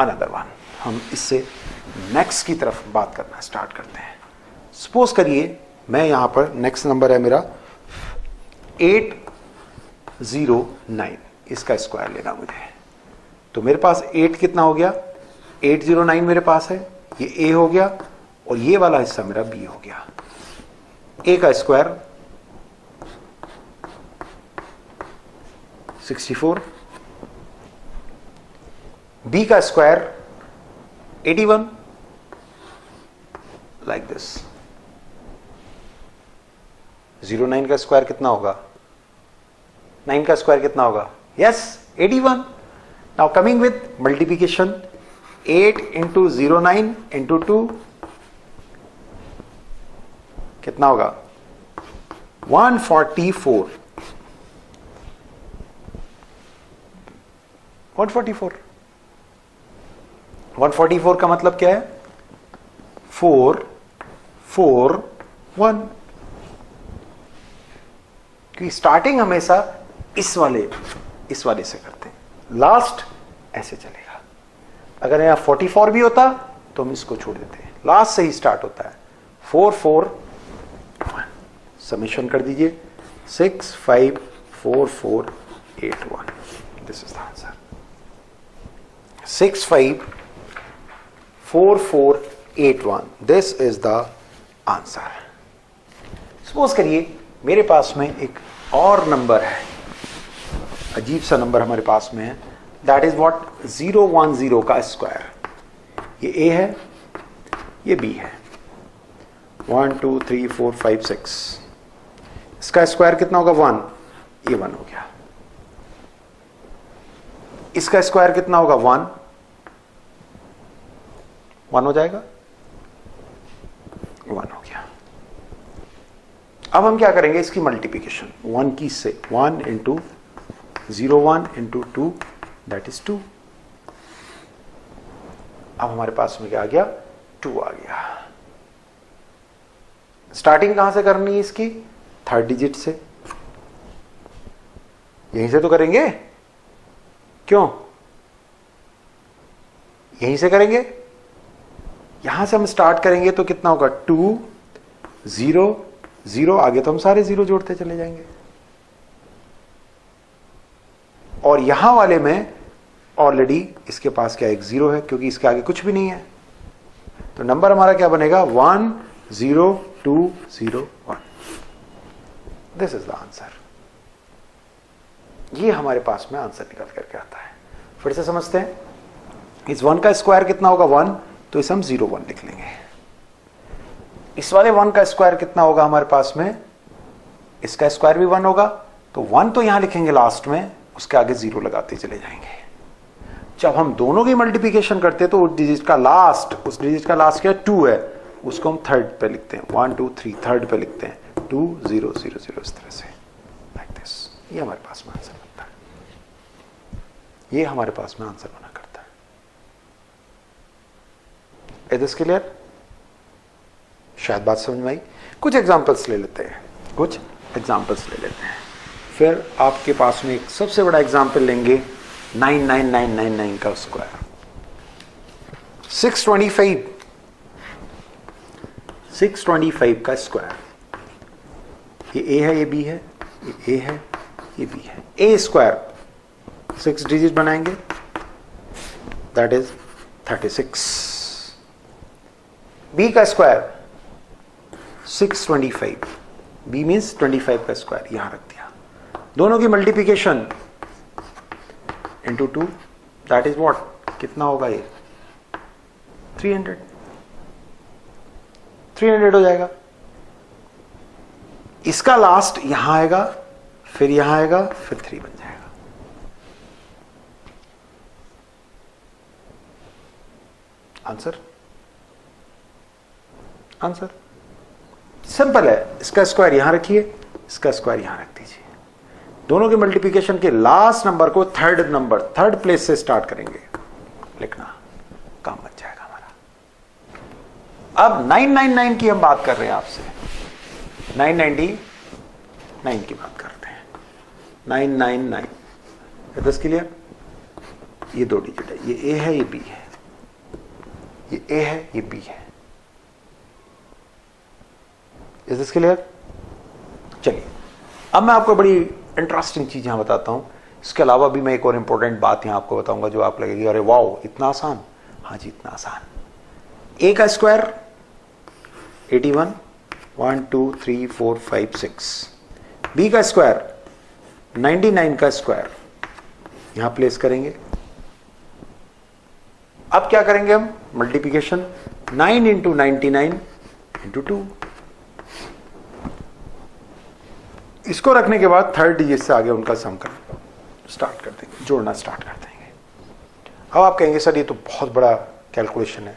अनदर वन, हम इससे नेक्स्ट की तरफ बात करना स्टार्ट करते हैं. सपोज करिए मैं यहां पर नेक्स्ट नंबर है मेरा 809, इसका स्क्वायर लेना मुझे. तो मेरे पास 8 कितना हो गया, 809 मेरे पास है, ये a हो गया और ये वाला हिस्सा मेरा b हो गया. a का स्क्वायर 64, b का स्क्वायर 81 लाइक दिस. 09 का स्क्वायर कितना होगा, 9 का स्क्वायर कितना होगा, yes 81. Now coming with multiplication 8 into 09 into 2 कितना होगा 144. 144 का मतलब क्या है, 4 4 1. क्योंकि स्टार्टिंग हमेशा इस वाले से करते हैं, लास्ट ऐसे चलेगा. अगर यहां 44 भी होता तो हम इसको छोड़ देते हैं, लास्ट से ही स्टार्ट होता है. 4 4 1. समेशन कर दीजिए 6 5 4 4 8 1. This is the answer. 6 5 4 4 8 1. This is the answer. Suppose करिए मेरे पास में एक और नंबर है, अजीब सा नंबर हमारे पास में है, दैट इज व्हाट 010 का स्क्वायर. ये a है, ये b है. 1 2 3 4 5 6. इसका स्क्वायर कितना होगा 1, ये 1 हो गया. इसका स्क्वायर कितना होगा 1 हो जाएगा, 1 हो गया. अब हम क्या करेंगे, इसकी मल्टीप्लिकेशन 1 की से 1 into 01 into 2 दैट इज 2. अब हमारे पास में क्या आ गया, 2 आ गया. स्टार्टिंग कहां से करनी है इसकी, थर्ड डिजिट से. यहीं से तो करेंगे, क्यों, यहीं से करेंगे. यहां से हम स्टार्ट करेंगे तो कितना होगा 2 0 0, आगे तो हम सारे 0 जोड़ते चले जाएंगे। और यहां वाले में ऑलरेडी इसके पास क्या एक 0 है, क्योंकि इसके आगे कुछ भी नहीं है। तो नंबर हमारा क्या बनेगा 1 0 2 0 1। This is the answer. ये हमारे पास में आंसर निकल करके आता है। फिर से समझते हैं, इस 1 का स्क्वायर कितना होगा 1, तो इसे हम 0 1 लिख लेंगे। इस वाले 1 का स्क्वायर कितना होगा हमारे पास में, इसका स्क्वायर भी 1 होगा, तो 1 तो यहां लिखेंगे लास्ट में, उसके आगे 0 लगाते चले जाएंगे। जब हम दोनों की मल्टीप्लिकेशन करते हैं तो उस डिजिट का लास्ट क्या 2 है, उसको हम थर्ड पे लिखते हैं, 1 2 3 थर्ड पे लिखते हैं, 2 0 0 0 इस तरह से, लाइक दिस। ये हमारे पास में आंसर बनता है, ये हमारे पास में आंसर बना करता है। Is this clear? शायद बात समझ में आई। कुछ एग्जांपल्स ले लेते हैं, फिर आपके पास में एक सबसे बड़ा एग्जांपल लेंगे 99999 का स्क्वायर। 625 का स्क्वायर, ये ए है, ये बी है, ये ए है, ये बी है। ए स्क्वायर 6 डिजिट बनाएंगे, दैट इज 36। बी का स्क्वायर 625, बी मीन्स 25 का स्क्वायर, यहां रख दिया। दोनों की multiplication into 2, that is what, कितना होगा ये 300 हो जाएगा। इसका लास्ट यहां आएगा, फिर यहां आएगा, फिर 3 बन जाएगा। आंसर सिंपल है। इसका स्क्वायर यहां रखिए, इसका स्क्वायर यहां रख दीजिए। दोनों के मल्टीप्लिकेशन के लास्ट नंबर को थर्ड प्लेस से स्टार्ट करेंगे लिखना, काम बन जाएगा हमारा। अब 999 की हम बात कर रहे हैं आपसे, 999 की बात करते हैं। 999 है 10 क्लियर। ये 2 डिजिट है, ये ए है, ये बी है, ये ए है, ये बी है। Is this clear? चलिए अब मैं आपको बड़ी इंटरेस्टिंग चीज यहां बताता हूं। इसके अलावा भी मैं एक और इंपॉर्टेंट बात यहां आपको बताऊंगा जो आप लगेगी अरे वाओ इतना आसान। हाँ जी इतना आसान। ए का स्क्वायर 81, 1 2 3 4 5 6। बी का स्क्वायर 99 का स्क्वायर यहां प्लेस करेंगे। अब क्या करेंगे हम, मल्टीप्लिकेशन 9 इंटू 99 इंटू 2। इसको रखने के बाद थर्ड डिजिट से आगे उनका सम कर स्टार्ट कर देंगे, जोड़ना स्टार्ट कर देंगे। अब आप कहेंगे सर ये तो बहुत बड़ा कैलकुलेशन है,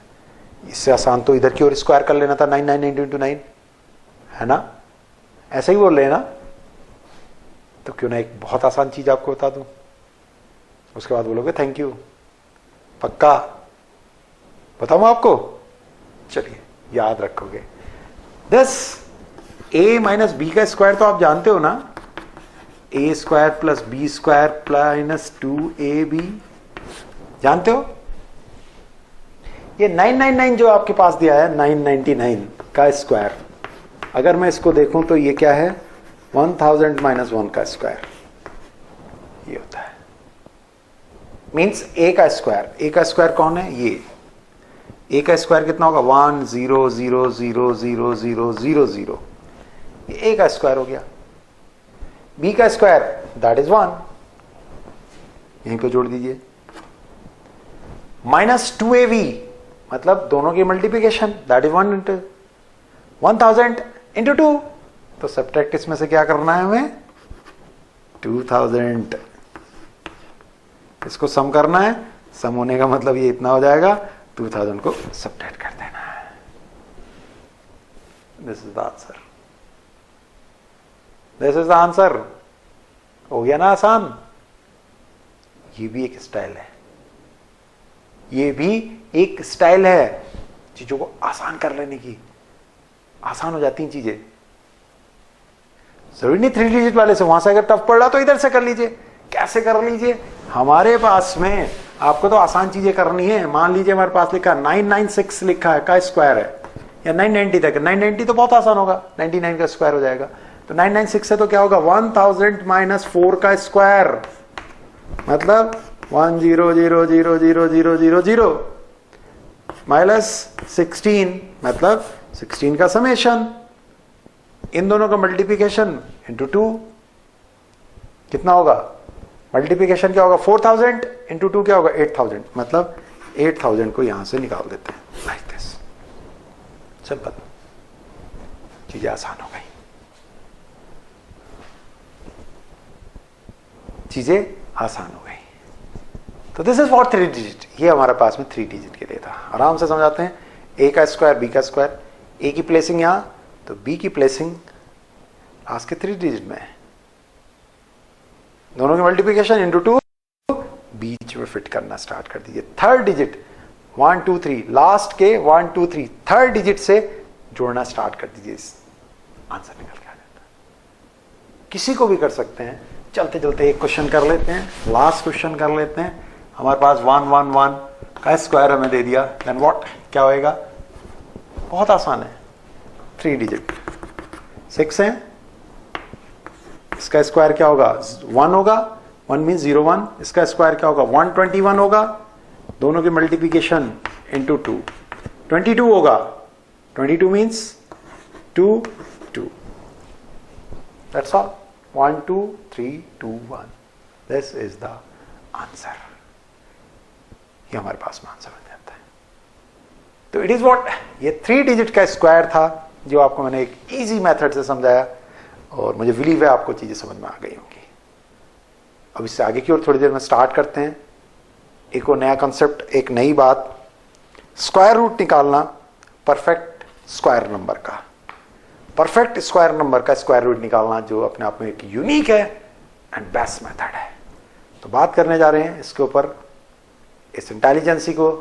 इससे आसान तो इधर की ओर स्क्वायर कर लेना था 999 इंटू 9, है ना? ऐसा ही बोल रहे हैं ना? तो क्यों ना एक बहुत आसान चीज आपको बता दूं, उसके बाद बोलोगे थैंक यू। पक्का बताऊं आपको? चलिए याद रखोगे। दस ए माइनस बी का स्क्वायर तो आप जानते हो ना, A square plus B square minus 2ab, जानते हो? ये 999 जो आपके पास दिया है 999 का स्क्वायर, अगर मैं इसको देखूं तो ये क्या है 1000 माइनस 1 का स्क्वायर, ये होता है। मीन्स ए का स्क्वायर कौन है? ये ए का स्क्वायर कितना होगा 1 0 0 0 0 0 0 0, ये ए का स्क्वायर हो गया। बी का स्क्वायर दैट इज 1, यहीं पे जोड़ दीजिए। माइनस 2ab मतलब दोनों की multiplication that is 1 into 1000 into 2, तो सब्ट्रैक्ट इसमें से क्या करना है हमें 2000, इसको सम करना है। सम होने का मतलब ये इतना हो जाएगा, 2000 को सब्ट्रैक्ट कर देना है। This is the answer, this is the answer. हो गया ना आसान? ये भी एक स्टाइल है, ये भी एक स्टाइल है चीजों को आसान कर लेने की। आसान हो जाती हैं चीजें, जरूरी नहीं 3 डिजिट वाले से, वहां से अगर टफ पड़ रहा तो इधर से कर लीजिए। कैसे कर लीजिए? हमारे पास में आपको तो आसान चीजें करनी है। मान लीजिए हमारे पास लिखा 996 लिखा है का स्क्वायर है, या 990 तक। 990 तो बहुत आसान होगा, 99 का स्क्वायर हो जाएगा। तो 996 है तो क्या होगा 1000 माइनस 4 का स्क्वायर, मतलब 10000000 माइनस 16 मतलब 16 का समेशन, इन दोनों का मल्टीप्लिकेशन इंटू 2 कितना होगा, मल्टीप्लिकेशन क्या होगा 4000 इंटू 2 क्या होगा 8000, मतलब 8000 को यहां से निकाल देते हैं लाइक दिस। सिंपल, चीजें आसान हो गई, चीजें आसान हो गई। तो दिस इज फॉर 3 डिजिट, ये हमारे पास में 3 डिजिट के लिए था। आराम से समझाते हैं। ए का स्क्वायर बी का स्क्वायर, ए की प्लेसिंग यहां तो बी की प्लेसिंग लास्ट के 3 डिजिट में है, दोनों की मल्टीप्लिकेशन इंटू 2 बीच में फिट करना स्टार्ट कर दीजिए। थर्ड डिजिट 1 2 3, लास्ट के 1 2 3 थर्ड डिजिट से जोड़ना स्टार्ट कर दीजिए, आंसर निकल के आ जाता है। किसी को भी कर सकते हैं। चलते चलते एक क्वेश्चन कर लेते हैं, लास्ट क्वेश्चन कर लेते हैं। हमारे पास 111 का स्क्वायर हमें दे दिया, देन व्हाट, क्या होएगा, बहुत आसान है, 3 डिजिट 6 है, इसका स्क्वायर क्या होगा 1 होगा, 1 मीन 01, इसका स्क्वायर क्या होगा 121 होगा, दोनों की मल्टीप्लिकेशन इंटू 2 22 होगा, 22 means 2 2, that's all, 1 2 3 2 1, this is the answer. ये हमारे पास में आंसर बन जाता है। तो इट इज व्हाट, ये 3 डिजिट का स्क्वायर था जो आपको मैंने एक इजी मेथड से समझाया, और मुझे बिलीव है आपको चीजें समझ में आ गई होंगी। अब इससे आगे की ओर थोड़ी देर में स्टार्ट करते हैं। एक और नया कॉन्सेप्ट, एक नई बात, स्क्वायर रूट निकालना परफेक्ट स्क्वायर नंबर का। परफेक्ट स्क्वायर नंबर का स्क्वायर रूट निकालना जो अपने आप में एक यूनिक है एंड बेस्ट मेथड है। तो बात करने जा रहे हैं इसके ऊपर। इस इंटेलिजेंसी को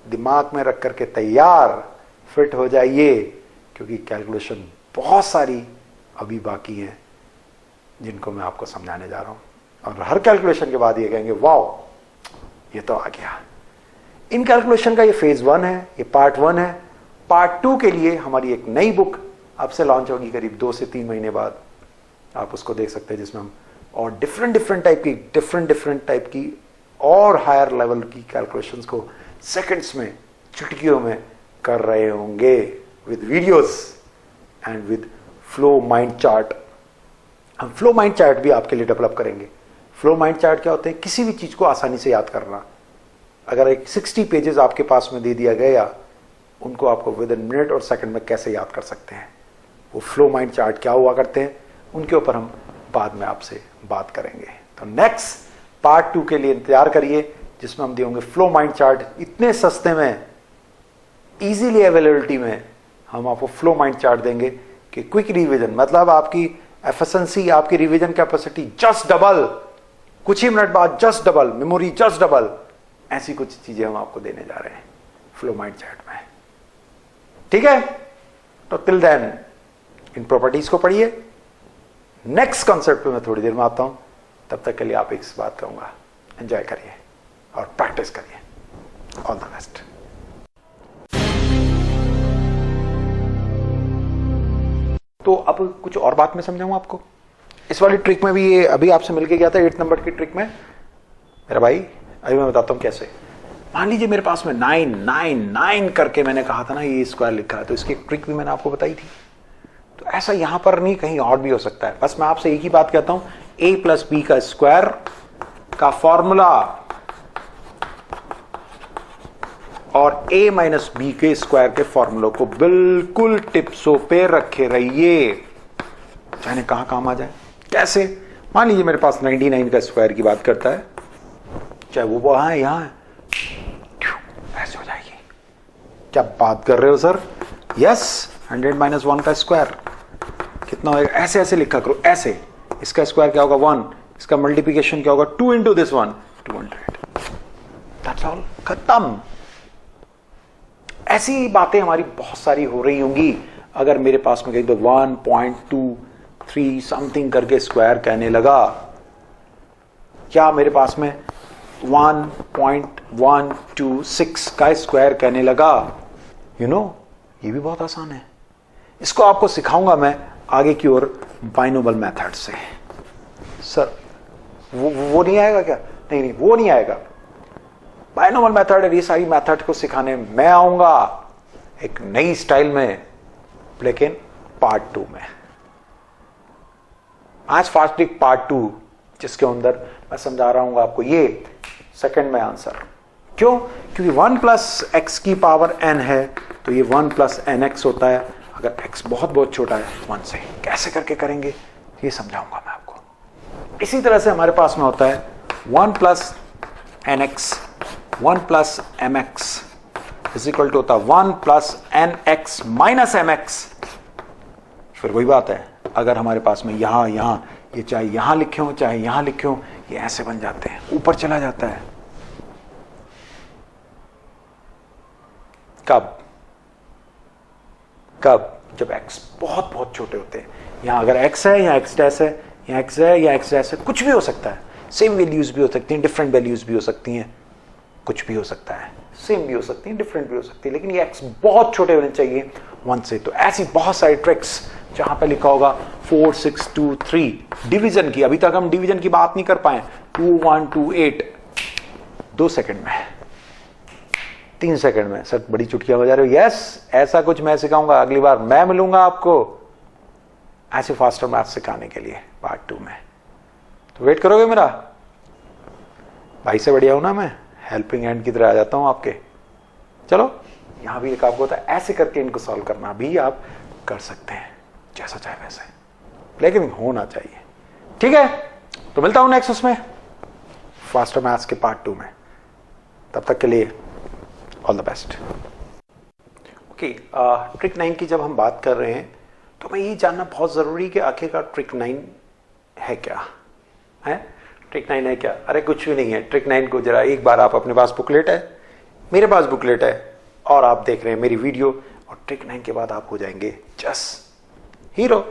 दिमाग में रख करके तैयार फिट हो जाइए, क्योंकि कैलकुलेशन बहुत सारी अभी बाकी है जिनको मैं आपको समझाने जा रहा हूं, और हर कैलकुलेशन के बाद ये कहेंगे वाओ ये तो आ गया। इन कैलकुलेशन का ये फेज 1 है, ये पार्ट 1 है। पार्ट 2 के लिए हमारी एक नई बुक आपसे लॉन्च होगी करीब 2 से 3 महीने बाद, आप उसको देख सकते हैं, जिसमें हम और डिफरेंट टाइप की और हायर लेवल की कैलकुलेशंस को सेकंड्स में, चुटकियों में कर रहे होंगे with videos and with flow mind chart. हम फ्लो माइंड चार्ट भी आपके लिए डेवलप करेंगे। फ्लो माइंड चार्ट क्या होते हैं, किसी भी चीज को आसानी से याद करना। अगर एक 60 पेजेस आपके पास में दे दिया गया, उनको आपको विद इन मिनट और सेकंड में कैसे याद कर सकते हैं, वो फ्लो माइंड चार्ट क्या हुआ करते हैं, उनके ऊपर हम बाद में आपसे बात करेंगे। तो नेक्स्ट पार्ट 2 के लिए इंतजार करिए, जिसमें हम देंगे फ्लो माइंड चार्ट इतने सस्ते में, इजीली अवेलेबिलिटी में हम आपको फ्लो माइंड चार्ट देंगे कि क्विक रिवीजन, मतलब आपकी एफिशिएंसी, आपकी रिवीजन कैपेसिटी जस्ट डबल, कुछ ही मिनट बाद just double, memory just double, ऐसी कुछ चीजें हम आपको देने जा रहे हैं फ्लो माइंड चार्ट में। ठीक है, तो टिल देन इन प्रॉपर्टीज को पढ़िए। नेक्स्ट कॉन्सेप्ट पे मैं थोड़ी देर में आता हूं, तब तक के लिए आप एक बात कहूंगा, एंजॉय करिए और प्रैक्टिस करिए। All the best. तो अब कुछ और बात मैं समझाऊंगा आपको। इस वाली ट्रिक में भी, ये अभी आपसे मिलके गया था 8 नंबर की ट्रिक में मेरा भाई, अभी मैं बताता हूं कैसे। मान लीजिए मेरे पास में 999 करके मैंने कहा था ना, ये स्क्वायर लिखा है, तो इसकी ट्रिक भी मैंने आपको बताई थी। तो ऐसा यहां पर नहीं, कहीं और भी हो सकता है। बस मैं आपसे एक ही बात कहता हूं, a प्लस बी का स्क्वायर का फॉर्मूला और a माइनस बी के स्क्वायर के फॉर्मूलों को बिल्कुल टिप्सों पे रखे रहिए, चाहे कहां काम आ जाए। कैसे, मान लीजिए मेरे पास 99 का स्क्वायर की बात करता है, चाहे वो वहां है यहां है, ऐसे हो जाएगी। क्या बात कर रहे हो सर, यस 100 माइनस 1 का स्क्वायर कितना होगा, ऐसे ऐसे लिखा करो, ऐसे। इसका स्क्वायर क्या होगा 1, इसका मल्टीप्लिकेशन क्या होगा 2 इंटू दिस 1, 200, दैट्स ऑल, खत्म। ऐसी बातें हमारी बहुत सारी हो रही होंगी। अगर मेरे पास में कहीं तो 1.23 समथिंग करके स्क्वायर कहने लगा, क्या मेरे पास में 1.126 का स्क्वायर कहने लगा। यू नो ये भी बहुत आसान है। इसको आपको सिखाऊंगा मैं आगे की ओर बाइनोमियल मेथड से। सर वो नहीं आएगा क्या? नहीं वो नहीं आएगा। बाइनोमियल मेथड, ये सारी मेथड को सिखाने मैं आऊंगा एक नई स्टाइल में, लेकिन पार्ट 2 में। आज फास्ट ट्रिक पार्ट 2, जिसके अंदर मैं समझा रहा हूं आपको ये सेकंड में आंसर। क्यों? क्योंकि 1 प्लस एक्स की पावर n है तो ये 1 प्लस एन एक्स होता है अगर x बहुत बहुत छोटा है 1 से। कैसे करके करेंगे ये समझाऊंगा मैं आपको। इसी तरह से हमारे पास में होता है 1 plus N X 1 plus M X is equal to होता है 1 plus N X minus M X. फिर वही बात है, अगर हमारे पास में यहां ये चाहे यहां लिखे हो चाहे यहां लिखे हो, ये ऐसे बन जाते हैं, ऊपर चला जाता है। कब? जब x बहुत बहुत छोटे होते हैं। यहां अगर x है या x डैश है या x है या x डैश है, कुछ भी हो सकता है। सेम वैल्यूज भी हो सकती हैं, डिफरेंट वैल्यूज भी हो सकती हैं, कुछ भी हो सकता है। सेम भी हो सकती है, डिफरेंट भी हो सकती है, लेकिन ये x बहुत छोटे होने चाहिए 1 से। तो ऐसी बहुत सारी ट्रिक्स जहां पे लिखा होगा 4 6 2 3 डिवीजन की। अभी तक हम डिवीजन की बात नहीं कर पाए। 2 1 2 8 2 सेकंड में, 3 सेकंड में। सर बड़ी चुटकियां बजा रहे हो। यस, ऐसा कुछ मैं सिखाऊंगा। अगली बार मैं मिलूंगा आपको ऐसे फास्टर मैथ सिखाने के लिए पार्ट 2 में। तो वेट करोगे मेरा? भाई से बढ़िया हूं ना मैं, हेल्पिंग हैंड की तरह आ जाता हूं आपके। चलो यहां भी एक आपको होता है, ऐसे करके इनको सॉल्व करना भी आप कर सकते हैं, जैसा चाहे वैसे, लेकिन होना चाहिए। ठीक है, तो मिलता हूं नेक्स्ट उसमें फास्टर मैथ्स के पार्ट 2 में। तब तक के लिए all the best. Okay, trick 9 की जब हम बात कर रहे हैं तो मैं ये जानना बहुत जरूरी कि आखिरकार ट्रिक 9 है क्या है? ट्रिक 9 है क्या? अरे कुछ भी नहीं है। ट्रिक 9 को जरा एक बार आप, अपने पास बुकलेट है, मेरे पास बुकलेट है, और आप देख रहे हैं मेरी वीडियो, और ट्रिक 9 के बाद आप हो जाएंगे जस्ट हीरो।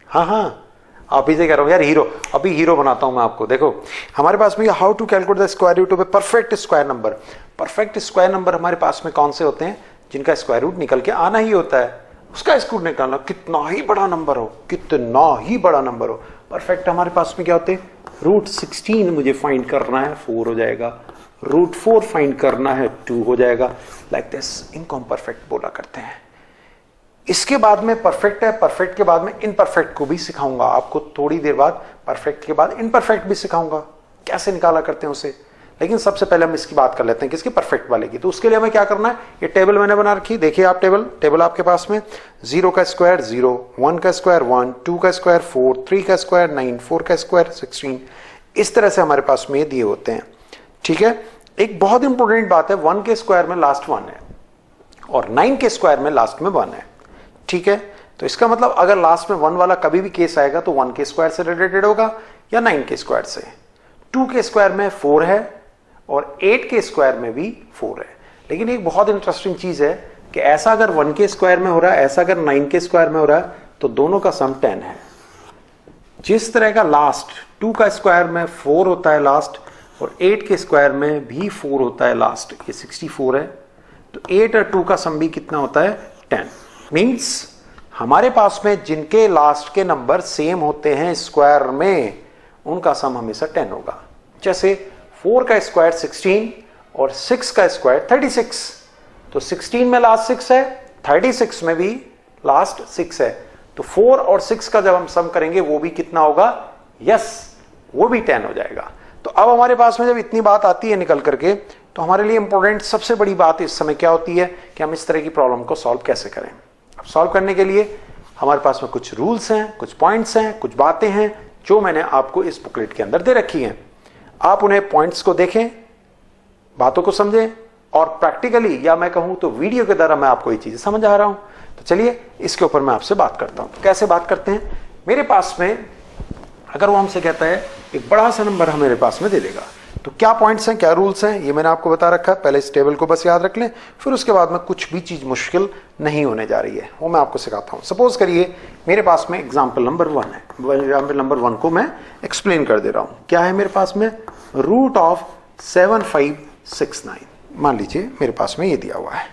हाँ, आप ही से कह रहा हूं यार हीरो। अभी हीरो बनाता हूं मैं आपको। देखो हमारे पास में how to calculate the square root of a perfect square number. Perfect square number हमारे पास में कौन से होते हैं? जिनका स्क्वायर रूट निकल के आना ही होता है, उसका स्क्वायर रूट निकालना, कितना ही बड़ा नंबर हो, कितना ही बड़ा नंबर हो। परफेक्ट हमारे पास में क्या होते हैं? रूट 16 मुझे फाइंड करना है, 4 हो जाएगा। रूट 4 फाइंड करना है, 2 हो जाएगा। लाइक दिस इनको हम परफेक्ट बोला करते हैं। इसके बाद में परफेक्ट है, परफेक्ट के बाद में इनपरफेक्ट को भी सिखाऊंगा आपको थोड़ी देर बाद। परफेक्ट के बाद इनपरफेक्ट भी सिखाऊंगा, कैसे निकाला करते हैं उसे। लेकिन सबसे पहले हम इसकी बात कर लेते हैं, किसकी? परफेक्ट वाले की। तो उसके लिए हमें क्या करना है? ये टेबल मैंने बना रखी, देखिए आप टेबल आपके पास में 0 का स्क्वायर 0, 1 का स्क्वायर 1, 2 का स्क्वायर 4, 3 का स्क्वायर 9, 4 का स्क्वायर 16। इस तरह से हमारे पास में दिए होते हैं। ठीक है, एक बहुत इंपॉर्टेंट बात है, 1 के स्क्वायर में लास्ट 1 है और 9 के स्क्वायर में लास्ट में 1 है। ठीक है, तो इसका मतलब अगर लास्ट में 1 वाला कभी भी केस आएगा तो 1 के स्क्वायर से रिलेटेड होगा या 9 के स्क्वायर से। 2 के स्क्वायर में 4 है और 8 के स्क्वायर में भी 4 है। लेकिन एक बहुत इंटरेस्टिंग चीज है कि ऐसा अगर 1 के स्क्वायर में हो रहा है, ऐसा अगर 9 के स्क्वायर में हो रहा है, तो दोनों का सम 10 है। जिस तरह का लास्ट 2 का स्क्वायर में 4 होता है लास्ट, और 8 के स्क्वायर में भी 4 होता है लास्ट, ये 64 है। तो 8 और 2 का सम भी कितना होता है? 10। मीन्स हमारे पास में जिनके लास्ट के नंबर सेम होते हैं स्क्वायर में, उनका सम हमेशा 10 होगा। जैसे 4 का स्क्वायर 16 और 6 का स्क्वायर 36। तो 16 में लास्ट 6 है, 36 में भी लास्ट 6 है। तो 4 और 6 का जब हम सम करेंगे वो भी कितना होगा? यस, वो भी 10 हो जाएगा। तो अब हमारे पास में जब इतनी बात आती है निकल करके, तो हमारे लिए इंपॉर्टेंट सबसे बड़ी बात इस समय क्या होती है कि हम इस तरह की प्रॉब्लम को सॉल्व कैसे करें। अब सॉल्व करने के लिए हमारे पास में कुछ रूल्स हैं, कुछ पॉइंट्स हैं, कुछ बातें हैं जो मैंने आपको इस बुकलेट के अंदर दे रखी हैं। आप उन्हें पॉइंट्स को देखें, बातों को समझें, और प्रैक्टिकली या मैं कहूं तो वीडियो के द्वारा मैं आपको ये चीजें समझा रहा हूं। तो चलिए इसके ऊपर मैं आपसे बात करता हूं। तो कैसे बात करते हैं? मेरे पास में अगर वो हमसे कहता है एक बड़ा सा नंबर हमारे पास में दे देगा, तो क्या पॉइंट्स हैं, क्या रूल्स हैं, ये मैंने आपको बता रखा है। पहले इस टेबल को बस याद रख लें, फिर उसके बाद में कुछ भी चीज मुश्किल नहीं होने जा रही है, वो मैं आपको सिखाता हूं। सपोज करिए मेरे पास में एग्जाम्पल नंबर 1 है। एग्जाम्पल नंबर 1 को मैं एक्सप्लेन कर दे रहा हूं। क्या है मेरे पास में? रूट ऑफ 7569 मान लीजिए मेरे पास में ये दिया हुआ है,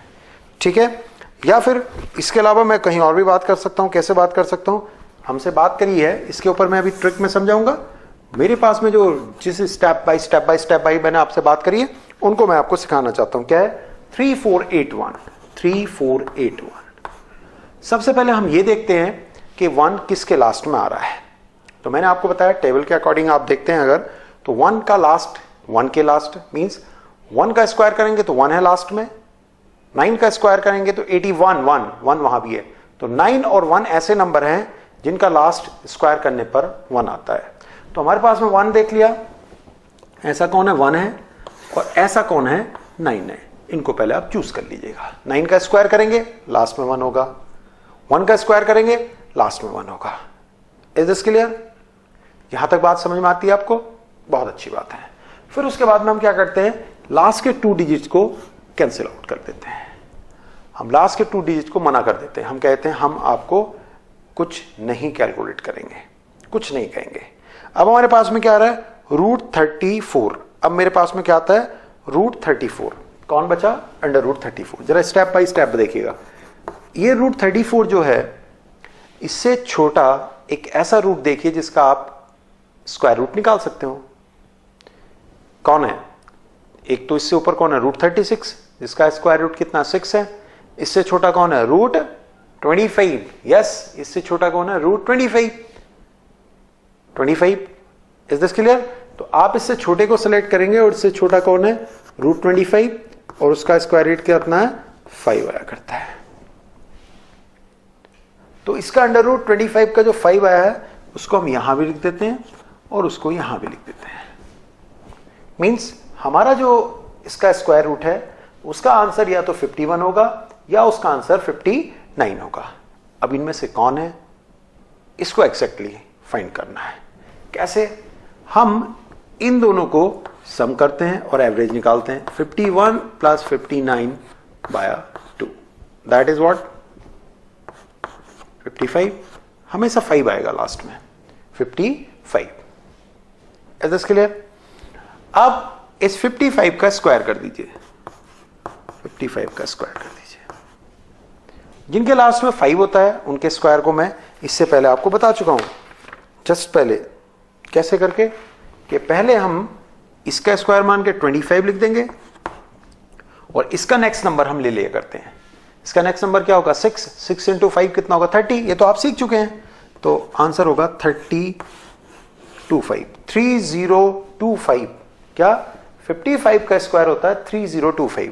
ठीक है। या फिर इसके अलावा मैं कहीं और भी बात कर सकता हूं। कैसे बात कर सकता हूं? हमसे बात करी है, इसके ऊपर मैं अभी ट्रिक में समझाऊंगा। मेरे पास में जो जिस स्टेप बाय मैंने आपसे बात करी है उनको मैं आपको सिखाना चाहता हूं। क्या है? 3481। सबसे पहले हम ये देखते हैं कि 1 किसके लास्ट में आ रहा है। तो मैंने आपको बताया टेबल के अकॉर्डिंग आप देखते हैं अगर, तो 1 का लास्ट 1 के लास्ट मींस 1 का स्क्वायर करेंगे तो 1 है लास्ट में, 9 का स्क्वायर करेंगे तो 81 1 वहां भी है। तो 9 और 1 ऐसे नंबर हैं जिनका लास्ट स्क्वायर करने पर 1 आता है। तो हमारे पास में 1 देख लिया, ऐसा कौन है? 1 है, और ऐसा कौन है? 9 है। इनको पहले आप चूज कर लीजिएगा। 9 का स्क्वायर करेंगे लास्ट में 1 होगा, 1 का स्क्वायर करेंगे लास्ट में 1 होगा। Is this clear? यहां तक बात समझ में आती है आपको? बहुत अच्छी बात है। फिर उसके बाद में हम क्या करते हैं? लास्ट के 2 डिजिट्स को कैंसिल आउट कर देते हैं। हम लास्ट के 2 डिजिट को मना कर देते हैं। हम कहते हैं हम आपको कुछ नहीं कैलकुलेट करेंगे, कुछ नहीं कहेंगे। अब हमारे पास में क्या आ रहा है? √34। अब मेरे पास में क्या आता है? √34। कौन बचा? √34। जरा स्टेप बाय स्टेप देखिएगा। ये √34 जो है, इससे छोटा एक ऐसा रूट देखिए जिसका आप स्क्वायर रूट निकाल सकते हो। कौन है? एक तो इससे ऊपर कौन है? √36, जिसका स्क्वायर रूट कितना? 6 है। इससे छोटा कौन है? √25। यस, इससे छोटा कौन है? √25। 25। Is this clear? तो आप इससे छोटे को सिलेक्ट करेंगे और इससे छोटा कौन है? √25, और उसका स्क्वायर रूट कितना है? 5 आया करता है। तो इसका √25 का जो 5 आया है उसको हम यहां भी लिख देते हैं और उसको यहां भी लिख देते हैं। मींस हमारा जो इसका स्क्वायर रूट है उसका आंसर या तो 51 होगा या उसका आंसर 59 होगा। अब इनमें से कौन है, इसको एग्जैक्टली फाइंड करना है। कैसे? हम इन दोनों को सम करते हैं और एवरेज निकालते हैं। 51 + 59/2 दैट इज व्हाट? 55। हमेशा 5 आएगा लास्ट में, 55। Is this clear? अब इस 55 का स्क्वायर कर दीजिए। 55 का स्क्वायर कर दीजिए। जिनके लास्ट में 5 होता है उनके स्क्वायर को मैं इससे पहले आपको बता चुका हूं, जस्ट पहले। कैसे करके? कि पहले हम इसका स्क्वायर मान के 25 लिख देंगे और इसका नेक्स्ट नंबर हम ले लिया करते हैं। इसका नेक्स्ट नंबर क्या होगा? 6। 6 × 5 कितना होगा? 30। ये तो आप सीख चुके हैं। तो आंसर होगा 3025। 3025। क्या? 55 का स्क्वायर होता है 3025।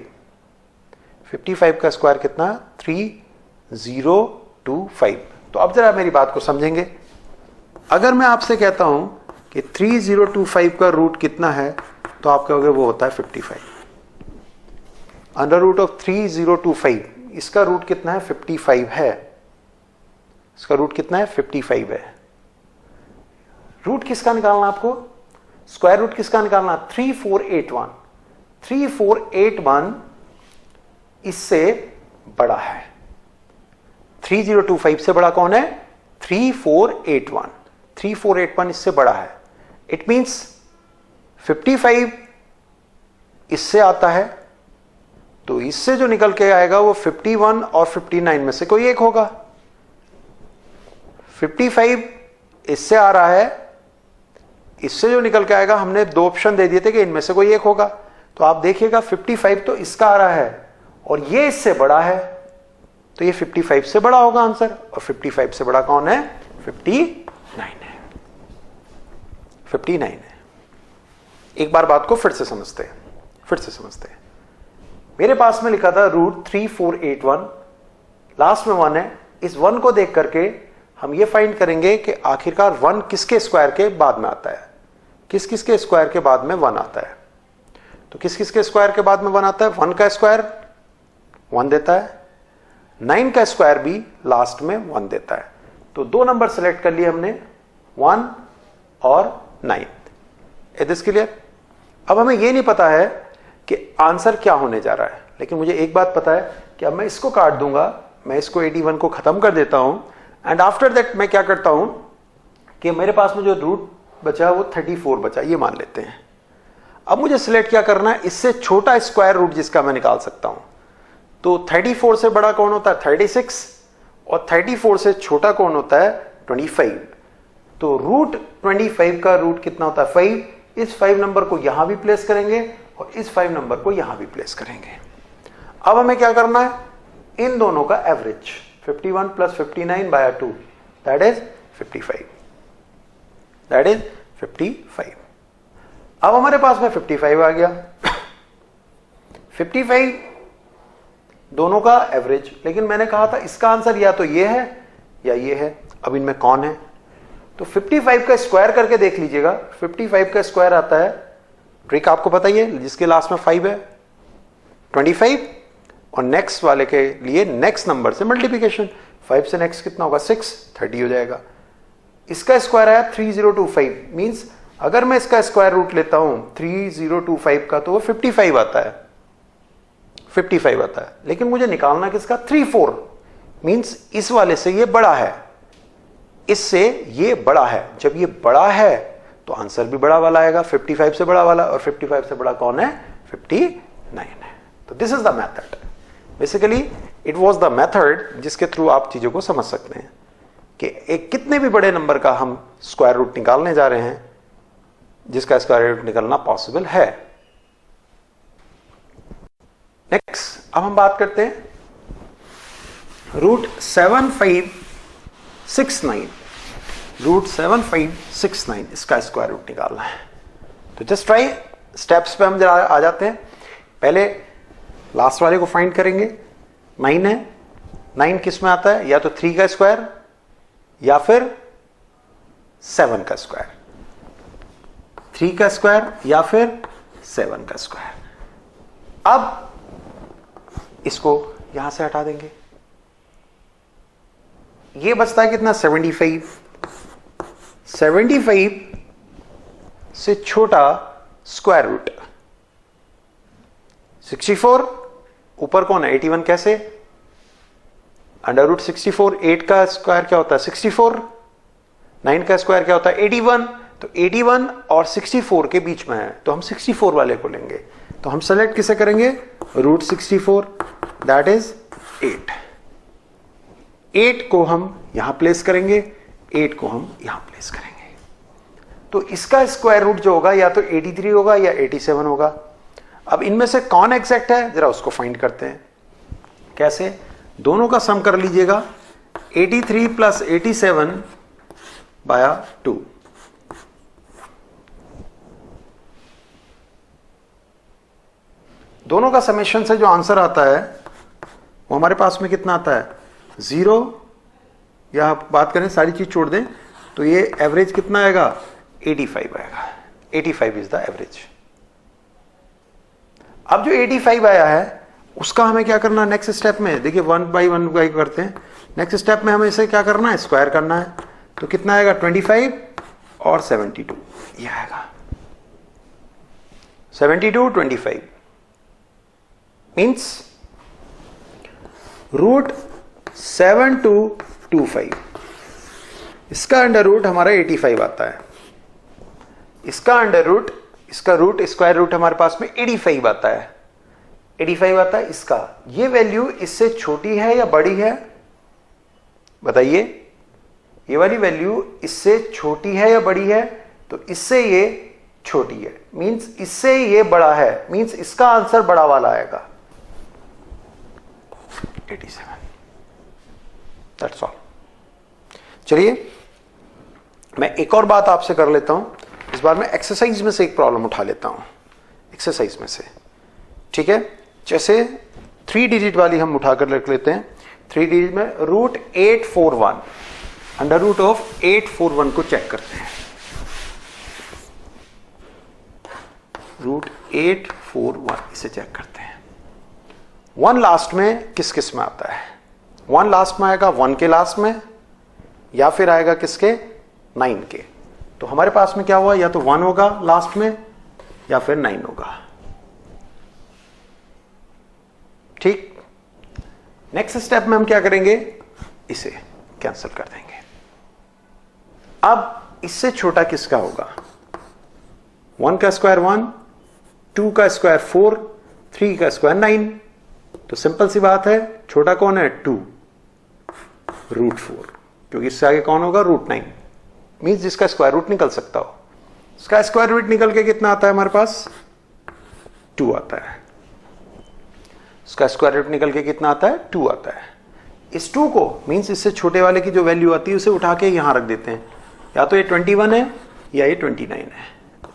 55 का स्क्वायर कितना? 3025। तो अब जरा मेरी बात को समझेंगे। अगर मैं आपसे कहता हूं कि 3025 का रूट कितना है, तो आप कहोगे वो होता है 55। √3025, इसका रूट कितना है? 55 है। इसका रूट कितना है? 55 है। रूट किसका निकालना आपको? स्क्वायर रूट किसका निकालना? 3481। 3481 इससे बड़ा है। 3025 से बड़ा कौन है? 3481। 3481 इससे बड़ा है। इट मींस 55 इससे आता है, तो इससे जो निकल के आएगा वो 51 और 59 में से कोई एक होगा। 55 इससे आ रहा है, इससे जो निकल के आएगा, हमने 2 ऑप्शन दे दिए थे कि इनमें से कोई एक होगा। तो आप देखिएगा 55 तो इसका आ रहा है और ये इससे बड़ा है, तो ये 55 से बड़ा होगा आंसर। और 55 से बड़ा कौन है? 59 है। 59 है। एक बार बात को फिर से समझते हैं, मेरे पास में लिखा था √3481, लास्ट में 1 है। इस 1 को देख करके हम ये फाइंड करेंगे कि आखिरकार 1 किसके स्क्वायर के बाद में आता है। किस किस के स्क्वायर के बाद में 1 आता है? तो किस किस के स्क्वायर के बाद में 1 आता है? 1 का स्क्वायर 1 देता है, 9 का स्क्वायर भी लास्ट में 1 देता है। तो 2 नंबर सेलेक्ट कर लिए हमने, 1 और 9। Is this clear? अब हमें यह नहीं पता है कि आंसर क्या होने जा रहा है, लेकिन मुझे एक बात पता है कि अब मैं इसको काट दूंगा, मैं इसको 81 को खत्म कर देता हूं, एंड आफ्टर दैट मैं क्या करता हूं कि मेरे पास में जो रूट बचा वो 34 बचा, ये मान लेते हैं। अब मुझे सिलेक्ट क्या करना है, इससे छोटा स्क्वायर रूट जिसका मैं निकाल सकता हूं। तो 34 से बड़ा कौन होता है 36, और 34 से छोटा कौन होता है 25। तो रूट 25 का रूट कितना होता है 5। इस 5 नंबर को यहां भी प्लेस करेंगे और इस 5 नंबर को यहां भी प्लेस करेंगे। अब हमें क्या करना है, इन दोनों का average 51 plus 59 by 2 that is 55, that is 55। अब हमारे पास में 55 आ गया। 55 दोनों का एवरेज, लेकिन मैंने कहा था इसका आंसर या तो ये है या ये है। अब इनमें कौन है, तो 55 का स्क्वायर करके देख लीजिएगा। 55 का स्क्वायर आता है, ट्रिक आपको पता ही है, जिसके लास्ट में 5 है 25, और नेक्स्ट वाले के लिए नेक्स्ट नंबर से मल्टीप्लिकेशन। 5 से नेक्स्ट कितना होगा 6, 30 हो जाएगा। इसका स्क्वायर आया 3025, मींस अगर मैं इसका स्क्वायर रूट लेता हूं 3025 का तो वो 55 आता है, 55 आता है। लेकिन मुझे निकालना किसका 34, मींस इस वाले से ये बड़ा है, इससे ये बड़ा है। जब ये बड़ा है तो आंसर भी बड़ा वाला आएगा, 55 से बड़ा वाला, और 55 से बड़ा कौन है 59 है। तो this is the method, basically it was the method जिसके थ्रू आप चीजों को समझ सकते हैं कि एक कितने भी बड़े नंबर का हम स्क्वायर रूट निकालने जा रहे हैं जिसका स्क्वायर रूट निकालना पॉसिबल है। नेक्स्ट, अब हम बात करते हैं रूट 7569, रूट 7569 इसका स्क्वायर रूट निकालना है। तो जस्ट ट्राई, स्टेप्स पे हम जरा आ जाते हैं। पहले लास्ट वाले को फाइंड करेंगे, 9 है। 9 किस में आता है, या तो 3 का स्क्वायर या फिर 7 का स्क्वायर, 3 का स्क्वायर या फिर 7 का स्क्वायर। अब इसको यहां से हटा देंगे, ये बचता है कितना 75। 75 से छोटा स्क्वायर रूट 64, ऊपर कौन है 81, कैसे अंडर रूट 64। 8 का स्क्वायर क्या होता है 64, 9 का स्क्वायर क्या होता है 81। तो 81 और 64 के बीच में है, तो हम 64 वाले को लेंगे। तो हम सेलेक्ट किसे करेंगे, रूट 64, दैट इज 8। 8 को हम यहां प्लेस करेंगे, 8 को हम यहां प्लेस करेंगे। तो इसका स्क्वायर रूट जो होगा या तो 83 होगा या 87 होगा। अब इनमें से कौन एग्जैक्ट है, जरा उसको फाइंड करते हैं। कैसे, दोनों का सम कर लीजिएगा, 83 प्लस 87 बाय 2। दोनों का समेशन से जो आंसर आता है वो हमारे पास में कितना आता है 0, या आप बात करें सारी चीज छोड़ दें तो ये एवरेज कितना आएगा 85 आएगा। 85 इज द एवरेज। अब जो 85 आया है उसका हमें क्या करना है नेक्स्ट स्टेप में, देखिए 1 बाई 1 करते हैं। नेक्स्ट स्टेप में हमें इसे क्या करना है, स्क्वायर करना है। तो कितना आएगा 25 और 72, ये आएगा 72 25 मीन्स रूट 7225। इसका अंडर रूट हमारा 85 आता है, इसका अंडर रूट, इसका रूट स्क्वायर रूट हमारे पास में 85 आता है। 85 आता है इसका। ये वैल्यू इससे छोटी है या बड़ी है बताइए, ये वाली वैल्यू इससे छोटी है या बड़ी है, तो इससे ये छोटी है, मींस इससे ये बड़ा है, मींस इसका आंसर बड़ा वाला आएगा 87। That's all. चलिए मैं एक और बात आपसे कर लेता हूं, इस बार मैं एक्सरसाइज में से एक प्रॉब्लम उठा लेता हूं, एक्सरसाइज में से, ठीक है। जैसे 3 डिजिट वाली हम उठाकर रख लेते हैं। 3 डिजिट में रूट 841, अंडर रूट ऑफ 841 को चेक करते हैं। रूट 841 इसे चेक करते हैं। 1 लास्ट में किस किस में आता है, 1 लास्ट में आएगा 1 के लास्ट में, या फिर आएगा किसके 9 के। तो हमारे पास में क्या हुआ, या तो 1 होगा लास्ट में या फिर 9 होगा, ठीक। नेक्स्ट स्टेप में हम क्या करेंगे, इसे कैंसिल कर देंगे। अब इससे छोटा किसका होगा, 1 का स्क्वायर 1, 2 का स्क्वायर 4, 3 का स्क्वायर 9। तो सिंपल सी बात है, छोटा कौन है 2 √4, क्योंकि इससे आगे कौन होगा √9, मींस जिसका स्क्वायर रूट निकल सकता हो। इसका स्क्वायर रूट निकल के कितना आता है हमारे पास 2 आता है। इसका स्क्वायर रूट निकल के कितना आता है 2 आता है। इस 2 को मींस इससे छोटे वाले की जो वैल्यू आती है उसे उठा के यहां रख देते हैं, या तो ये 21 है या ये 29 है।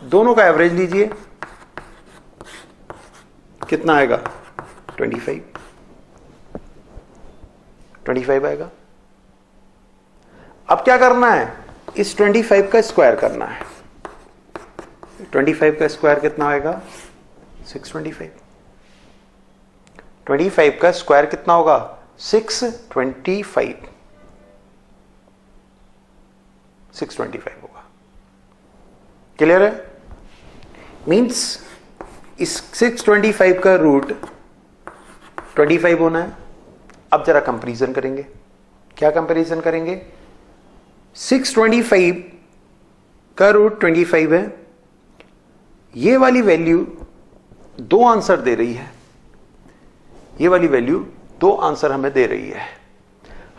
दोनों का एवरेज लीजिए, कितना आएगा 25 आएगा। अब क्या करना है, इस 25 का स्क्वायर करना है। 25 का स्क्वायर कितना आएगा 625। 25 का स्क्वायर कितना होगा 625 होगा। क्लियर है? मींस इस 625 का रूट 25 होना है। अब जरा कंपैरिजन करेंगे। क्या कंपैरिजन करेंगे? 625 का रूट 25 है। ये वाली वैल्यू 2 आंसर दे रही है, ये वाली वैल्यू 2 आंसर हमें दे रही है।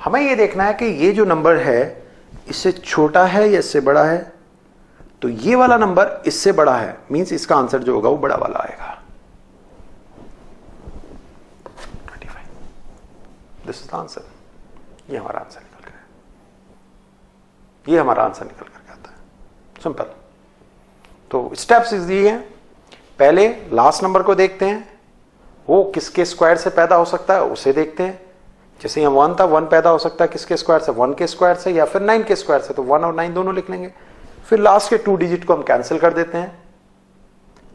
हमें ये देखना है कि ये जो नंबर है इससे छोटा है या इससे बड़ा है। तो ये वाला नंबर इससे बड़ा है, मींस इसका आंसर जो होगा वो बड़ा वाला आएगा 25। This is the answer. ये हमारा आंसर निकल गया, ये हमारा आंसर निकल करके आता है। सिंपल। तो स्टेप्स दिए हैं। पहले लास्ट नंबर को देखते हैं, वो किसके स्क्वायर से पैदा हो सकता है उसे देखते हैं। जैसे यहाँ 1 था, 1 पैदा हो सकता है किसके स्क्वायर से 1 के स्क्वायर से या फिर 9 के स्क्वायर से, तो 1 और 9 दोनों लिख लेंगे। फिर लास्ट के 2 डिजिट को हम कैंसिल कर देते हैं।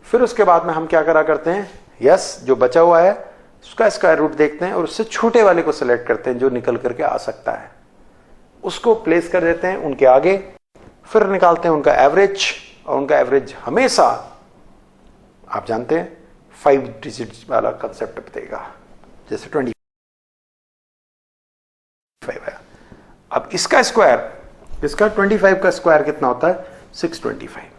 फिर उसके बाद में हम क्या करा करते हैं, यस जो बचा हुआ है उसका स्क्वायर रूट देखते हैं और उससे छोटे वाले को सिलेक्ट करते हैं जो निकल करके आ सकता है, उसको प्लेस कर देते हैं उनके आगे। फिर निकालते हैं उनका एवरेज, और उनका एवरेज हमेशा आप जानते हैं 5 डिजिट वाला कंसेप्ट देगा, जैसे 25 है। अब इसका स्क्वायर, इसका 25 का स्क्वायर कितना होता है 625।